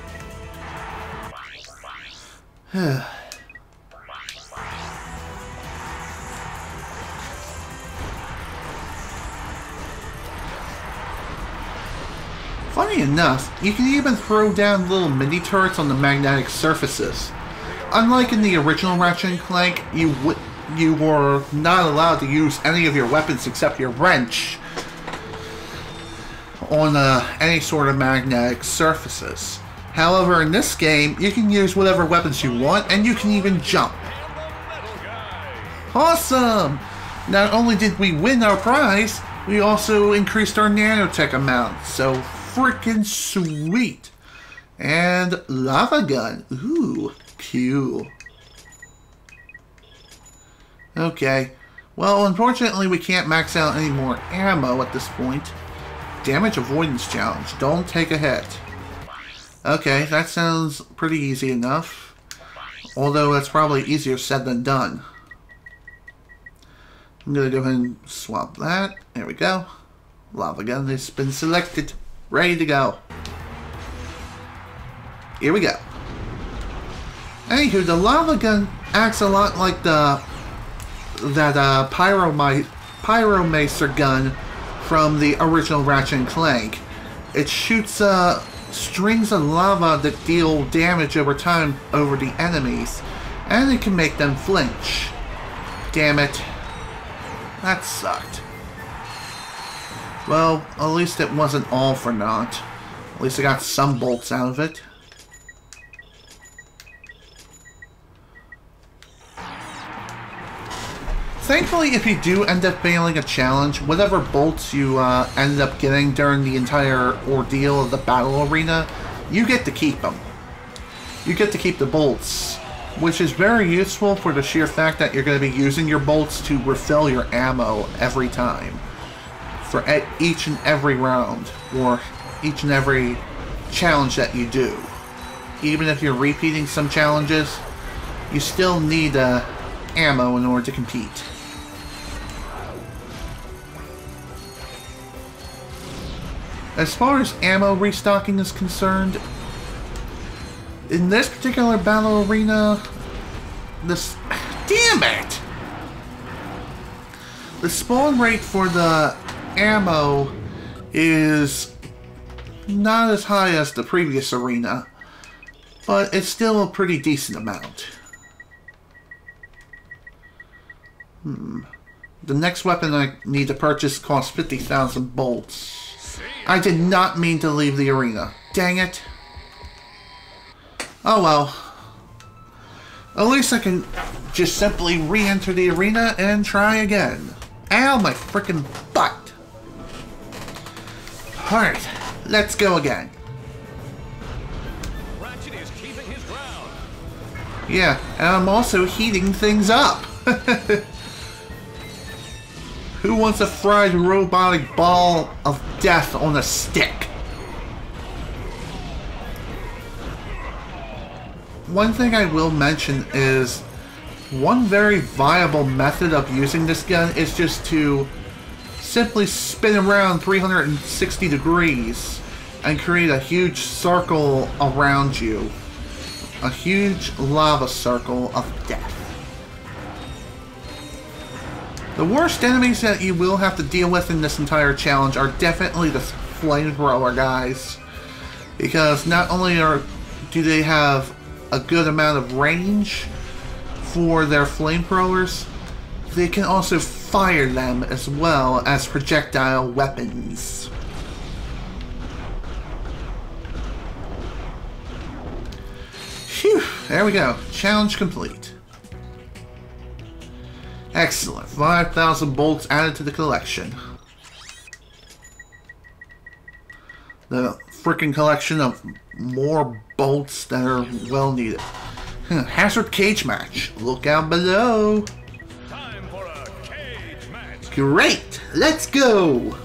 Funny enough, you can even throw down little mini turrets on the magnetic surfaces. Unlike in the original Ratchet Clank, you were not allowed to use any of your weapons except your wrench on any sort of magnetic surfaces. However, in this game, you can use whatever weapons you want, and you can even jump. Awesome! Not only did we win our prize, we also increased our nanotech amount, so freaking sweet. And lava gun. Ooh, cool. Okay. Well, unfortunately, we can't max out any more ammo at this point. Damage avoidance challenge. Don't take a hit. Okay, that sounds pretty easy enough. Although that's probably easier said than done. I'm gonna go ahead and swap that. There we go. Lava gun has been selected. Ready to go. Here we go. Anywho, the lava gun acts a lot like that Pyromacer gun from the original Ratchet Clank. It shoots strings of lava that deal damage over time over the enemies, and it can make them flinch. Damn it. That sucked. Well, at least it wasn't all for naught. At least I got some bolts out of it. Thankfully, if you do end up failing a challenge, whatever bolts you ended up getting during the entire ordeal of the battle arena, you get to keep them. You get to keep the bolts, which is very useful for the sheer fact that you're going to be using your bolts to refill your ammo every time. For each and every round, or each and every challenge that you do. Even if you're repeating some challenges, you still need ammo in order to compete. As far as ammo restocking is concerned, in this particular battle arena, damn it! The spawn rate for the ammo is not as high as the previous arena, but it's still a pretty decent amount. The next weapon I need to purchase costs 50,000 bolts. I did not mean to leave the arena. Dang it. Oh well. At least I can just simply re-enter the arena and try again. Ow, my freaking butt. Alright, let's go again. Ratchet is keeping his ground. Yeah, and I'm also heating things up. Who wants a fried robotic ball of death on a stick? One thing I will mention is one very viable method of using this gun is just to simply spin around 360 degrees and create a huge circle around you. A huge lava circle of death. The worst enemies that you will have to deal with in this entire challenge are definitely the flamethrower guys. Because not only do they have a good amount of range for their flamethrowers, they can also fire them as well as projectile weapons. Phew, there we go. Challenge complete. Excellent. 5,000 bolts added to the collection. The freaking collection of more bolts that are well needed. Hazard cage match. Look out below. Time for a cage match. Great. Let's go.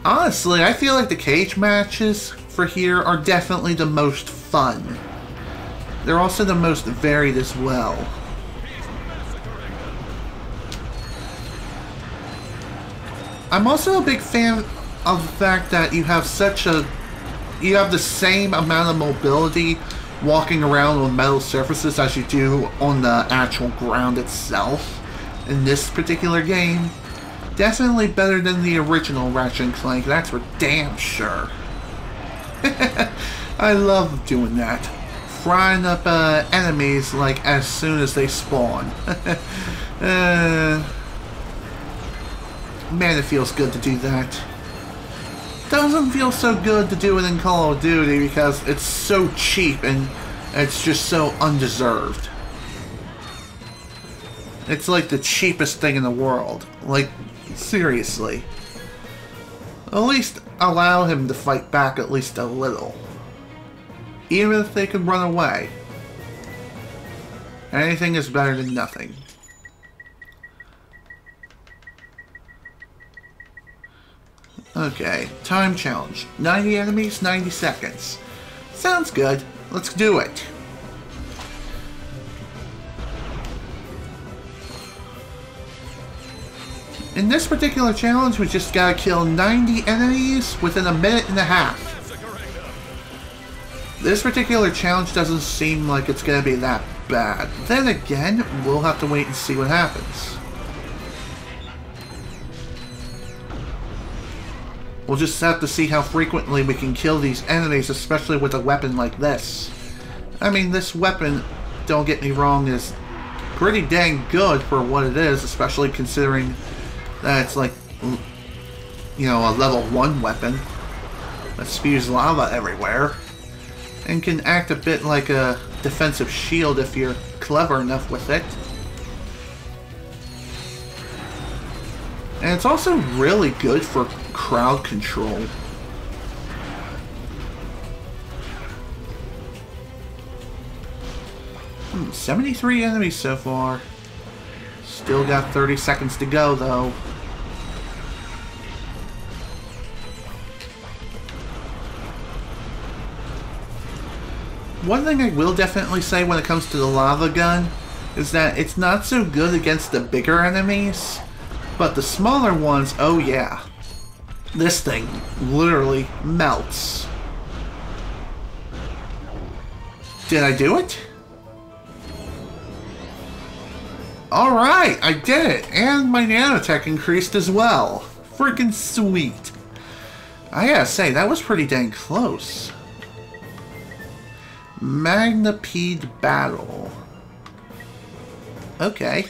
Honestly, I feel like the cage matches for here are definitely the most fun. They're also the most varied as well. I'm also a big fan of the fact that you have the same amount of mobility walking around on metal surfaces as you do on the actual ground itself in this particular game. Definitely better than the original Ratchet Clank, that's for damn sure. I love doing that. Frying up enemies like as soon as they spawn. Man, it feels good to do that. Doesn't feel so good to do it in Call of Duty because it's so cheap and it's just so undeserved. It's like the cheapest thing in the world. Like, seriously. At least allow him to fight back at least a little. Even if they could run away. Anything is better than nothing. Okay, time challenge. 90 enemies, 90 seconds. Sounds good. Let's do it. In this particular challenge, we just gotta kill 90 enemies within a minute and a half. This particular challenge doesn't seem like it's gonna be that bad. Then again, we'll have to wait and see what happens. We'll just have to see how frequently we can kill these enemies, especially with a weapon like this. I mean, this weapon, don't get me wrong, is pretty dang good for what it is, especially considering that it's like, you know, a level 1 weapon that spews lava everywhere and can act a bit like a defensive shield if you're clever enough with it. And it's also really good for crowd control. 73 enemies so far. Still got 30 seconds to go, though. One thing I will definitely say when it comes to the lava gun is that it's not so good against the bigger enemies, but the smaller ones, oh yeah. This thing literally melts. Did I do it? Alright, I did it! And my nanotech increased as well. Freaking sweet. I gotta say, that was pretty dang close. Magnipede Battle. Okay.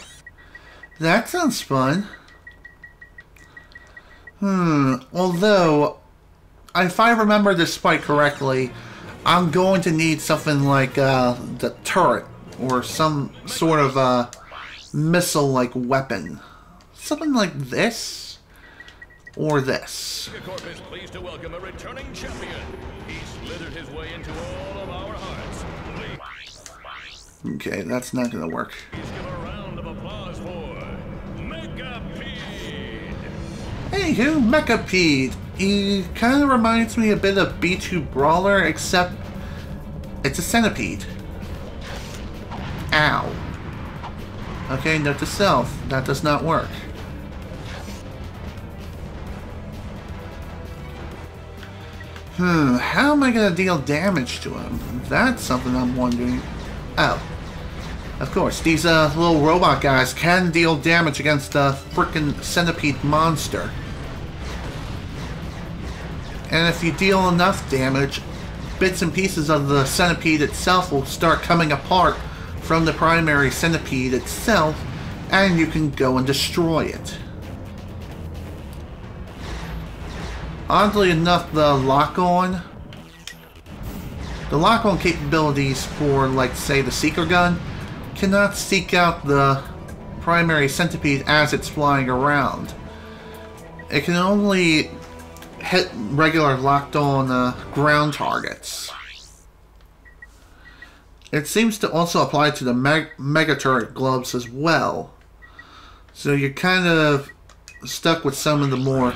That sounds fun. Although, if I remember this fight correctly, I'm going to need something like the turret or some sort of missile-like weapon. Something like this or this. Megacorp is pleased to welcome a returning champion. He slithered his way into all of our hearts. Okay, that's not gonna work. Please give a round of applause for Megapede. Anywho, Megapede. He kind of reminds me a bit of B2 Brawler, except it's a centipede. Ow. Okay, note to self, that does not work. How am I gonna deal damage to him? That's something I'm wondering. Oh. Of course, these little robot guys can deal damage against a frickin' centipede monster. And if you deal enough damage, bits and pieces of the centipede itself will start coming apart from the primary centipede itself, and you can go and destroy it. Oddly enough, the lock-on capabilities for, like, say, the Seeker gun cannot seek out the primary centipede as it's flying around. It can only hit regular locked-on ground targets. It seems to also apply to the Megaturret gloves as well. So you're kind of stuck with some of the more...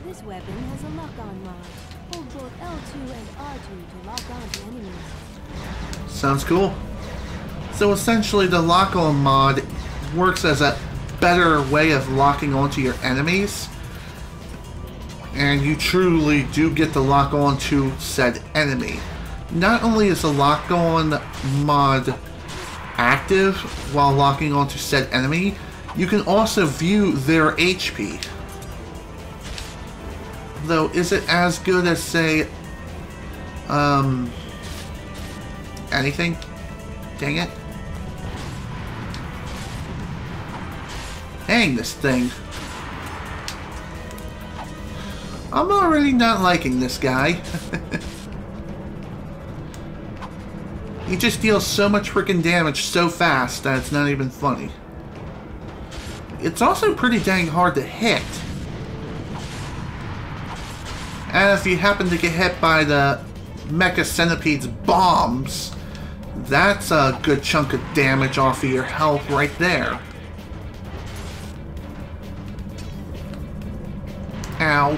This weapon has a lock-on mod. Hold both L2 and R2 to lock on to enemies. Sounds cool. So essentially the lock-on mod works as a better way of locking onto your enemies. And you truly do get to lock on to said enemy. Not only is the lock-on mod active while locking onto said enemy, you can also view their HP. Though, is it as good as, say, anything? Dang it. Dang this thing. I'm already not liking this guy. He just deals so much freaking damage so fast that it's not even funny. It's also pretty dang hard to hit. And if you happen to get hit by the Mecha Centipede's bombs, that's a good chunk of damage off of your health right there. Ow.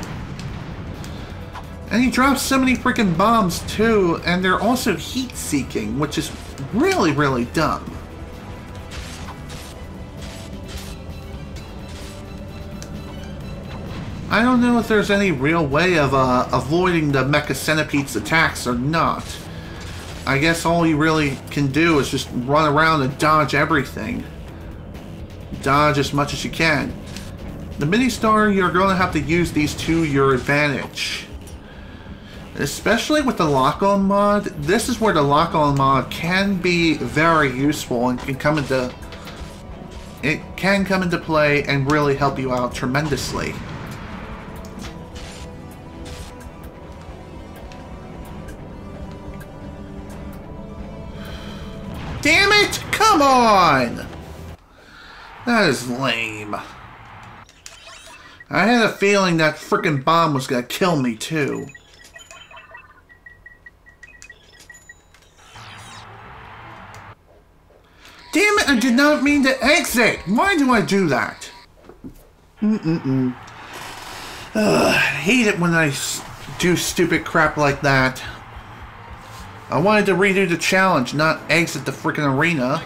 And he drops so many freaking bombs too, and they're also heat-seeking, which is really, really dumb. I don't know if there's any real way of avoiding the Mecha Centipede's attacks or not. I guess all you really can do is just run around and dodge everything. Dodge as much as you can. The Mini-Star, you're going to have to use these to your advantage. Especially with the lock-on mod, this is where the lock-on mod can be very useful and can come into play and really help you out tremendously. Damn it! Come on! That is lame. I had a feeling that frickin' bomb was gonna kill me, too. Damn it, I did not mean to exit! Why do I do that? I hate it when I do stupid crap like that. I wanted to redo the challenge, not exit the frickin' arena.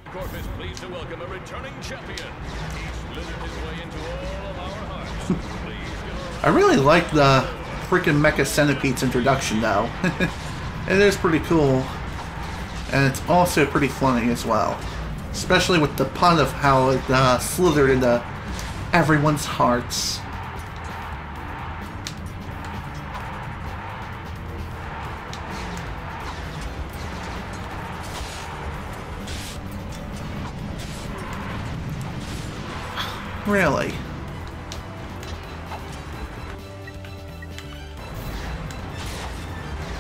Megacorp is pleased to welcome a returning champion. He's slithered his way into all of our hearts. I really like the freaking Mecha Centipede's introduction, though. It is pretty cool. And it's also pretty funny as well. Especially with the pun of how it slithered into everyone's hearts. Really?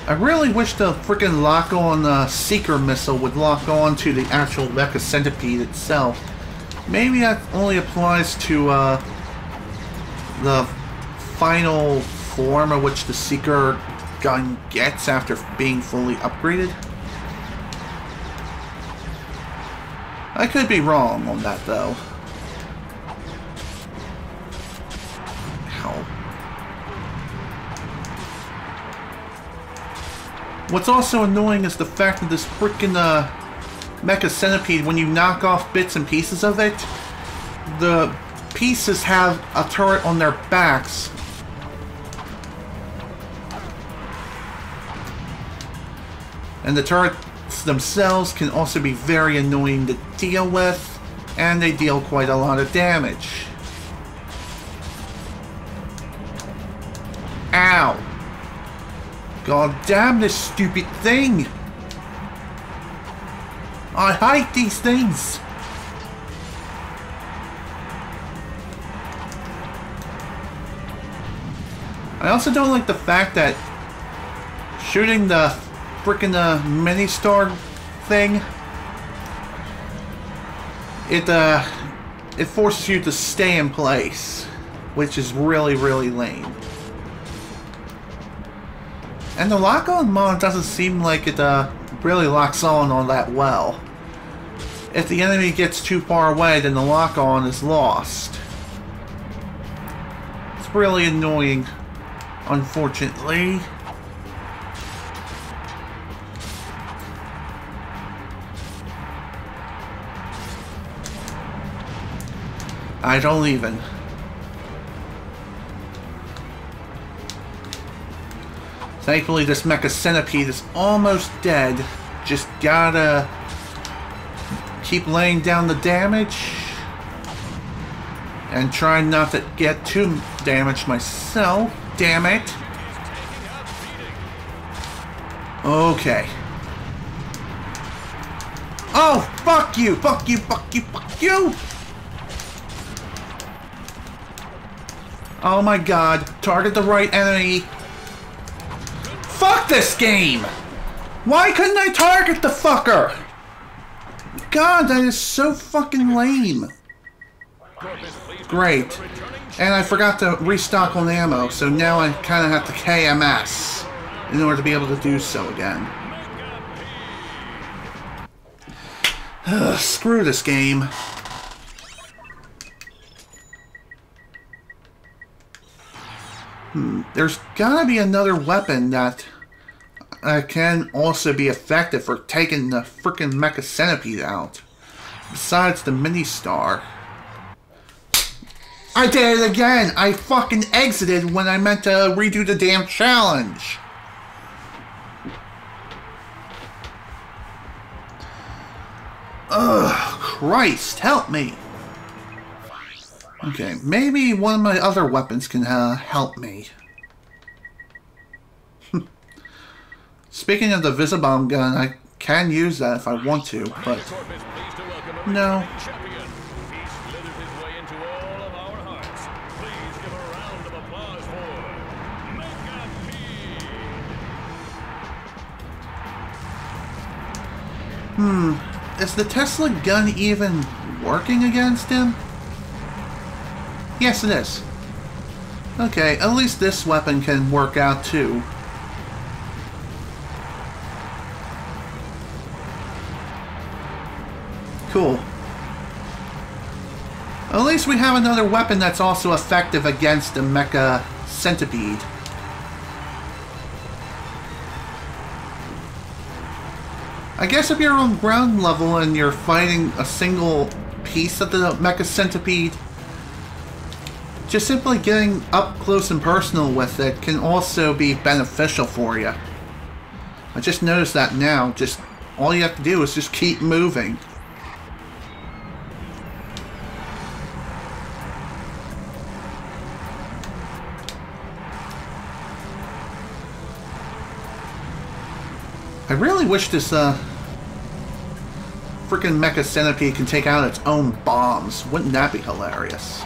I really wish the freaking lock-on Seeker missile would lock on to the actual Mecha Centipede itself. Maybe that only applies to the final form of which the Seeker gun gets after being fully upgraded. I could be wrong on that, though. What's also annoying is the fact that this freaking Mecha Centipede, when you knock off bits and pieces of it, the pieces have a turret on their backs. And the turrets themselves can also be very annoying to deal with, and they deal quite a lot of damage. Ow! God damn this stupid thing! I hate these things! I also don't like the fact that shooting the frickin' mini-star thing, it forces you to stay in place, which is really, really lame. And the lock-on mod doesn't seem like it really locks on all that well. If the enemy gets too far away, then the lock-on is lost. It's really annoying, unfortunately. I don't even. Thankfully, this Mecha Centipede is almost dead. Just gotta keep laying down the damage and try not to get too damaged myself. Damn it. Okay. Oh, fuck you! Fuck you! Fuck you! Fuck you! Oh my god. Target the right enemy. Fuck this game! Why couldn't I target the fucker? God, that is so fucking lame. Great. And I forgot to restock on ammo, so now I kind of have to KMS in order to be able to do so again. Ugh, screw this game. There's gotta be another weapon that can also be effective for taking the frickin' Mecha Centipede out. Besides the mini-star. I did it again! I fucking exited when I meant to redo the damn challenge! Ugh, Christ, help me! Okay, maybe one of my other weapons can help me. Speaking of the Visibomb gun, I can use that if I want to, but no. Is the Tesla gun even working against him? Yes, it is. Okay, at least this weapon can work out too. Cool. At least we have another weapon that's also effective against the mecha centipede. I guess if you're on ground level and you're fighting a single piece of the mecha centipede, just simply getting up close and personal with it can also be beneficial for you. I just noticed that now. Just all you have to do is just keep moving. I really wish this freaking mecha centipede can take out its own bombs. Wouldn't that be hilarious?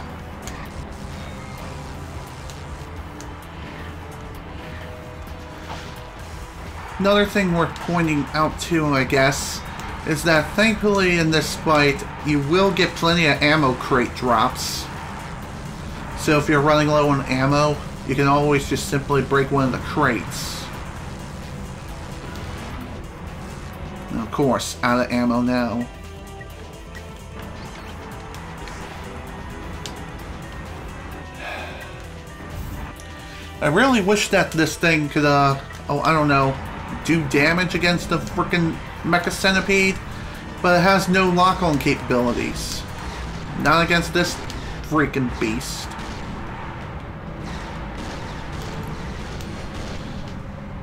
Another thing worth pointing out too, I guess, is that thankfully in this fight you will get plenty of ammo crate drops. So if you're running low on ammo, you can always just simply break one of the crates. And of course, out of ammo now. I really wish that this thing could, oh, I don't know, do damage against the frickin' mecha centipede, but it has no lock-on capabilities. Not against this freaking beast.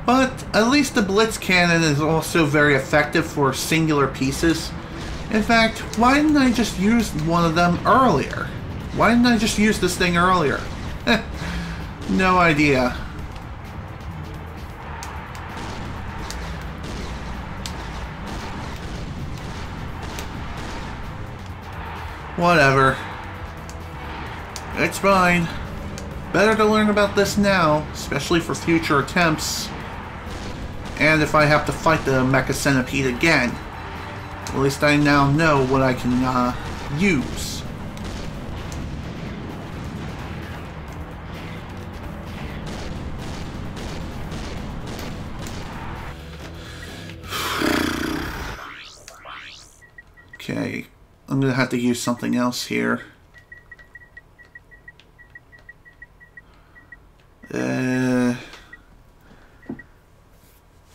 But at least the Blitz Cannon is also very effective for singular pieces. In fact, why didn't I just use one of them earlier? Why didn't I just use this thing earlier? No idea. Whatever. It's fine. Better to learn about this now, especially for future attempts. And if I have to fight the mecha centipede again, at least I now know what I can use. Okay, I'm gonna have to use something else here.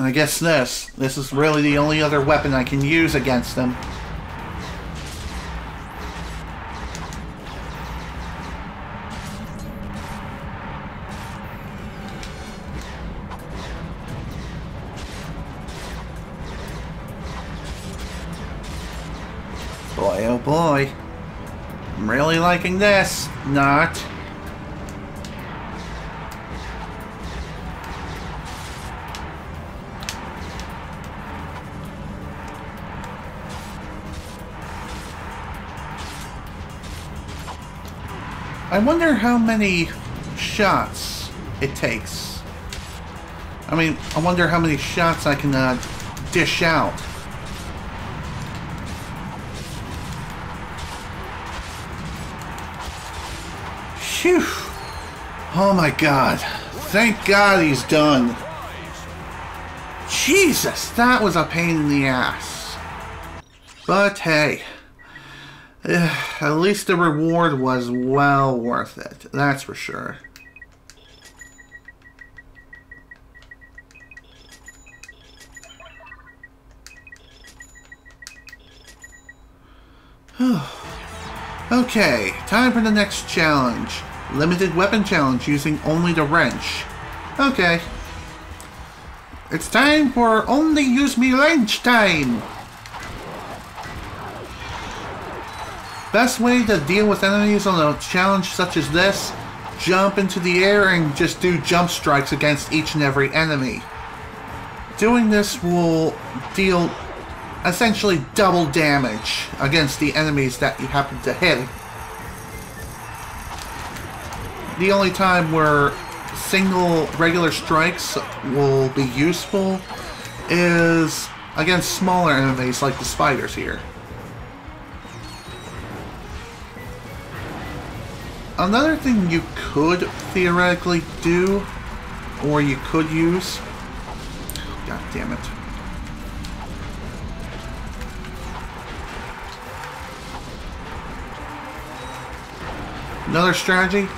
I guess this is really the only other weapon I can use against them. Boy, oh boy. I'm really liking this. Not. I wonder how many shots it takes. I mean, I wonder how many shots I can dish out. Phew! Oh my god. Thank God he's done. Jesus, that was a pain in the ass. But hey. At least the reward was well worth it, that's for sure. Okay, time for the next challenge. Limited weapon challenge using only the wrench. Okay. It's time for only use me wrench time! Best way to deal with enemies on a challenge such as this, jump into the air and just do jump strikes against each and every enemy. Doing this will deal essentially double damage against the enemies that you happen to hit. The only time where single regular strikes will be useful is against smaller enemies like the spiders here. another thing you could theoretically do, or you could use... God damn it. Another strategy,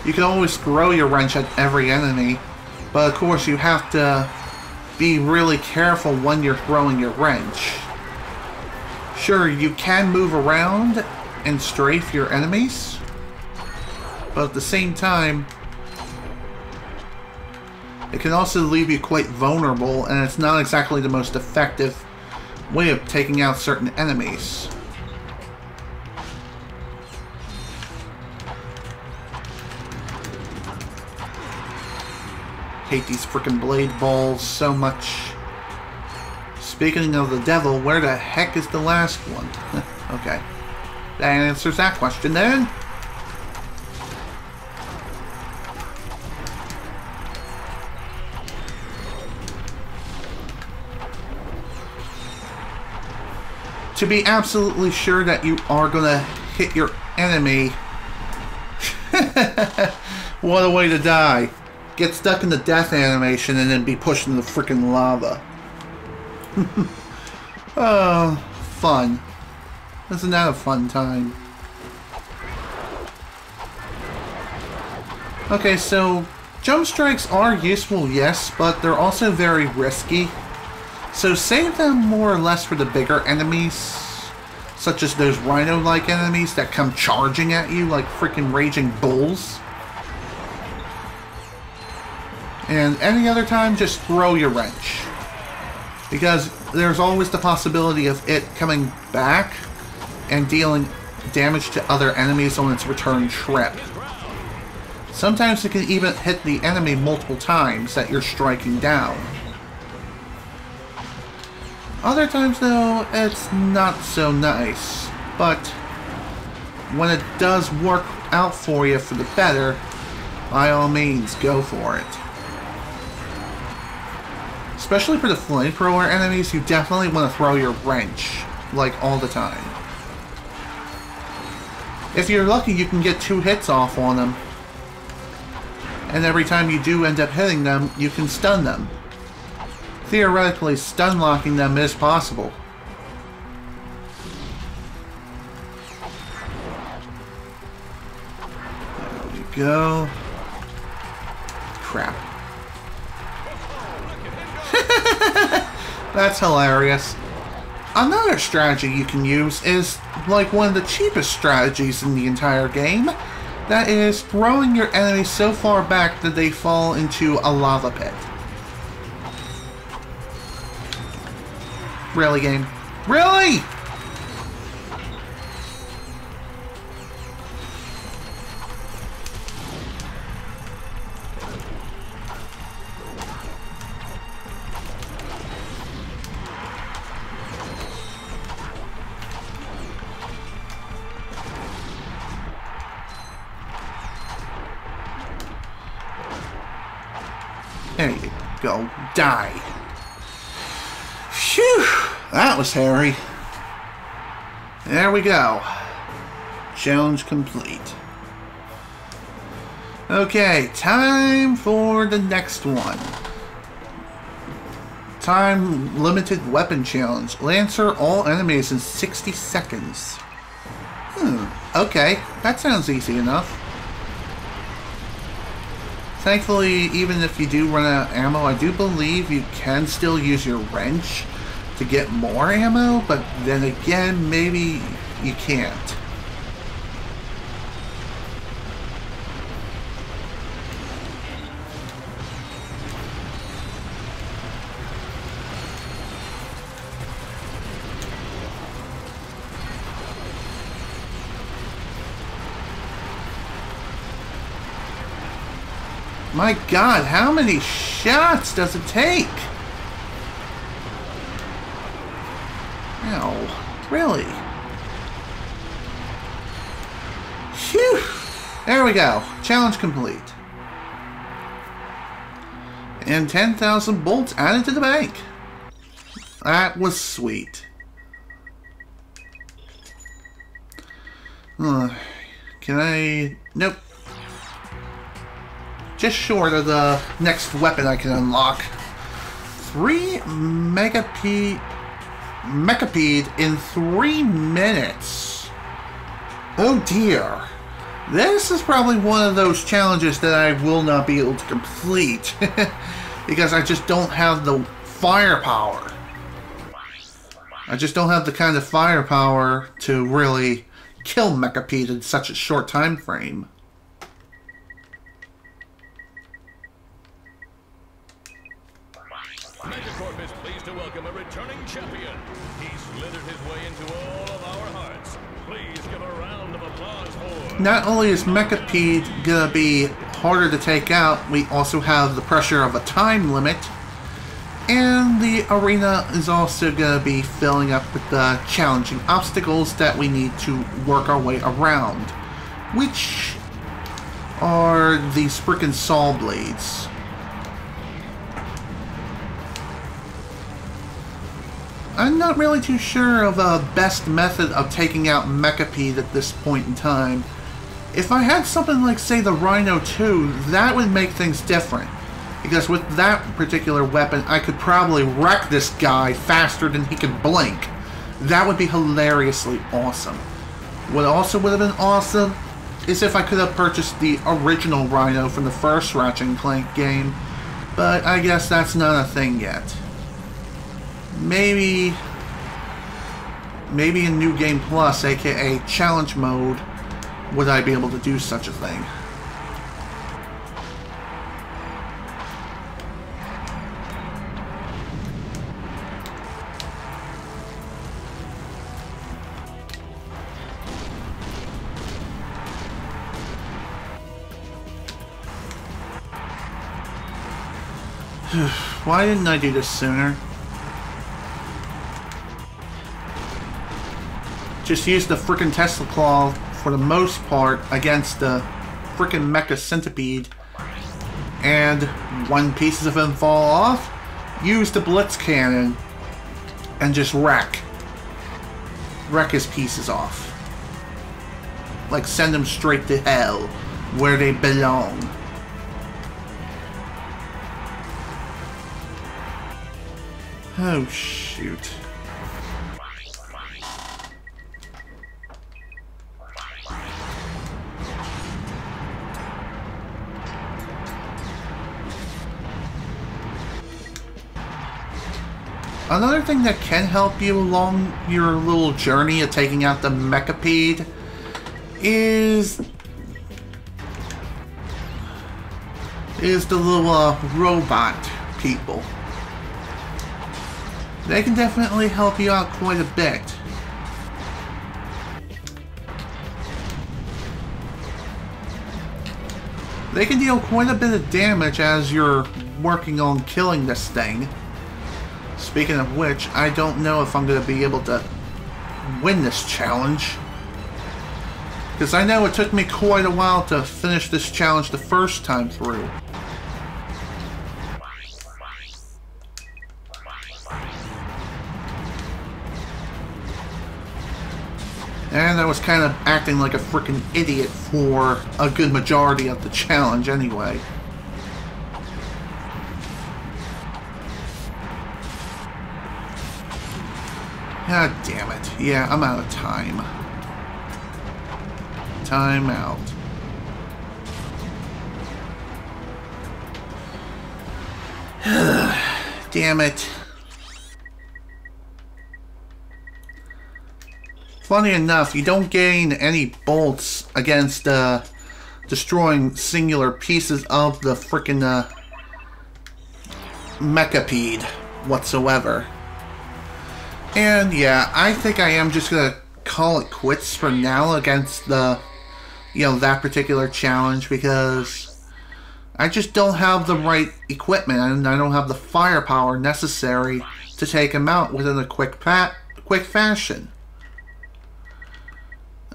you can always throw your wrench at every enemy, but of course you have to be really careful when you're throwing your wrench. Sure, you can move around and strafe your enemies, but at the same time, it can also leave you quite vulnerable, and it's not exactly the most effective way of taking out certain enemies. Hate these frickin' blade balls so much. Speaking of the devil, where the heck is the last one? Okay. That answers that question then. To be absolutely sure that you are gonna hit your enemy. What a way to die. Get stuck in the death animation and then be pushed into the freaking lava. Oh, fun. Isn't that a fun time? Okay, so jump strikes are useful, yes, but they're also very risky. So save them more or less for the bigger enemies, such as those rhino-like enemies that come charging at you like freaking raging bulls. And any other time, just throw your wrench. Because there's always the possibility of it coming back and dealing damage to other enemies on its return trip. Sometimes it can even hit the enemy multiple times that you're striking down. Other times, though, it's not so nice. But when it does work out for you for the better, by all means, go for it. Especially for the flamethrower enemies, you definitely want to throw your wrench, like, all the time. If you're lucky, you can get 2 hits off on them. And every time you do end up hitting them, you can stun them. Theoretically, stun locking them is possible. There we go. Crap. That's hilarious. Another strategy you can use is like one of the cheapest strategies in the entire game. That is throwing your enemies so far back that they fall into a lava pit. Really, game? Really? There you go. Die. Phew! That was hairy. There we go. Challenge complete. Okay, time for the next one. Time limited weapon challenge. Lancer all enemies in 60 seconds. Okay, that sounds easy enough. Thankfully, even if you do run out of ammo, I do believe you can still use your wrench to get more ammo, but then again, maybe you can't. My God, how many shots does it take? Ow, really? Phew! There we go. Challenge complete. And 10,000 bolts added to the bank. That was sweet. Can I... Nope. just short of the next weapon I can unlock. 3 Megapede in 3 minutes. Oh dear. This is probably one of those challenges that I will not be able to complete. Because I just don't have the firepower. I just don't have the kind of firepower to really kill Megapede in such a short time frame. Megacorp is pleased to welcome a returning champion. He slithered his way into all of our hearts. Please give a round of applause for... Not only is Megapede gonna be harder to take out, we also have the pressure of a time limit. And the arena is also gonna be filling up with the challenging obstacles that we need to work our way around. Which are these frickin' saw blades. I'm not really too sure of a best method of taking out Megapede at this point in time. If I had something like, say, the Rhino 2, that would make things different. Because with that particular weapon, I could probably wreck this guy faster than he could blink. That would be hilariously awesome. What also would have been awesome is if I could have purchased the original Rhino from the first Ratchet Clank game. But I guess that's not a thing yet. Maybe in New Game Plus, aka Challenge Mode, would I be able to do such a thing. Why didn't I do this sooner? Just use the frickin' Tesla Claw for the most part against the frickin' Mecha Centipede. And when pieces of him fall off, use the Blitz Cannon and just wreck his pieces off. Like, send them straight to hell, where they belong. Oh, shoot. Another thing that can help you along your little journey of taking out the Megapede is the little robot people. They can definitely help you out quite a bit. They can deal quite a bit of damage as you're working on killing this thing. Speaking of which, I don't know if I'm going to be able to win this challenge. Because I know it took me quite a while to finish this challenge the first time through. And I was kind of acting like a freaking idiot for a good majority of the challenge anyway. God damn it. Yeah, I'm out of time. Time out. Damn it. Funny enough, you don't gain any bolts against destroying singular pieces of the frickin' Megapede whatsoever. And yeah, I think I am just gonna call it quits for now against the, that particular challenge, because I just don't have the right equipment and I don't have the firepower necessary to take him out within a quick fashion.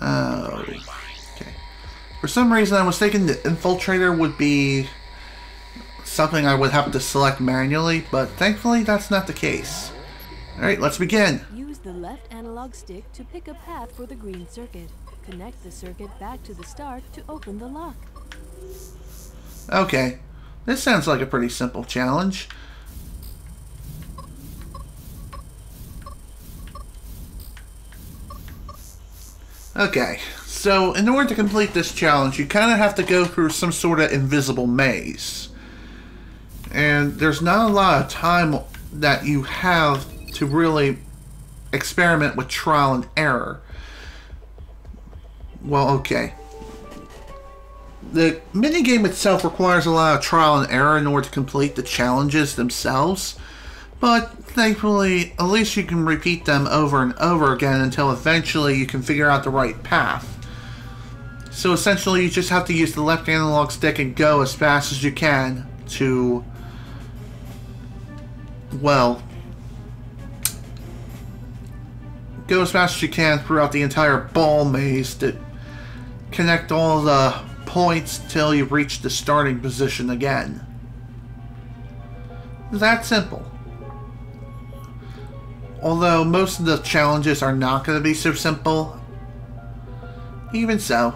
Oh, okay. For some reason I was thinking the Infiltrator would be something I would have to select manually, but thankfully that's not the case. Alright, let's begin. Use the left analog stick to pick a path for the green circuit. Connect the circuit back to the start to open the lock. Okay. This sounds like a pretty simple challenge. Okay, so in order to complete this challenge, you kind of have to go through some sort of invisible maze. And there's not a lot of time that you have to really experiment with trial and error. Well, okay. The minigame itself requires a lot of trial and error in order to complete the challenges themselves, but thankfully, at least you can repeat them over and over again until eventually you can figure out the right path. So essentially, you just have to use the left analog stick and go as fast as you can to, well, go as fast as you can throughout the entire ball maze to connect all the points till you reach the starting position again. That simple. Although most of the challenges are not going to be so simple, even so,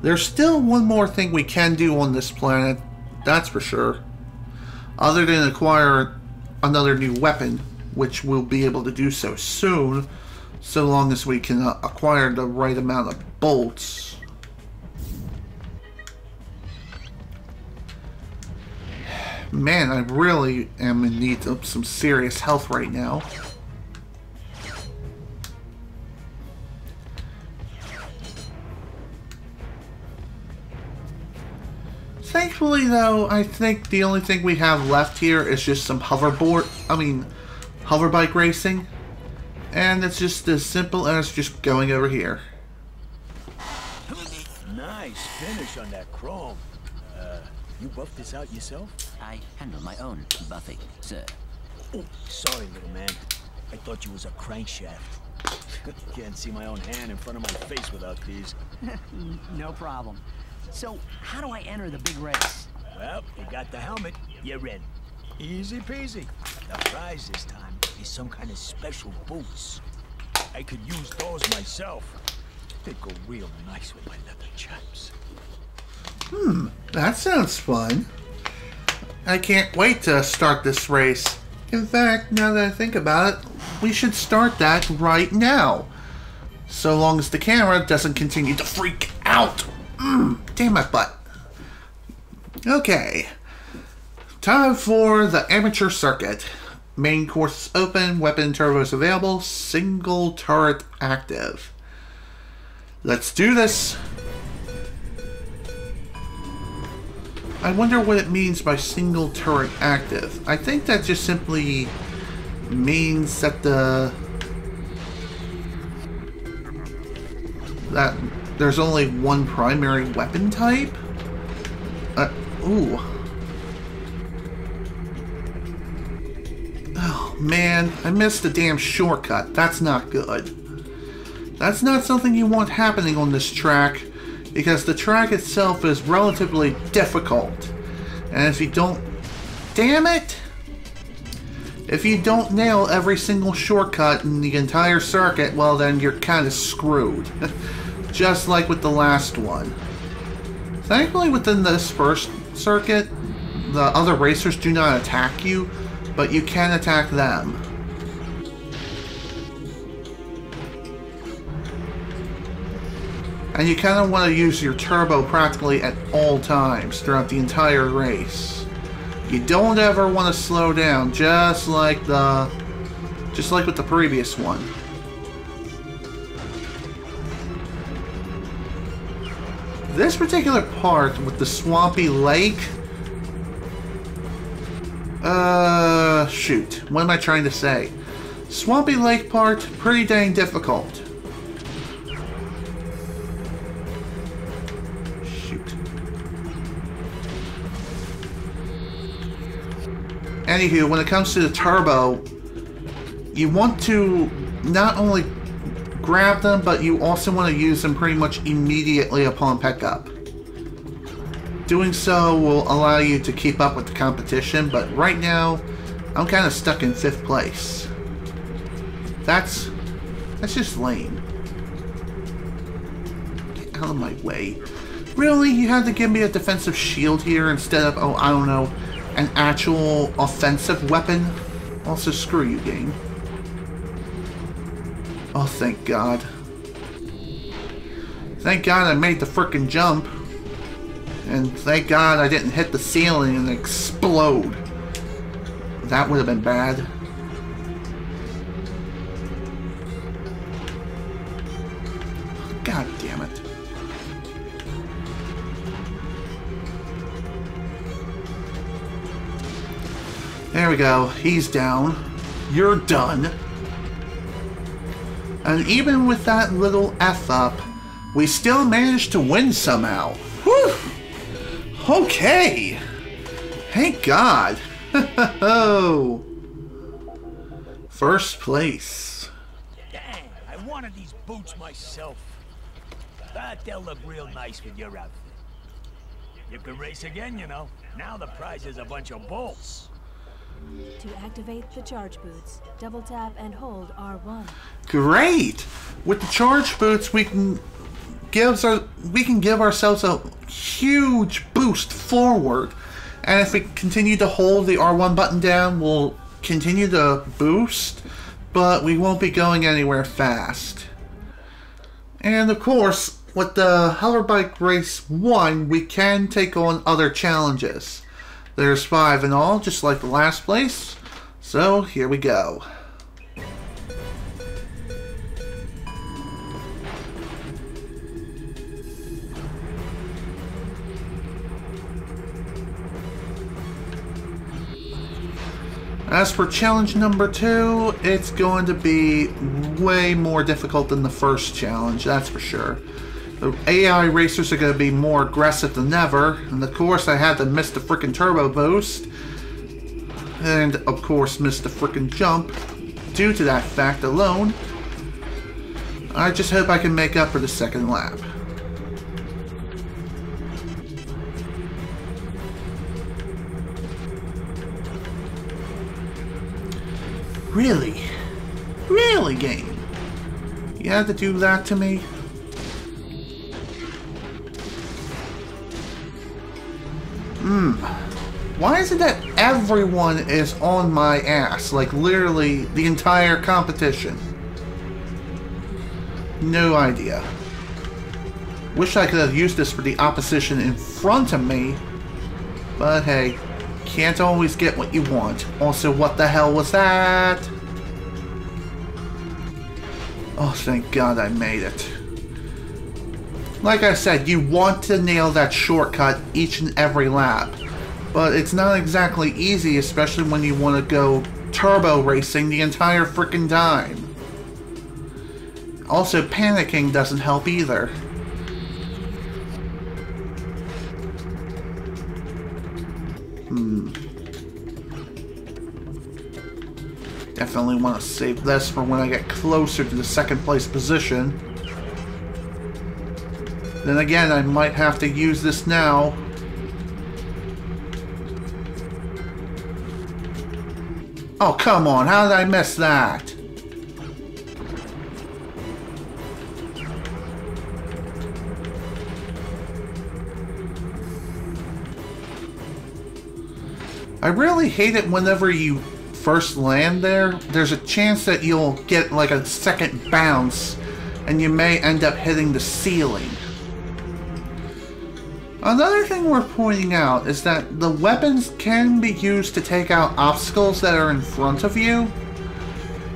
there's still one more thing we can do on this planet, that's for sure. Other than acquire another new weapon, which we'll be able to do so soon, so long as we can acquire the right amount of bolts. Man, I really am in need of some serious health right now. Thankfully, though, I think the only thing we have left here is just some hoverbike racing. And it's just as simple as just going over here. Nice finish on that chrome. You buffed this out yourself? I handle my own buffing, sir. Oh, sorry, little man. I thought you was a crankshaft. Can't see my own hand in front of my face without these. No problem. So, how do I enter the big race? Well, you got the helmet. You're in. Easy peasy. The prize this time is some kind of special boots. I could use those myself. They'd go real nice with my leather chaps. That sounds fun. I can't wait to start this race. In fact, now that I think about it, we should start that right now. So long as the camera doesn't continue to freak out. Damn my butt. Okay. Time for the amateur circuit. Main course open, weapon turbos available, single turret active. Let's do this. I wonder what it means by single turret active. I think that just simply means that that there's only one primary weapon type? Ooh. Oh man, I missed the damn shortcut. That's not good. That's not something you want happening on this track, because the track itself is relatively difficult. And if you don't... Damn it! If you don't nail every single shortcut in the entire circuit, well then you're kind of screwed. Just like with the last one. Thankfully within this first circuit, the other racers do not attack you, but you can attack them. And you kind of want to use your turbo practically at all times throughout the entire race. You don't ever want to slow down, just like with the previous one. This particular part with the swampy lake, shoot, what am I trying to say? Swampy lake part, pretty dang difficult. Anywho, when it comes to the turbo, you want to not only grab them, but you also want to use them pretty much immediately upon pickup. Doing so will allow you to keep up with the competition, but right now, I'm kind of stuck in 5th place. That's just lame. Get out of my way. Really? You had to give me a defensive shield here instead of, oh, I don't know, an actual offensive weapon? Also, screw you, game. Oh, thank God. Thank God I made the frickin' jump. And thank God I didn't hit the ceiling and explode. That would have been bad. God damn it. There we go. He's down. You're done. And even with that little F-up, we still managed to win somehow. Whew! Okay! Thank God! First place. Dang, I wanted these boots myself. But they'll look real nice with your outfit. You can race again, you know. Now the prize is a bunch of bolts. To activate the charge boots, double tap and hold R1. Great! With the charge boots, we can give ourselves a huge boost forward. And if we continue to hold the R1 button down, we'll continue to boost, but we won't be going anywhere fast. And of course, with the Hoverbike Race 1, we can take on other challenges. There's 5 in all, just like the last place. So, here we go. As for challenge number 2, it's going to be way more difficult than the first challenge, that's for sure. The AI racers are going to be more aggressive than ever, and of course I had to miss the frickin' turbo boost, and of course miss the frickin' jump. Due to that fact alone, I just hope I can make up for the second lap. Really? Really, game? You had to do that to me? Why is it that everyone is on my ass? Like, literally, the entire competition. No idea. Wish I could have used this for the opposition in front of me. But hey, can't always get what you want. Also, what the hell was that? Oh, thank God I made it. Like I said, you want to nail that shortcut each and every lap. But it's not exactly easy, especially when you want to go turbo racing the entire frickin' time. Also, panicking doesn't help either. Definitely want to save this for when I get closer to the second place position. Then again, I might have to use this now. Oh, come on, how did I miss that? I really hate it whenever you first land there. There's a chance that you'll get like a second bounce and you may end up hitting the ceiling. Another thing worth pointing out is that the weapons can be used to take out obstacles that are in front of you,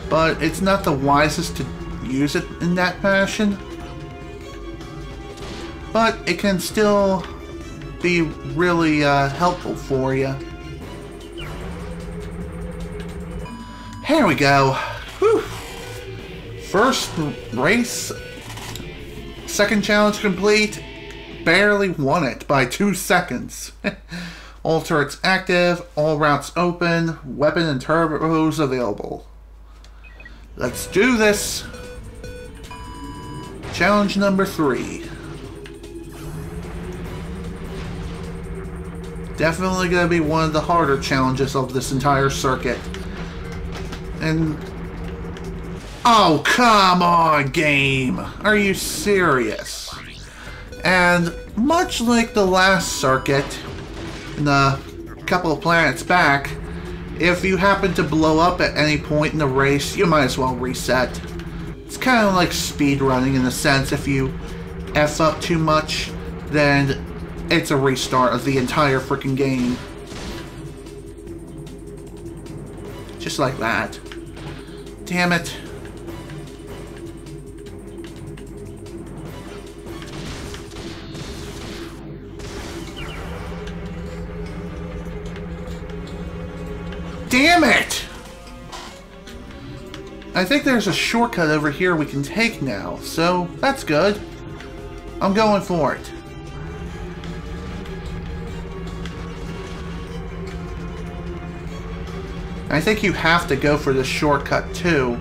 but it's not the wisest to use it in that fashion. But it can still be really helpful for you. Here we go. Whew. First race, second challenge complete. Barely won it by 2 seconds. All turrets active, all routes open, weapon and turbos available. Let's do this. Challenge number 3. Definitely going to be one of the harder challenges of this entire circuit. And... oh, come on, game! Are you serious? And much like the last circuit, in a couple of planets back, if you happen to blow up at any point in the race, you might as well reset. It's kind of like speedrunning in a sense. If you F up too much, then it's a restart of the entire freaking game. Just like that. Damn it. Damn it! I think there's a shortcut over here we can take now, so that's good. I'm going for it. I think you have to go for the shortcut too,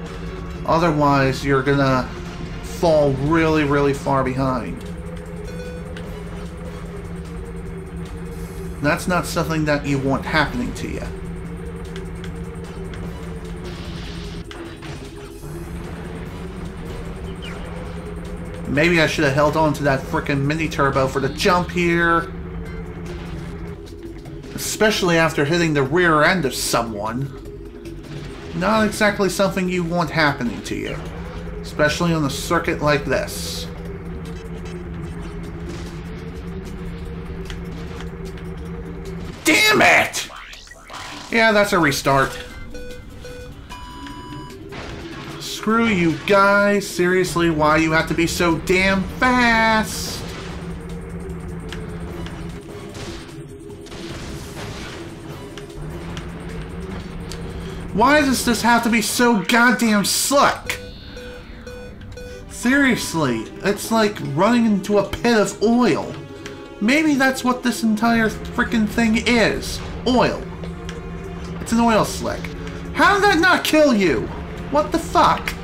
otherwise you're gonna fall really, really far behind. That's not something that you want happening to you. Maybe I should have held on to that frickin' mini turbo for the jump here. Especially after hitting the rear end of someone. Not exactly something you want happening to you. Especially on a circuit like this. Damn it! Yeah, that's a restart. Screw you guys. Seriously, why you have to be so damn fast? Why does this have to be so goddamn slick? Seriously, it's like running into a pit of oil. Maybe that's what this entire freaking thing is. Oil. It's an oil slick. How did that not kill you? What the fuck?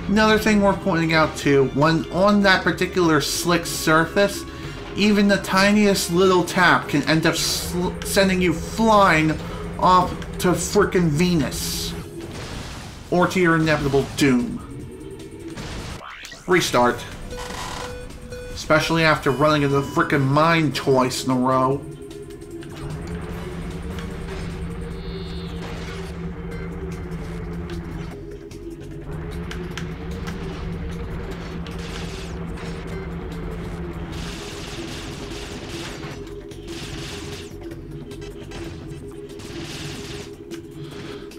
Another thing worth pointing out too, when on that particular slick surface, even the tiniest little tap can end up sending you flying off to frickin' Venus. Or to your inevitable doom. Restart. Especially after running into the frickin' mine twice in a row.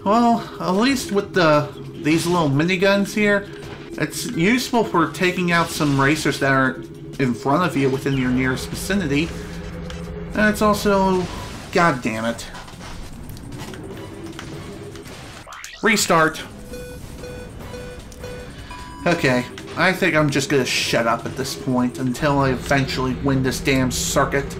Well, at least with these little miniguns here, it's useful for taking out some racers that are in front of you within your nearest vicinity. And it's also... God damn it. Restart. Okay, I think I'm just gonna shut up at this point until I eventually win this damn circuit.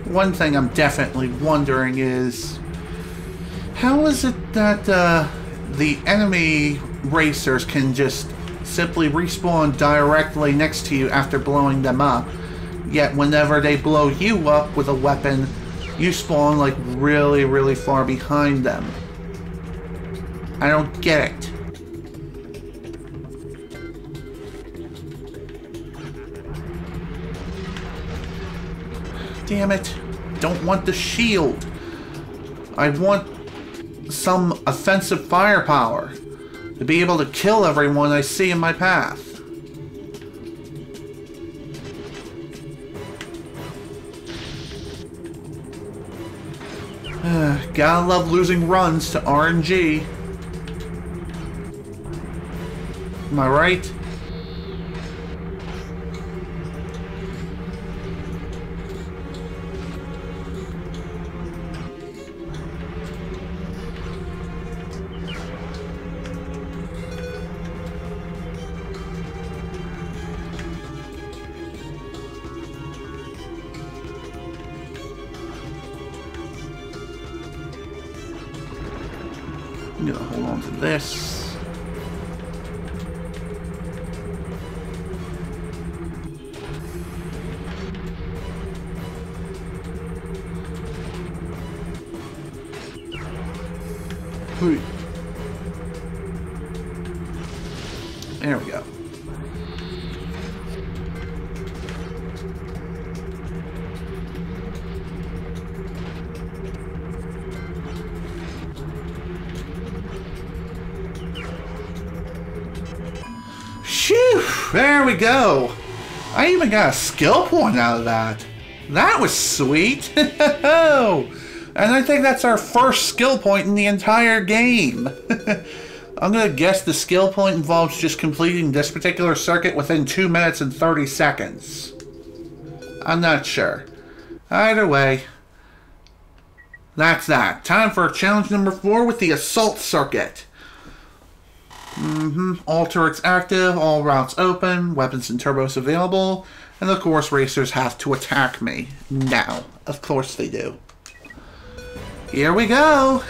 One thing I'm definitely wondering is, how is it that the enemy racers can just simply respawn directly next to you after blowing them up, yet whenever they blow you up with a weapon, you spawn like really, really far behind them? I don't get it. Damn it. Don't want the shield. I want some offensive firepower to be able to kill everyone I see in my path. Gotta love losing runs to RNG. Am I right? I'm gonna hold on to this. There we go. Phew! There we go. I even got a skill point out of that. That was sweet. And I think that's our first skill point in the entire game. I'm gonna guess the skill point involves just completing this particular circuit within 2 minutes and 30 seconds. I'm not sure. Either way, that's that. Time for challenge number 4 with the assault circuit. All turrets active, all routes open, weapons and turbos available, and of course racers have to attack me. Now, of course they do. Here we go!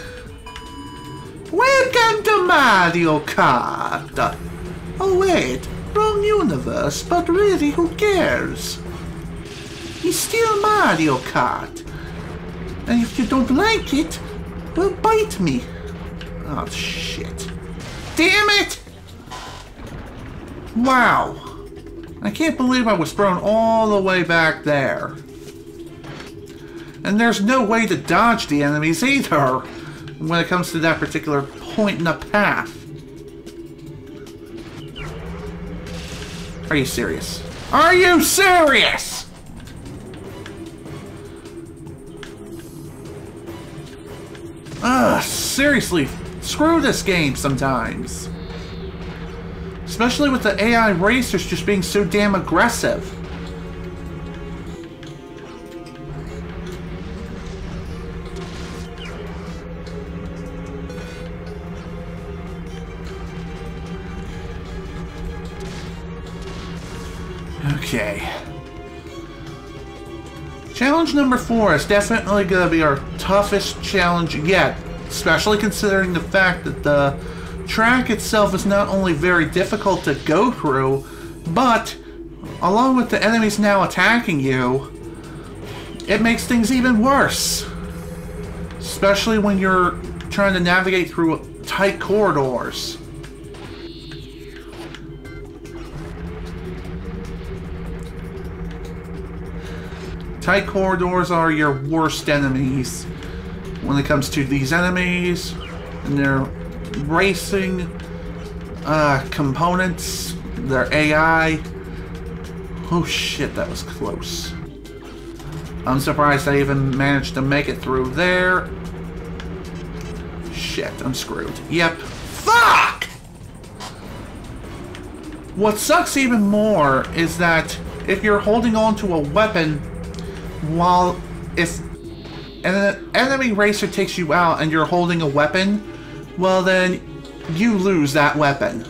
Welcome to Mario Kart! Oh wait, wrong universe, but really who cares? It's still Mario Kart. And if you don't like it, well bite me. Oh shit. Damn it! Wow. I can't believe I was thrown all the way back there. And there's no way to dodge the enemies either when it comes to that particular point in the path. Are you serious? Are you serious? Ugh, seriously, screw this game sometimes. Especially with the AI racers just being so damn aggressive. Okay. Challenge number 4 is definitely going to be our toughest challenge yet, especially considering the fact that the track itself is not only very difficult to go through, but along with the enemies now attacking you, it makes things even worse. Especially when you're trying to navigate through tight corridors. Tight corridors are your worst enemies when it comes to these enemies and their racing components, their AI. Oh shit, that was close. I'm surprised I even managed to make it through there. Shit, I'm screwed. Yep. Fuck! What sucks even more is that if you're holding on to a weapon while if an enemy racer takes you out and you're holding a weapon, well then you lose that weapon.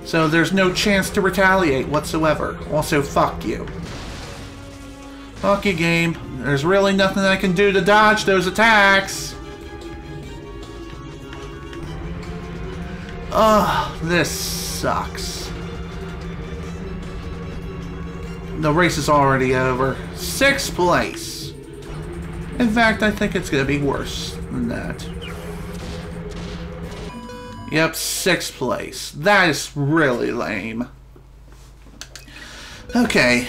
So there's no chance to retaliate whatsoever. Also, fuck you. Fuck you, game. There's really nothing I can do to dodge those attacks. Ugh, this sucks. The race is already over. 6th place. In fact, I think it's gonna be worse than that. Yep, 6th place. That is really lame. Okay.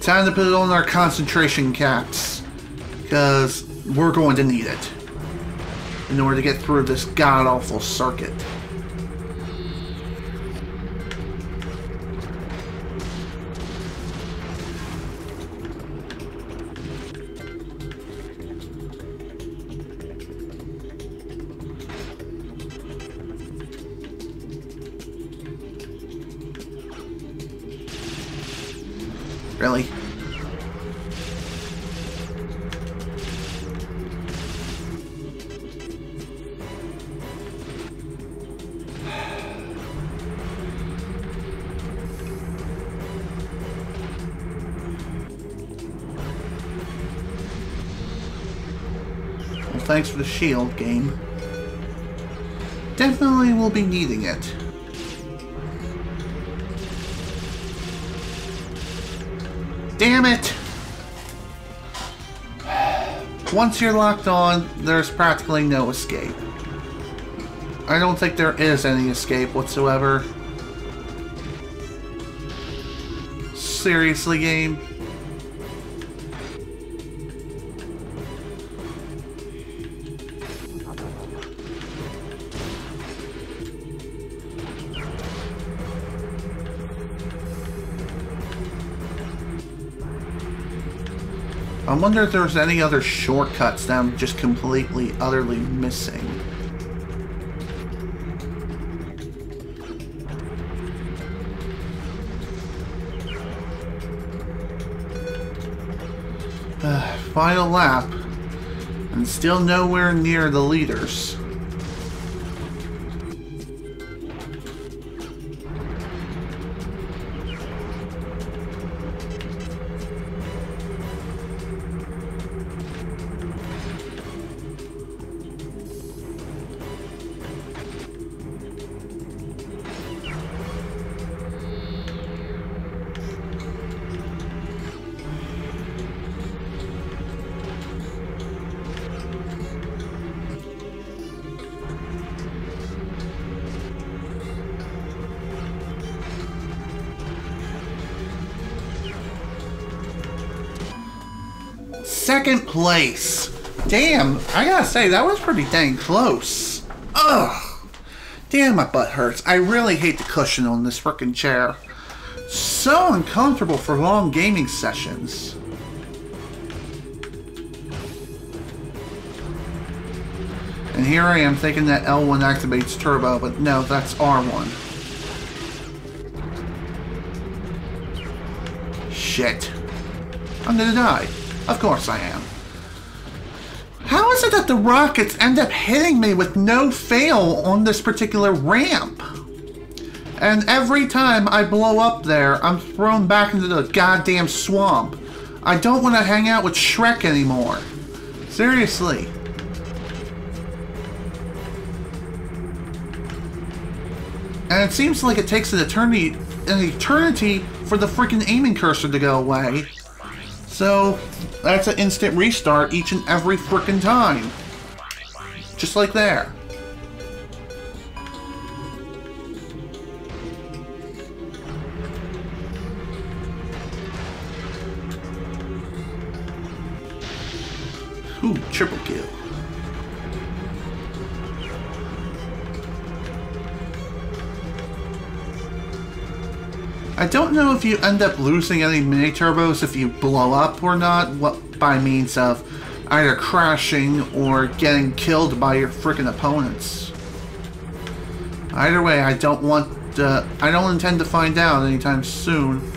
Time to put on our concentration caps. Because we're going to need it in order to get through this god-awful circuit. Really? Well, thanks for the shield, game. definitely will be needing it. Damn it! Once you're locked on, there's practically no escape. I don't think there is any escape whatsoever. Seriously, game? I wonder if there's any other shortcuts that I'm just completely, utterly missing. Final lap, and still nowhere near the leaders. Second place. Damn, I gotta say, that was pretty dang close. Ugh. Damn, my butt hurts. I really hate the cushion on this frickin' chair. So uncomfortable for long gaming sessions. And here I am thinking that L1 activates turbo, but no, that's R1. Shit. I'm gonna die. Of course I am. How is it that the rockets end up hitting me with no fail on this particular ramp? And every time I blow up there, I'm thrown back into the goddamn swamp. I don't want to hang out with Shrek anymore. Seriously. And it seems like it takes an eternity for the freaking aiming cursor to go away. So, that's an instant restart each and every frickin' time. Just like there. Ooh, triple kill. I don't know if you end up losing any mini turbos if you blow up or not, by means of either crashing or getting killed by your frickin' opponents. Either way, I don't intend to find out anytime soon.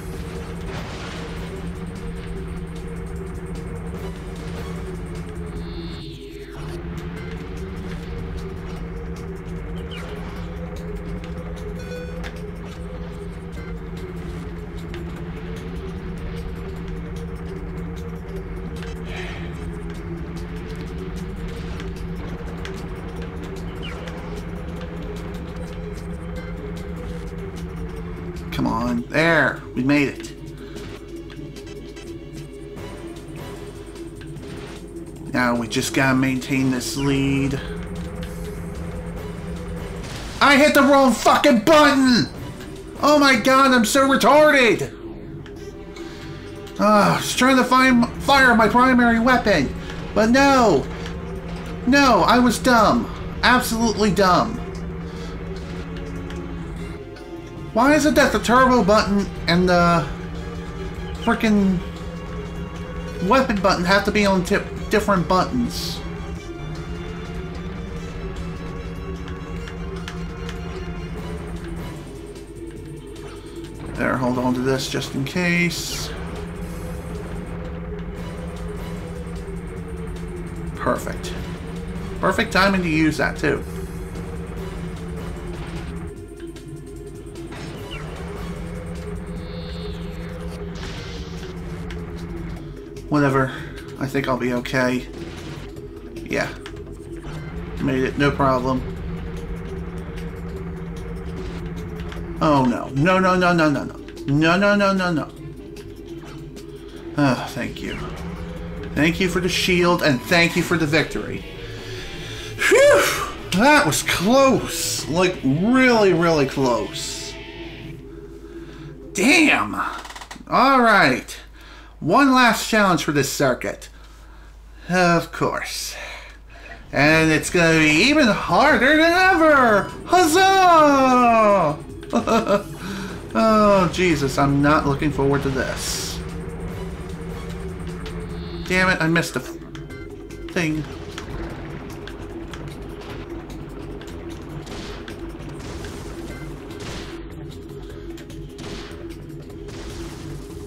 Come on, there, we made it. Now we just gotta maintain this lead. I hit the wrong fucking button! Oh my god, I'm so retarded! I was trying to fire my primary weapon, but no! No, I was dumb. Absolutely dumb. Why is it that the turbo button and the frickin' weapon button have to be on different buttons? There, hold on to this just in case. Perfect. Perfect timing to use that too. Whatever. I think I'll be okay. Yeah. Made it, no problem. Oh no. No, no, no, no, no, no. No, no, no, no, no. Oh, thank you. Thank you for the shield, and thank you for the victory. Phew! That was close. Like, really, really close. Damn! Alright. One last challenge for this circuit. Of course. And it's gonna be even harder than ever! Huzzah! Oh, Jesus, I'm not looking forward to this. Damn it, I missed a thing.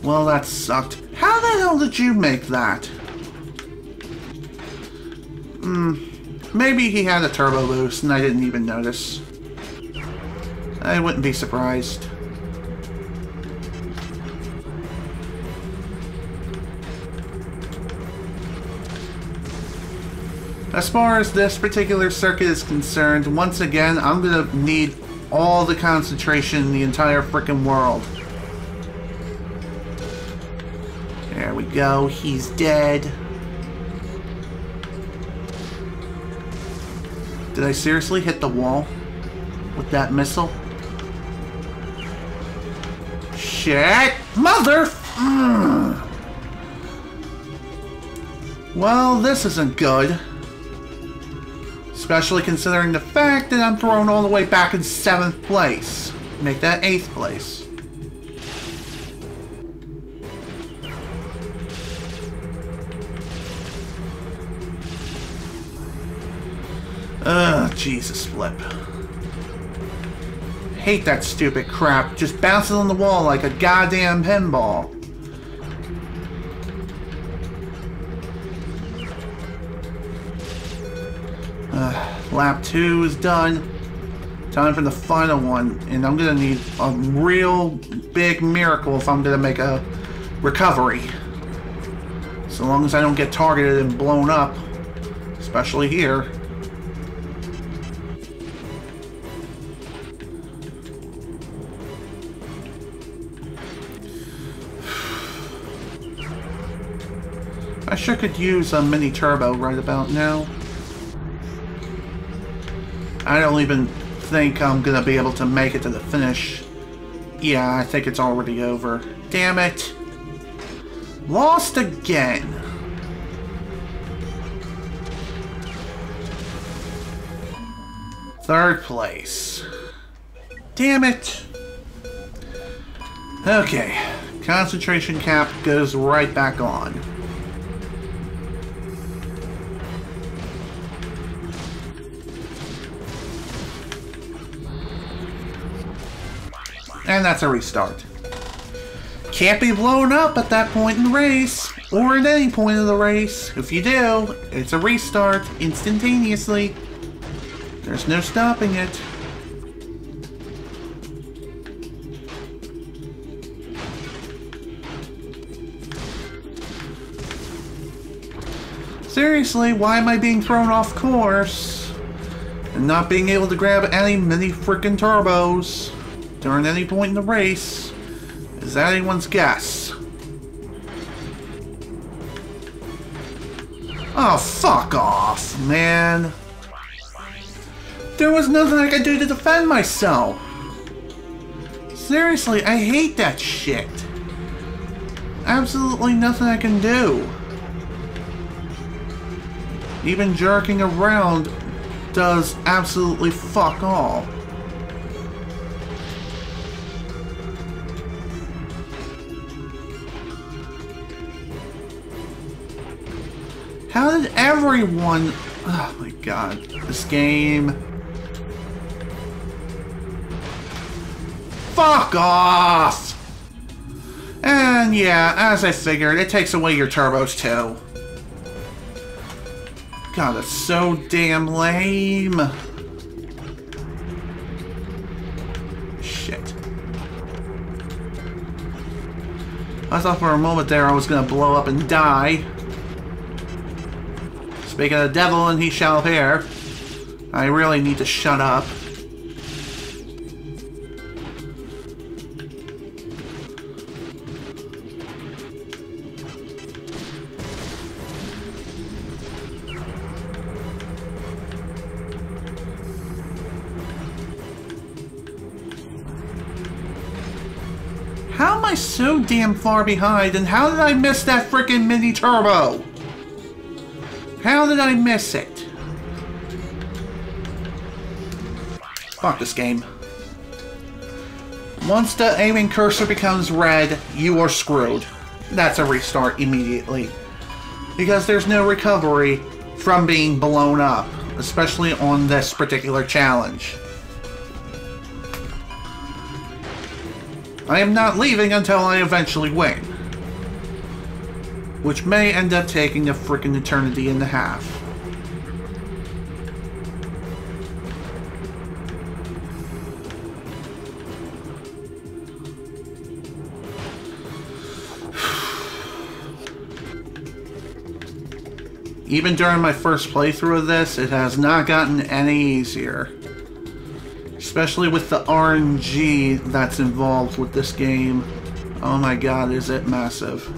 Well, that sucked. How the hell did you make that? Maybe he had a turbo boost and I didn't even notice. I wouldn't be surprised. As far as this particular circuit is concerned, once again, I'm gonna need all the concentration in the entire frickin' world. There we go, he's dead. Did I seriously hit the wall with that missile? Shit! Mother! Well, this isn't good. Especially considering the fact that I'm thrown all the way back in 7th place. Make that 8th place. Ugh, Jesus flip. Hate that stupid crap. Just bouncing on the wall like a goddamn pinball. Lap 2 is done. Time for the final one. And I'm gonna need a real big miracle if I'm gonna make a recovery. So long as I don't get targeted and blown up. Especially here. I sure could use a mini turbo right about now. I don't even think I'm gonna be able to make it to the finish. Yeah, I think it's already over. Damn it! Lost again! Third place. Damn it! Okay, concentration cap goes right back on. And that's a restart. Can't be blown up at that point in the race, or at any point in the race. If you do, it's a restart instantaneously. There's no stopping it. Seriously, why am I being thrown off course? And not being able to grab any mini frickin' turbos during any point in the race? Is that anyone's guess? Oh, fuck off, man. There was nothing I could do to defend myself. Seriously, I hate that shit. Absolutely nothing I can do. Even jerking around does absolutely fuck all. How did everyone... Oh my god, this game... Fuck off! And yeah, as I figured, it takes away your turbos too. God, that's so damn lame. Shit. I thought for a moment there I was gonna blow up and die. Speaking of the devil, and he shall appear. I really need to shut up. How am I so damn far behind, and how did I miss that frickin' mini turbo? How did I miss it? Fuck this game. Once the aiming cursor becomes red, you are screwed. That's a restart immediately. Because there's no recovery from being blown up, especially on this particular challenge. I am not leaving until I eventually win. Which may end up taking a frickin' eternity and a half. Even during my first playthrough of this, it has not gotten any easier. Especially with the RNG that's involved with this game. Oh my god, is it massive.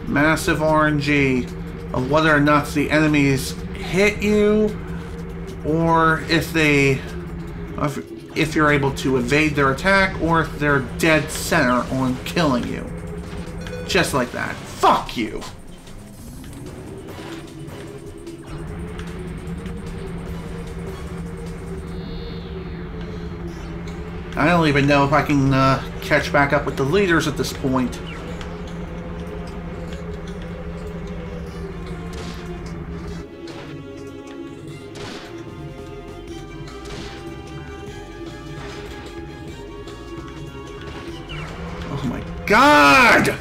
Massive RNG of whether or not the enemies hit you, or if you're able to evade their attack, or if they're dead center on killing you. Just like that. Fuck you! I don't even know if I can catch back up with the leaders at this point. Oh my god!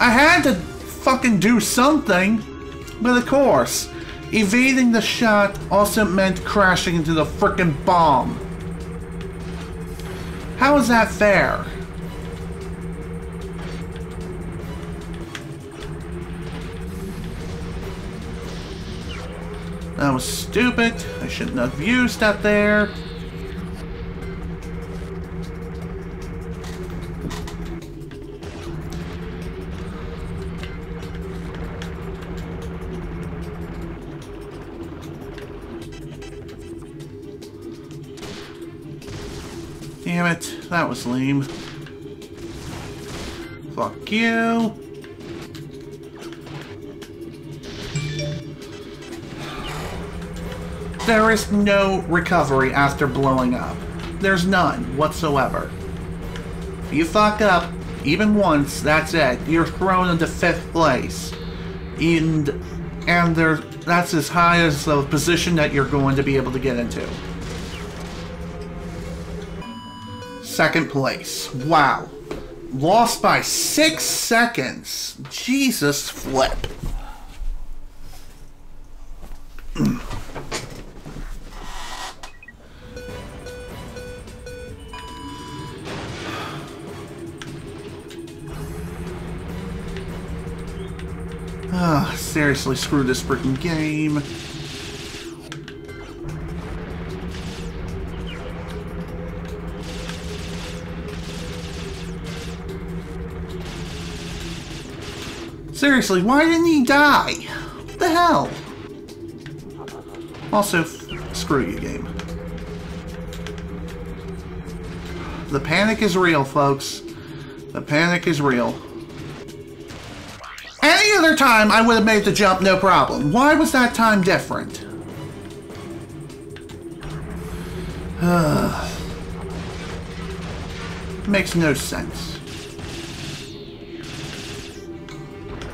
I had to fucking do something, but of course, evading the shot also meant crashing into the frickin' bomb. How is that fair? That was stupid. I shouldn't have used that there. Damn it, that was lame. Fuck you. There is no recovery after blowing up. There's none whatsoever. If you fuck up even once, that's it. You're thrown into 5th place. And that's as high as the position that you're going to be able to get into. 2nd place. Wow. Lost by 6 seconds. Jesus flip. Seriously, screw this freaking game. Seriously, why didn't he die? What the hell? Also, screw you, game. The panic is real, folks. The panic is real. Any other time, I would have made the jump no problem. Why was that time different? Makes no sense.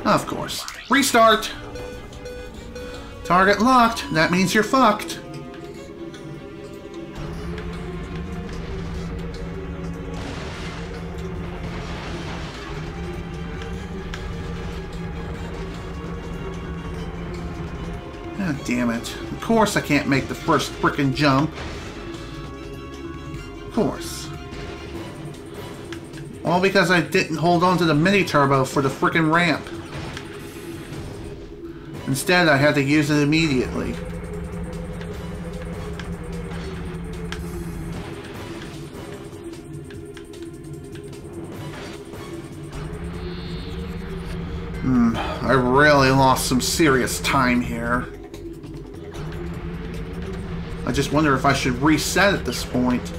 Of course. Restart! Target locked. That means you're fucked. God damn it. Of course I can't make the first frickin' jump. Of course. All because I didn't hold on to the mini turbo for the frickin' ramp. Instead, I had to use it immediately. I really lost some serious time here. I just wonder if I should reset at this point.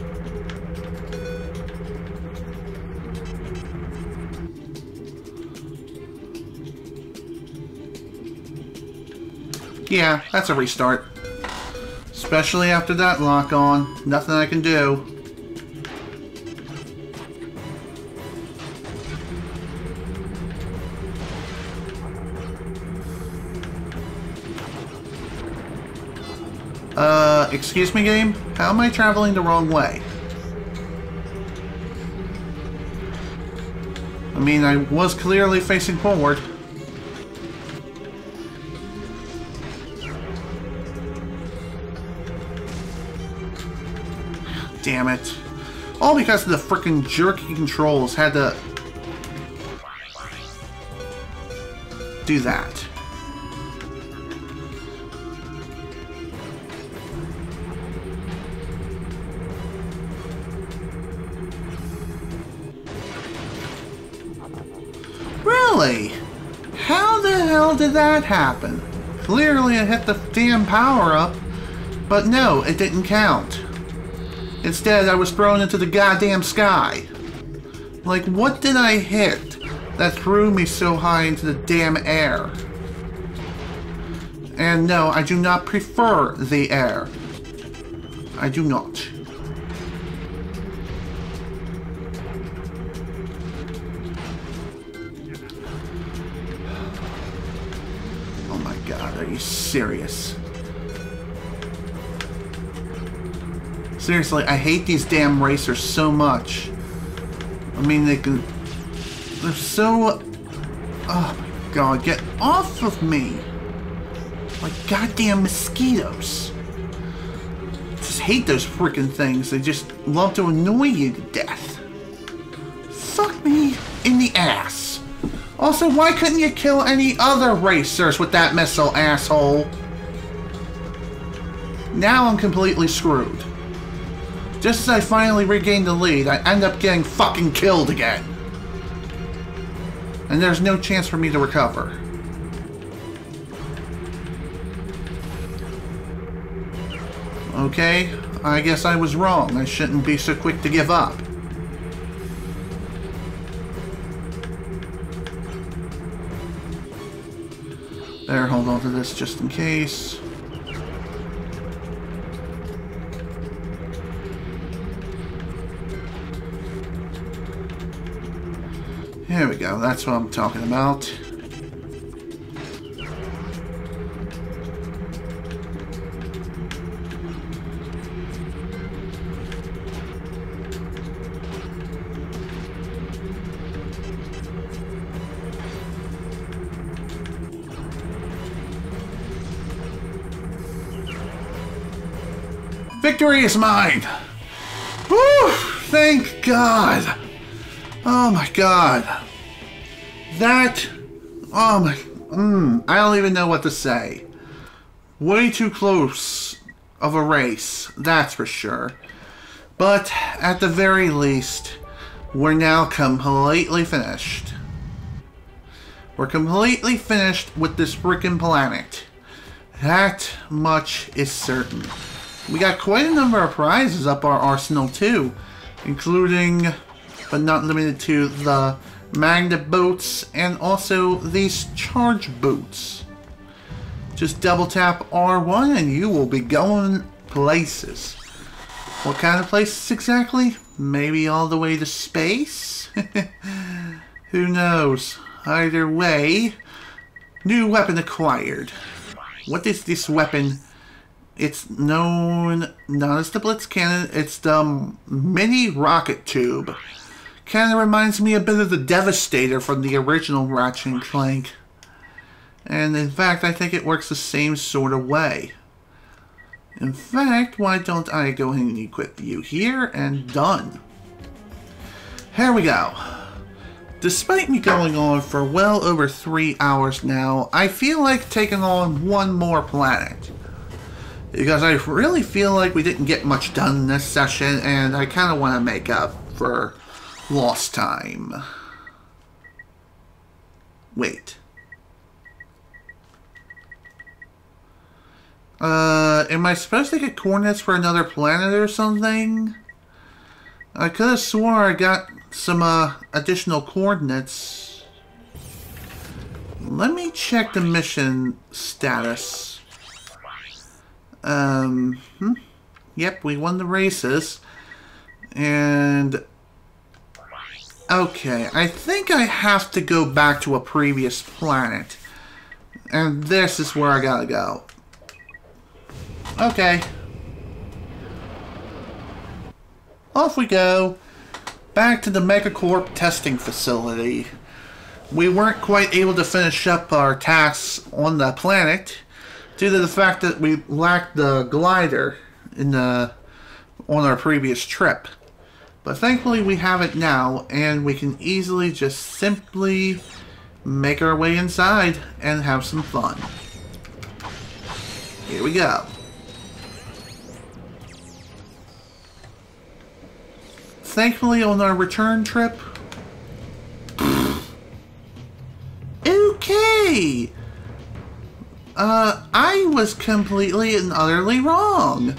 Yeah, that's a restart. Especially after that lock on. Nothing I can do. Excuse me, game? How am I traveling the wrong way? I mean, I was clearly facing forward. Damn it. All because of the frickin' jerky controls had to do that. Really? How the hell did that happen? Clearly I hit the damn power up, but no, it didn't count. Instead, I was thrown into the goddamn sky. Like, what did I hit that threw me so high into the damn air? And no, I do not prefer the air. I do not. Oh my god, are you serious? Seriously, I hate these damn racers so much. I mean, they're so... Oh my god, get off of me! Like goddamn mosquitoes. Just hate those freaking things. They just love to annoy you to death. Fuck me in the ass. Also, why couldn't you kill any other racers with that missile, asshole? Now I'm completely screwed. Just as I finally regained the lead, I end up getting fucking killed again. And there's no chance for me to recover. Okay, I guess I was wrong. I shouldn't be so quick to give up. There, hold on to this just in case. Here we go, that's what I'm talking about. Victory is mine! Woo! Thank God! Oh my god. That... Oh my... I don't even know what to say. Way too close of a race, that's for sure. But, at the very least, we're now completely finished. We're completely finished with this freaking planet. That much is certain. We got quite a number of prizes up our arsenal too, including, but not limited to, the magnet boats and also these charge boots. Just double tap R1 and you will be going places. What kind of places exactly? Maybe all the way to space? Who knows? Either way, new weapon acquired. What is this weapon? It's known not as the Blitz Cannon, it's the mini rocket tube. Kind of reminds me a bit of the Devastator from the original Ratchet Clank. And in fact, I think it works the same sort of way. In fact, why don't I go ahead and equip you here, and done. Here we go. Despite me going on for well over 3 hours now, I feel like taking on one more planet. Because I really feel like we didn't get much done in this session, and I kind of want to make up for lost time. Wait. Am I supposed to get coordinates for another planet or something? I could have sworn I got some, additional coordinates. Let me check the mission status. Yep, we won the races. And... okay, I think I have to go back to a previous planet. And this is where I gotta go. Okay. Off we go. Back to the Megacorp testing facility. We weren't quite able to finish up our tasks on the planet due to the fact that we lacked the glider on our previous trip. But thankfully we have it now, and we can easily just simply make our way inside and have some fun. Here we go. Thankfully on our return trip... okay! I was completely and utterly wrong.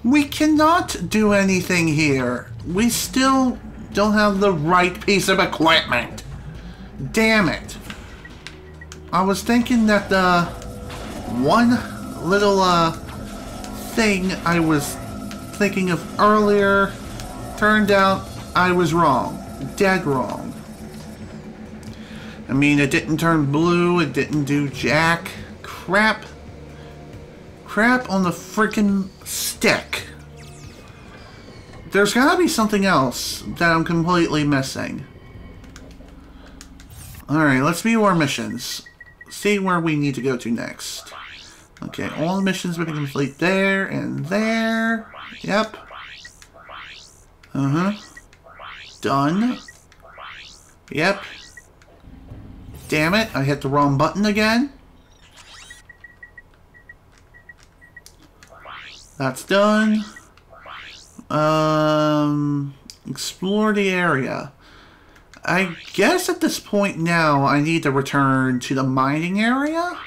We cannot do anything here. We still don't have the right piece of equipment. Damn it. I was thinking that the one little thing I was thinking of earlier turned out I was wrong. Dead wrong. I mean, it didn't turn blue, it didn't do jack. Crap. Crap on the freaking stick. There's gotta be something else that I'm completely missing. Alright, let's view our missions. See where we need to go to next. Okay, all the missions we can complete there and there. Yep. Done. Yep. Damn it, I hit the wrong button again. That's done. Explore the area. I guess at this point now I need to return to the mining area.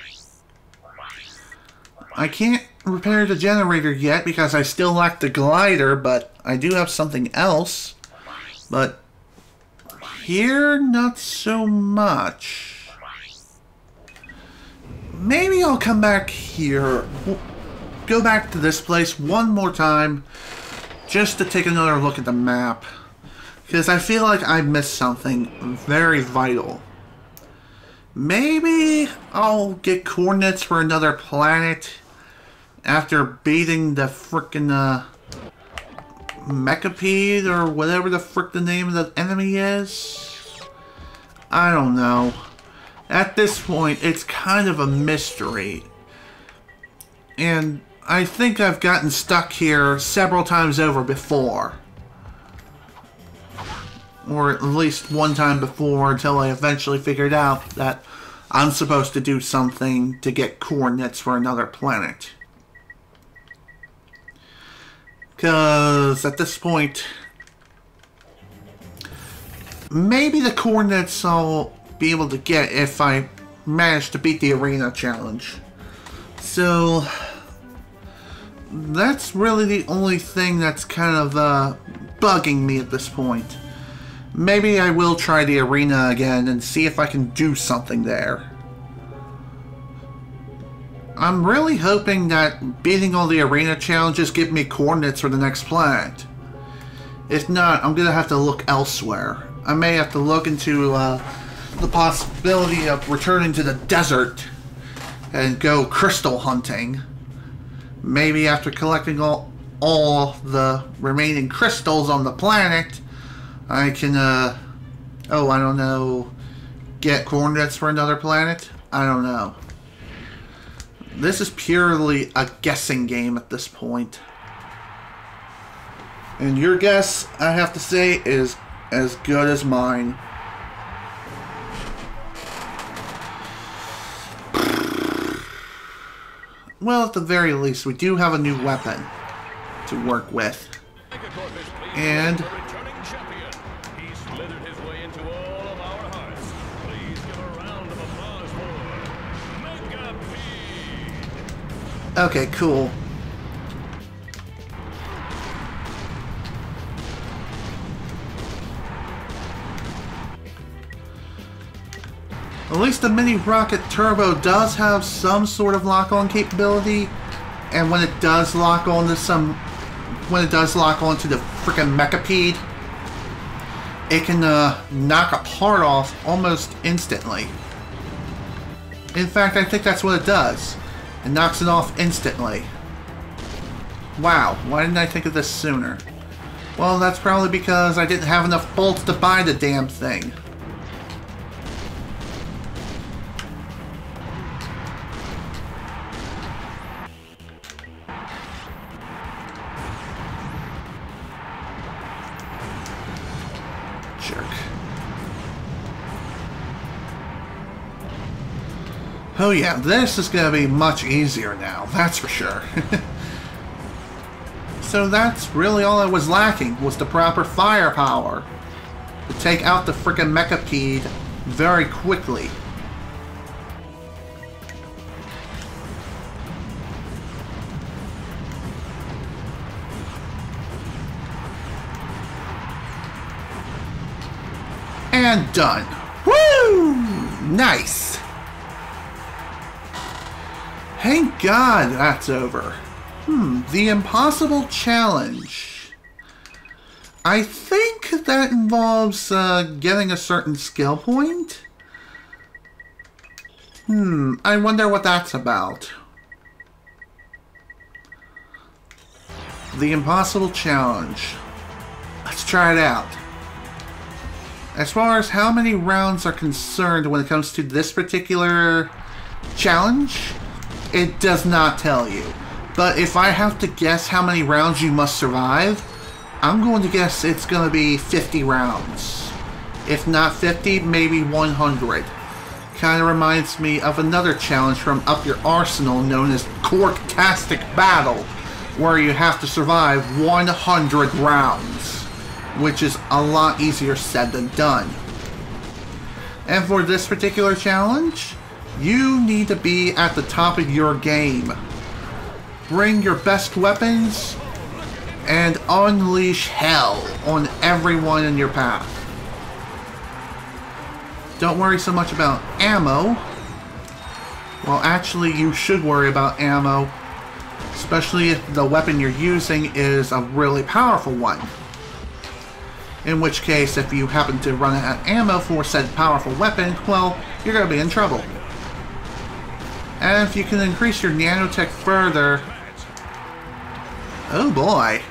I can't repair the generator yet because I still lack the glider, but I do have something else. But here, not so much. Maybe I'll come back here. Go back to this place one more time just to take another look at the map. Because I feel like I missed something very vital. Maybe I'll get coordinates for another planet after beating the frickin' Mechapede or whatever the frick the name of the enemy is. I don't know. At this point, it's kind of a mystery. And I think I've gotten stuck here several times over before. Or at least one time before until I eventually figured out that I'm supposed to do something to get coordinates for another planet. Because at this point, maybe the coordinates I'll be able to get if I manage to beat the arena challenge. So that's really the only thing that's kind of bugging me at this point. Maybe I will try the arena again and see if I can do something there. I'm really hoping that beating all the arena challenges give me coordinates for the next planet. If not, I'm gonna have to look elsewhere. I may have to look into the possibility of returning to the desert and go crystal hunting. Maybe after collecting all the remaining crystals on the planet, I can, oh, I don't know, get coordinates for another planet? I don't know. This is purely a guessing game at this point. And your guess, I have to say, is as good as mine. Well, at the very least, we do have a new weapon to work with. And okay, cool. At least the mini rocket turbo does have some sort of lock-on capability, And when it does lock onto the freaking Mechapede, it can knock a part off almost instantly. In fact, I think that's what it does. It knocks it off instantly. Wow, why didn't I think of this sooner? Well, that's probably because I didn't have enough bolts to buy the damn thing. Jerk. Oh yeah, this is gonna be much easier now, that's for sure. So that's really all I was lacking, was the proper firepower to take out the frickin' Mechapede very quickly. And done. Woo! Nice! Thank God that's over. The impossible challenge. I think that involves getting a certain skill point. I wonder what that's about. The impossible challenge. Let's try it out. As far as how many rounds are concerned when it comes to this particular challenge, it does not tell you. But if I have to guess how many rounds you must survive, I'm going to guess it's going to be 50 rounds. If not 50, maybe 100. Kind of reminds me of another challenge from Up Your Arsenal known as Corktastic Battle, where you have to survive 100 rounds, which is a lot easier said than done. And for this particular challenge, you need to be at the top of your game. Bring your best weapons and unleash hell on everyone in your path. Don't worry so much about ammo. Well, actually, you should worry about ammo, especially if the weapon you're using is a really powerful one. In which case, if you happen to run out of ammo for said powerful weapon, well, you're going to be in trouble. And if you can increase your nanotech further... Oh boy!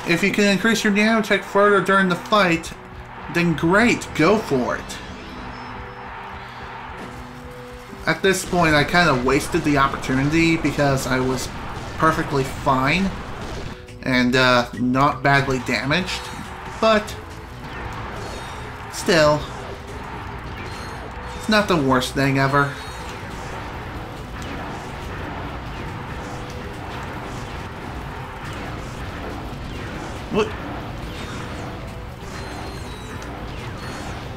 If you can increase your nanotech further during the fight, then great, go for it. At this point, I kind of wasted the opportunity because I was perfectly fine and not badly damaged, but still, it's not the worst thing ever. What?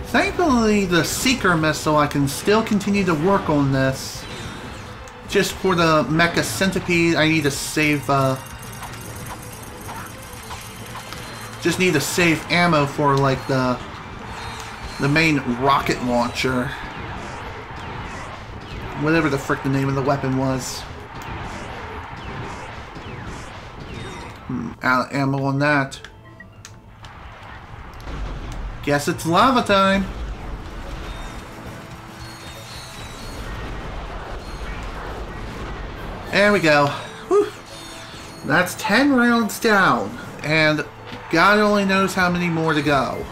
Thankfully, the Seeker missile, I can still continue to work on this. Just for the Mecha Centipede, I need to save, just need to save ammo for, like, the main rocket launcher. Whatever the frick the name of the weapon was. Out of ammo on that. Guess it's lava time. There we go. Whew. That's 10 rounds down. And God only knows how many more to go.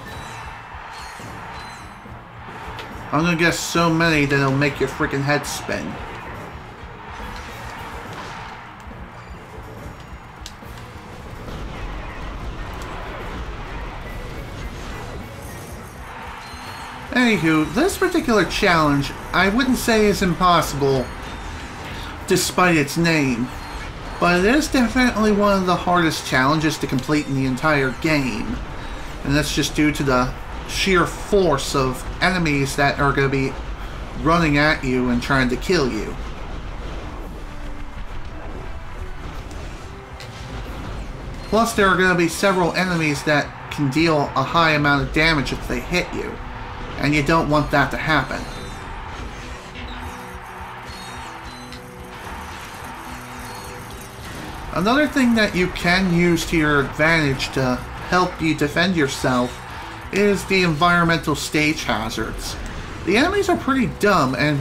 I'm gonna guess so many that it'll make your freaking head spin. Anywho, this particular challenge, I wouldn't say is impossible, despite its name, but it is definitely one of the hardest challenges to complete in the entire game, and that's just due to the sheer force of enemies that are going to be running at you and trying to kill you. Plus, there are going to be several enemies that can deal a high amount of damage if they hit you. And you don't want that to happen. Another thing that you can use to your advantage to help you defend yourself is the environmental stage hazards. The enemies are pretty dumb and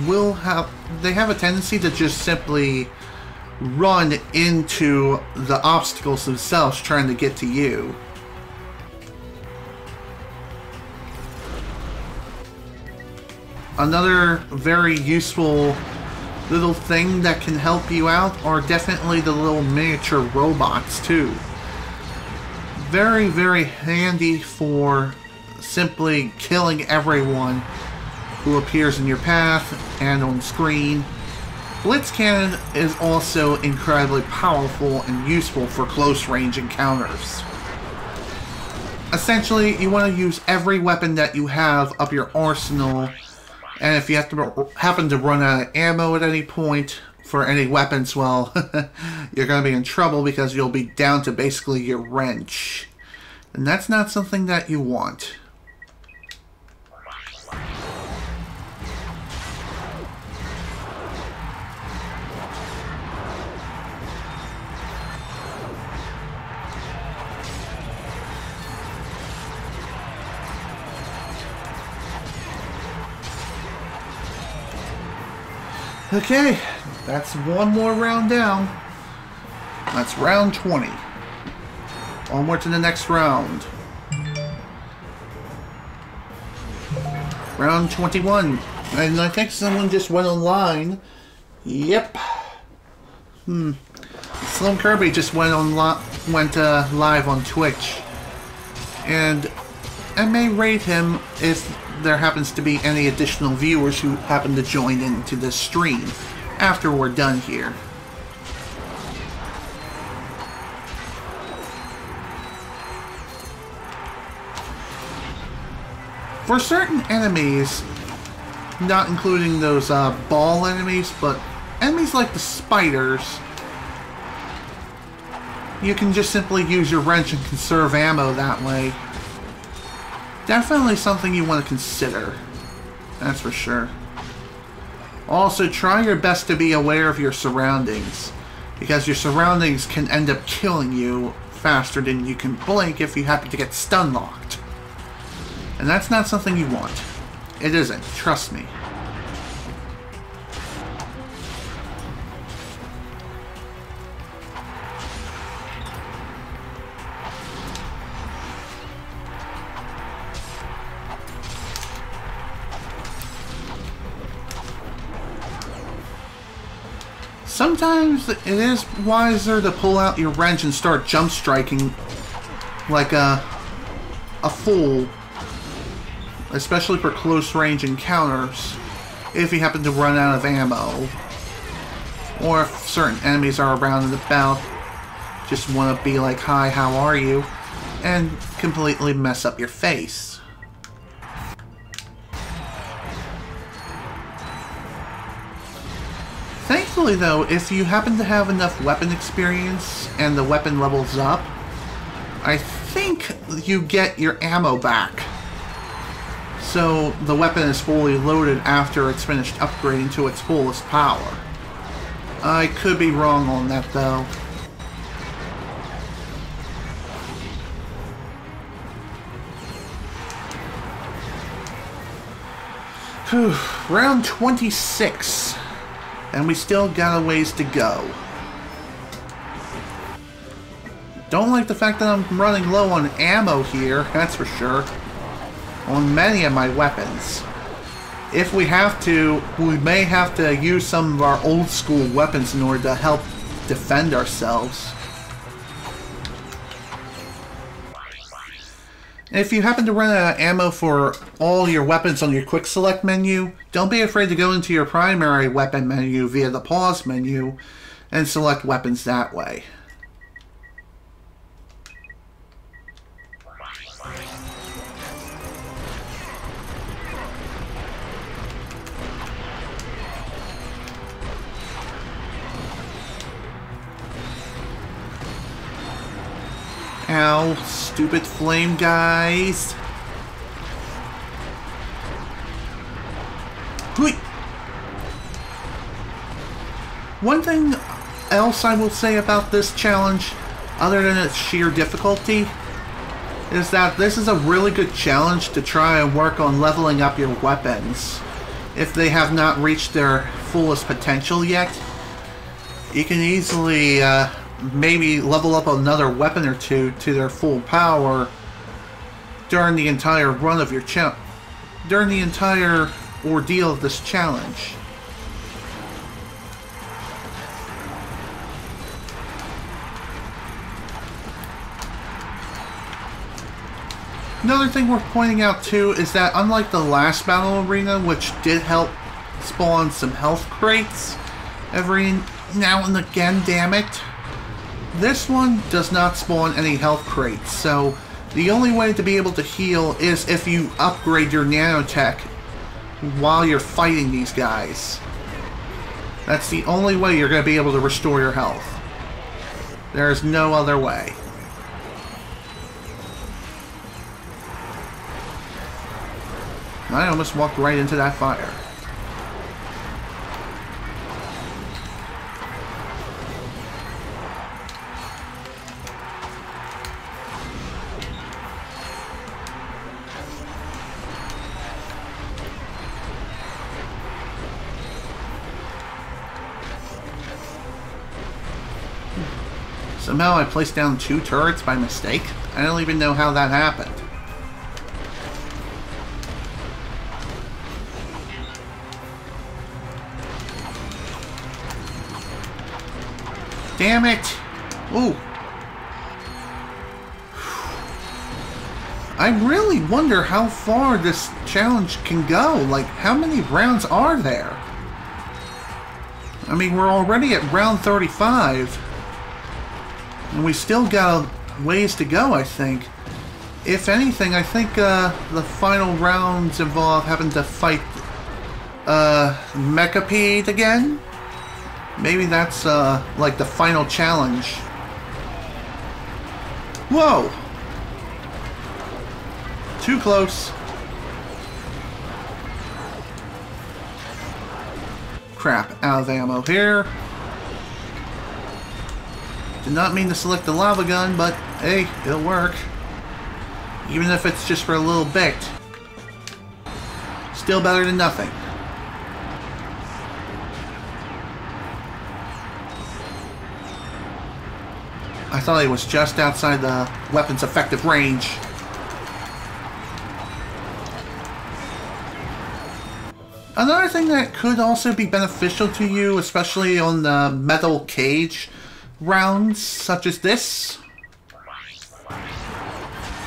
they have a tendency to just simply run into the obstacles themselves trying to get to you. Another very useful little thing that can help you out are definitely the little miniature robots too. Very, very handy for simply killing everyone who appears in your path and on screen. Blitz Cannon is also incredibly powerful and useful for close range encounters. Essentially, you want to use every weapon that you have up your arsenal, and if you happen to run out of ammo at any point for any weapons, well, you're going to be in trouble because you'll be down to basically your wrench. And that's not something that you want. Okay, that's one more round down. That's round 20. Onward to the next round. Round 21. And I think someone just went online. Yep. Slim Kirby just went live on Twitch. And I may rate him if there happens to be any additional viewers who happen to join into this stream after we're done here. For certain enemies, not including those ball enemies, but enemies like the spiders, you can just simply use your wrench and conserve ammo that way. Definitely something you want to consider. That's for sure. Also, try your best to be aware of your surroundings, because your surroundings can end up killing you faster than you can blink if you happen to get stun locked. And that's not something you want. It isn't, trust me. Sometimes it is wiser to pull out your wrench and start jump striking like a fool, especially for close range encounters, if you happen to run out of ammo, or if certain enemies are around and about, just want to be like, hi, how are you, and completely mess up your face. Thankfully though, if you happen to have enough weapon experience and the weapon levels up, I think you get your ammo back. So the weapon is fully loaded after it's finished upgrading to its fullest power. I could be wrong on that though. Whew, round 26. And we still got a ways to go. Don't like the fact that I'm running low on ammo here, that's for sure. On many of my weapons. If we have to, we may have to use some of our old school weapons in order to help defend ourselves. If you happen to run out of ammo for all your weapons on your quick select menu, don't be afraid to go into your primary weapon menu via the pause menu and select weapons that way. Ow, stupid flame guys. Hui. One thing else I will say about this challenge, other than its sheer difficulty, is that this is a really good challenge to try and work on leveling up your weapons. If they have not reached their fullest potential yet, you can easily maybe level up another weapon or two to their full power during the entire run of your during the entire ordeal of this challenge. Another thing worth pointing out too is that unlike the last battle arena, which did help spawn some health crates every now and again, damn it, this one does not spawn any health crates, so the only way to be able to heal is if you upgrade your nanotech while you're fighting these guys. That's the only way you're going to be able to restore your health. There's no other way. I almost walked right into that fire. Somehow I placed down 2 turrets by mistake. I don't even know how that happened. Damn it! Ooh. I really wonder how far this challenge can go. Like, how many rounds are there? I mean, we're already at round 35. And we still got ways to go, I think. If anything, I think the final rounds involve having to fight Megacorp again. Maybe that's like the final challenge. Whoa! Too close. Crap, out of ammo here. Did not mean to select the lava gun, but hey, it'll work. Even if it's just for a little bit. Still better than nothing. I thought it was just outside the weapon's effective range. Another thing that could also be beneficial to you, especially on the metal cage rounds such as this,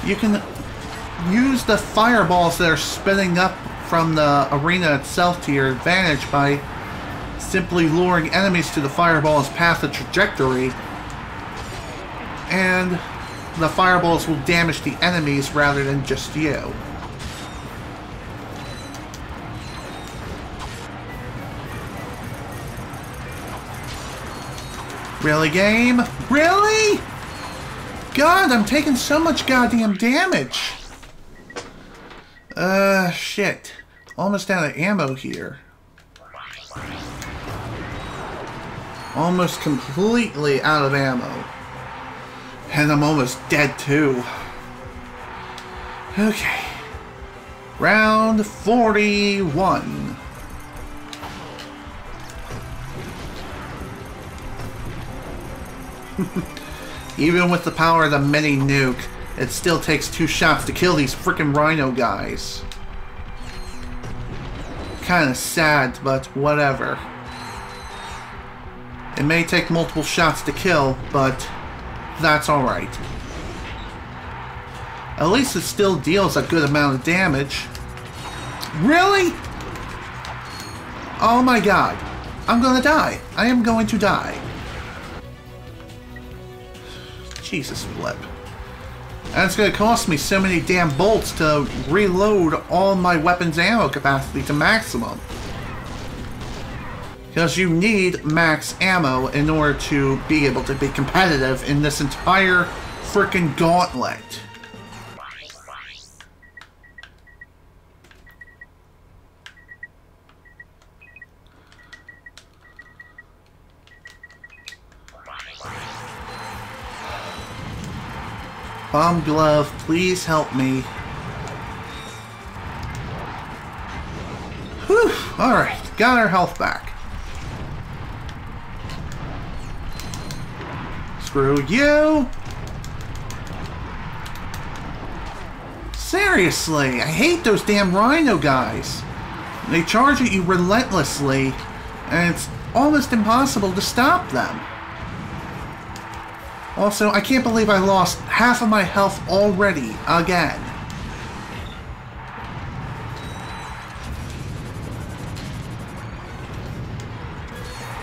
you can use the fireballs that are spinning up from the arena itself to your advantage by simply luring enemies to the fireball's path of trajectory, and the fireballs will damage the enemies rather than just you. Really, game? Really? God, I'm taking so much goddamn damage. Shit. Almost out of ammo here. Almost completely out of ammo. And I'm almost dead too. Okay. Round 41. Even with the power of the mini nuke, it still takes 2 shots to kill these freaking rhino guys. Kinda sad, but whatever. It may take multiple shots to kill, but that's alright. At least it still deals a good amount of damage. Really? Oh my god. I'm gonna die. I am going to die. Jesus flip. And it's going to cost me so many damn bolts to reload all my weapons ammo capacity to maximum. Because you need max ammo in order to be able to be competitive in this entire frickin' gauntlet. Bomb glove, please help me. Whew, alright, got our health back. Screw you! Seriously, I hate those damn rhino guys. They charge at you relentlessly, and it's almost impossible to stop them. Also, I can't believe I lost half of my health already, again.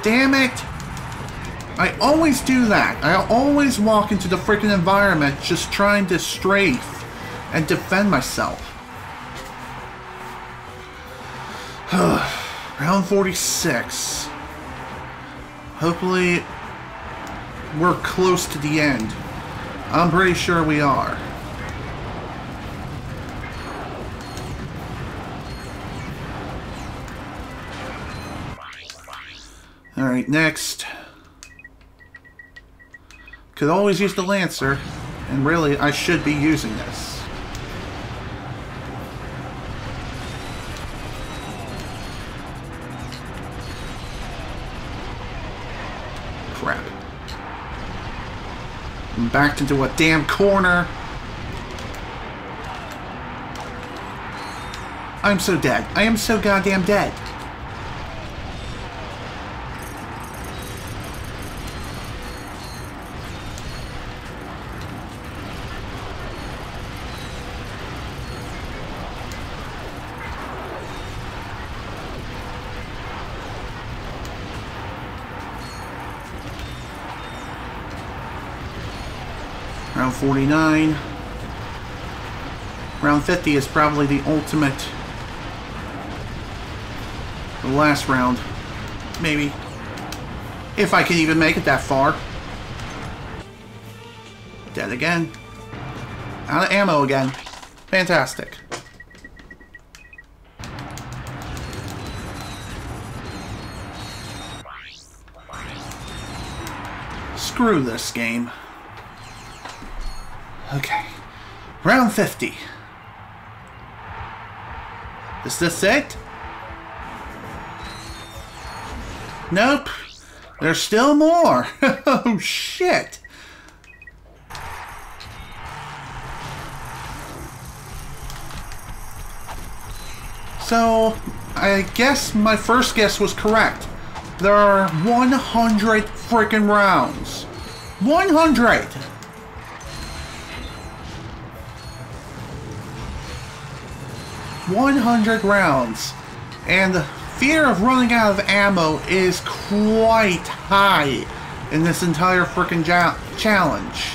Damn it! I always do that. I always walk into the freaking environment just trying to strafe and defend myself. Round 46. Hopefully we're close to the end. I'm pretty sure we are. Alright, next. Could always use the Lancer, and really I should be using this. Crap. I'm backed into a damn corner. I'm so dead. I am so goddamn dead. Round 49. Round 50 is probably the ultimate. The last round. Maybe. If I can even make it that far. Dead again. Out of ammo again. Fantastic. Screw this game. Okay. Round 50. Is this it? Nope. There's still more. Oh, shit. So, I guess my first guess was correct. There are 100 freaking rounds. 100! 100 rounds, and the fear of running out of ammo is quite high in this entire frickin' challenge.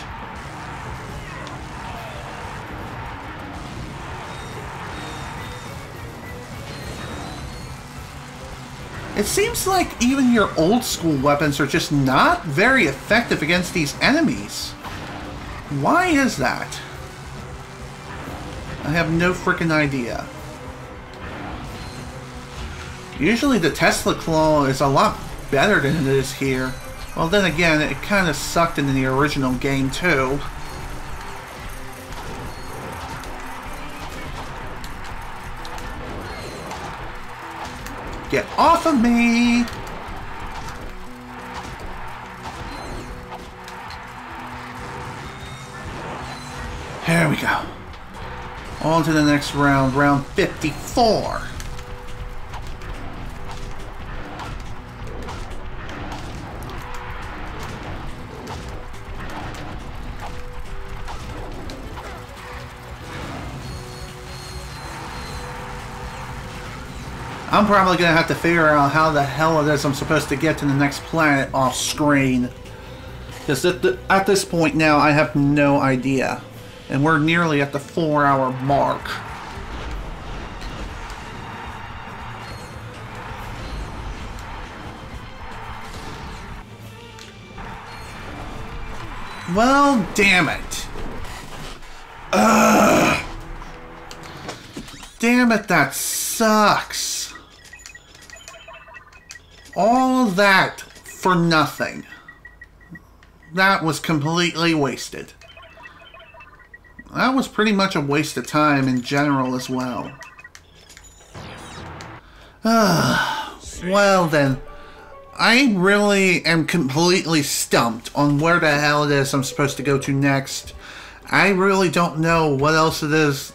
It seems like even your old school weapons are just not very effective against these enemies. Why is that? I have no frickin' idea. Usually the Tesla Claw is a lot better than it is here. Well, then again, it kind of sucked in the original game, too. Get off of me! There we go. On to the next round, round 54. I'm probably going to have to figure out how the hell it is I'm supposed to get to the next planet off screen. Because at this point now, I have no idea. And we're nearly at the 4-hour mark. Well, damn it. Ugh. Damn it, that sucks. All that for nothing. That was completely wasted. that was pretty much a waste of time in general as well. Well then, I really am completely stumped on where the hell it is I'm supposed to go to next. I really don't know what else it is.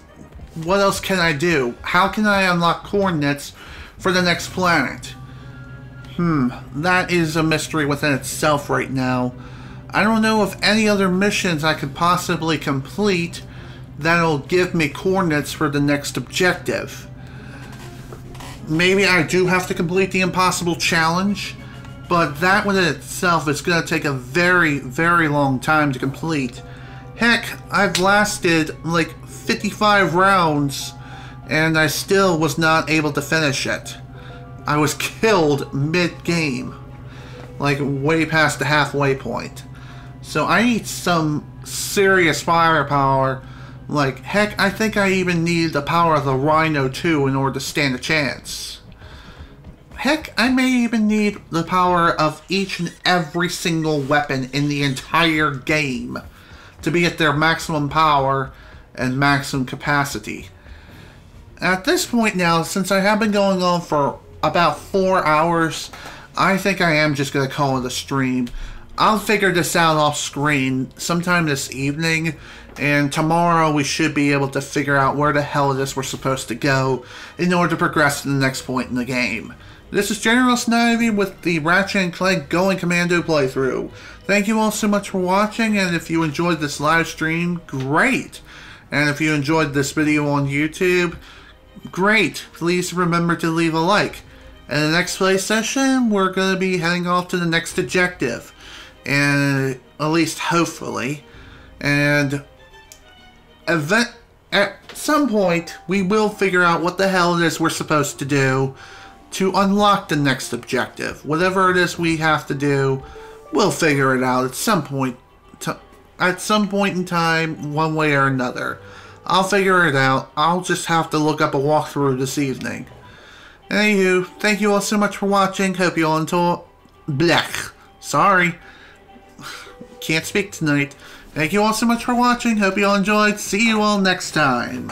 What else can I do? How can I unlock coordinates for the next planet? That is a mystery within itself right now. I don't know of any other missions I could possibly complete that'll give me coordinates for the next objective. Maybe I do have to complete the impossible challenge, but that within itself is going to take a very, very long time to complete. Heck, I've lasted like 55 rounds and I still was not able to finish it. I was killed mid-game, like way past the halfway point. So I need some serious firepower. Like, heck, I think I even need the power of the Rhino too in order to stand a chance. Heck, I may even need the power of each and every single weapon in the entire game to be at their maximum power and maximum capacity. At this point now, since I have been going on for about 4 hours, I think I am just going to call it a stream. I'll figure this out off screen sometime this evening, and tomorrow we should be able to figure out where the hell it is we're supposed to go in order to progress to the next point in the game. This is General Snivy with the Ratchet & Clank Going Commando playthrough. Thank you all so much for watching, and if you enjoyed this live stream, great! And if you enjoyed this video on YouTube, great! Please remember to leave a like. In the next play session, we're going to be heading off to the next objective. And at least hopefully. And at some point, we will figure out what the hell it is we're supposed to do to unlock the next objective. Whatever it is we have to do, we'll figure it out at some point. At some point in time, one way or another. I'll figure it out. I'll just have to look up a walkthrough this evening. Anywho, thank you all so much for watching. Hope you all enjoy. Blech. Sorry. Can't speak tonight. Thank you all so much for watching. Hope you all enjoyed. See you all next time.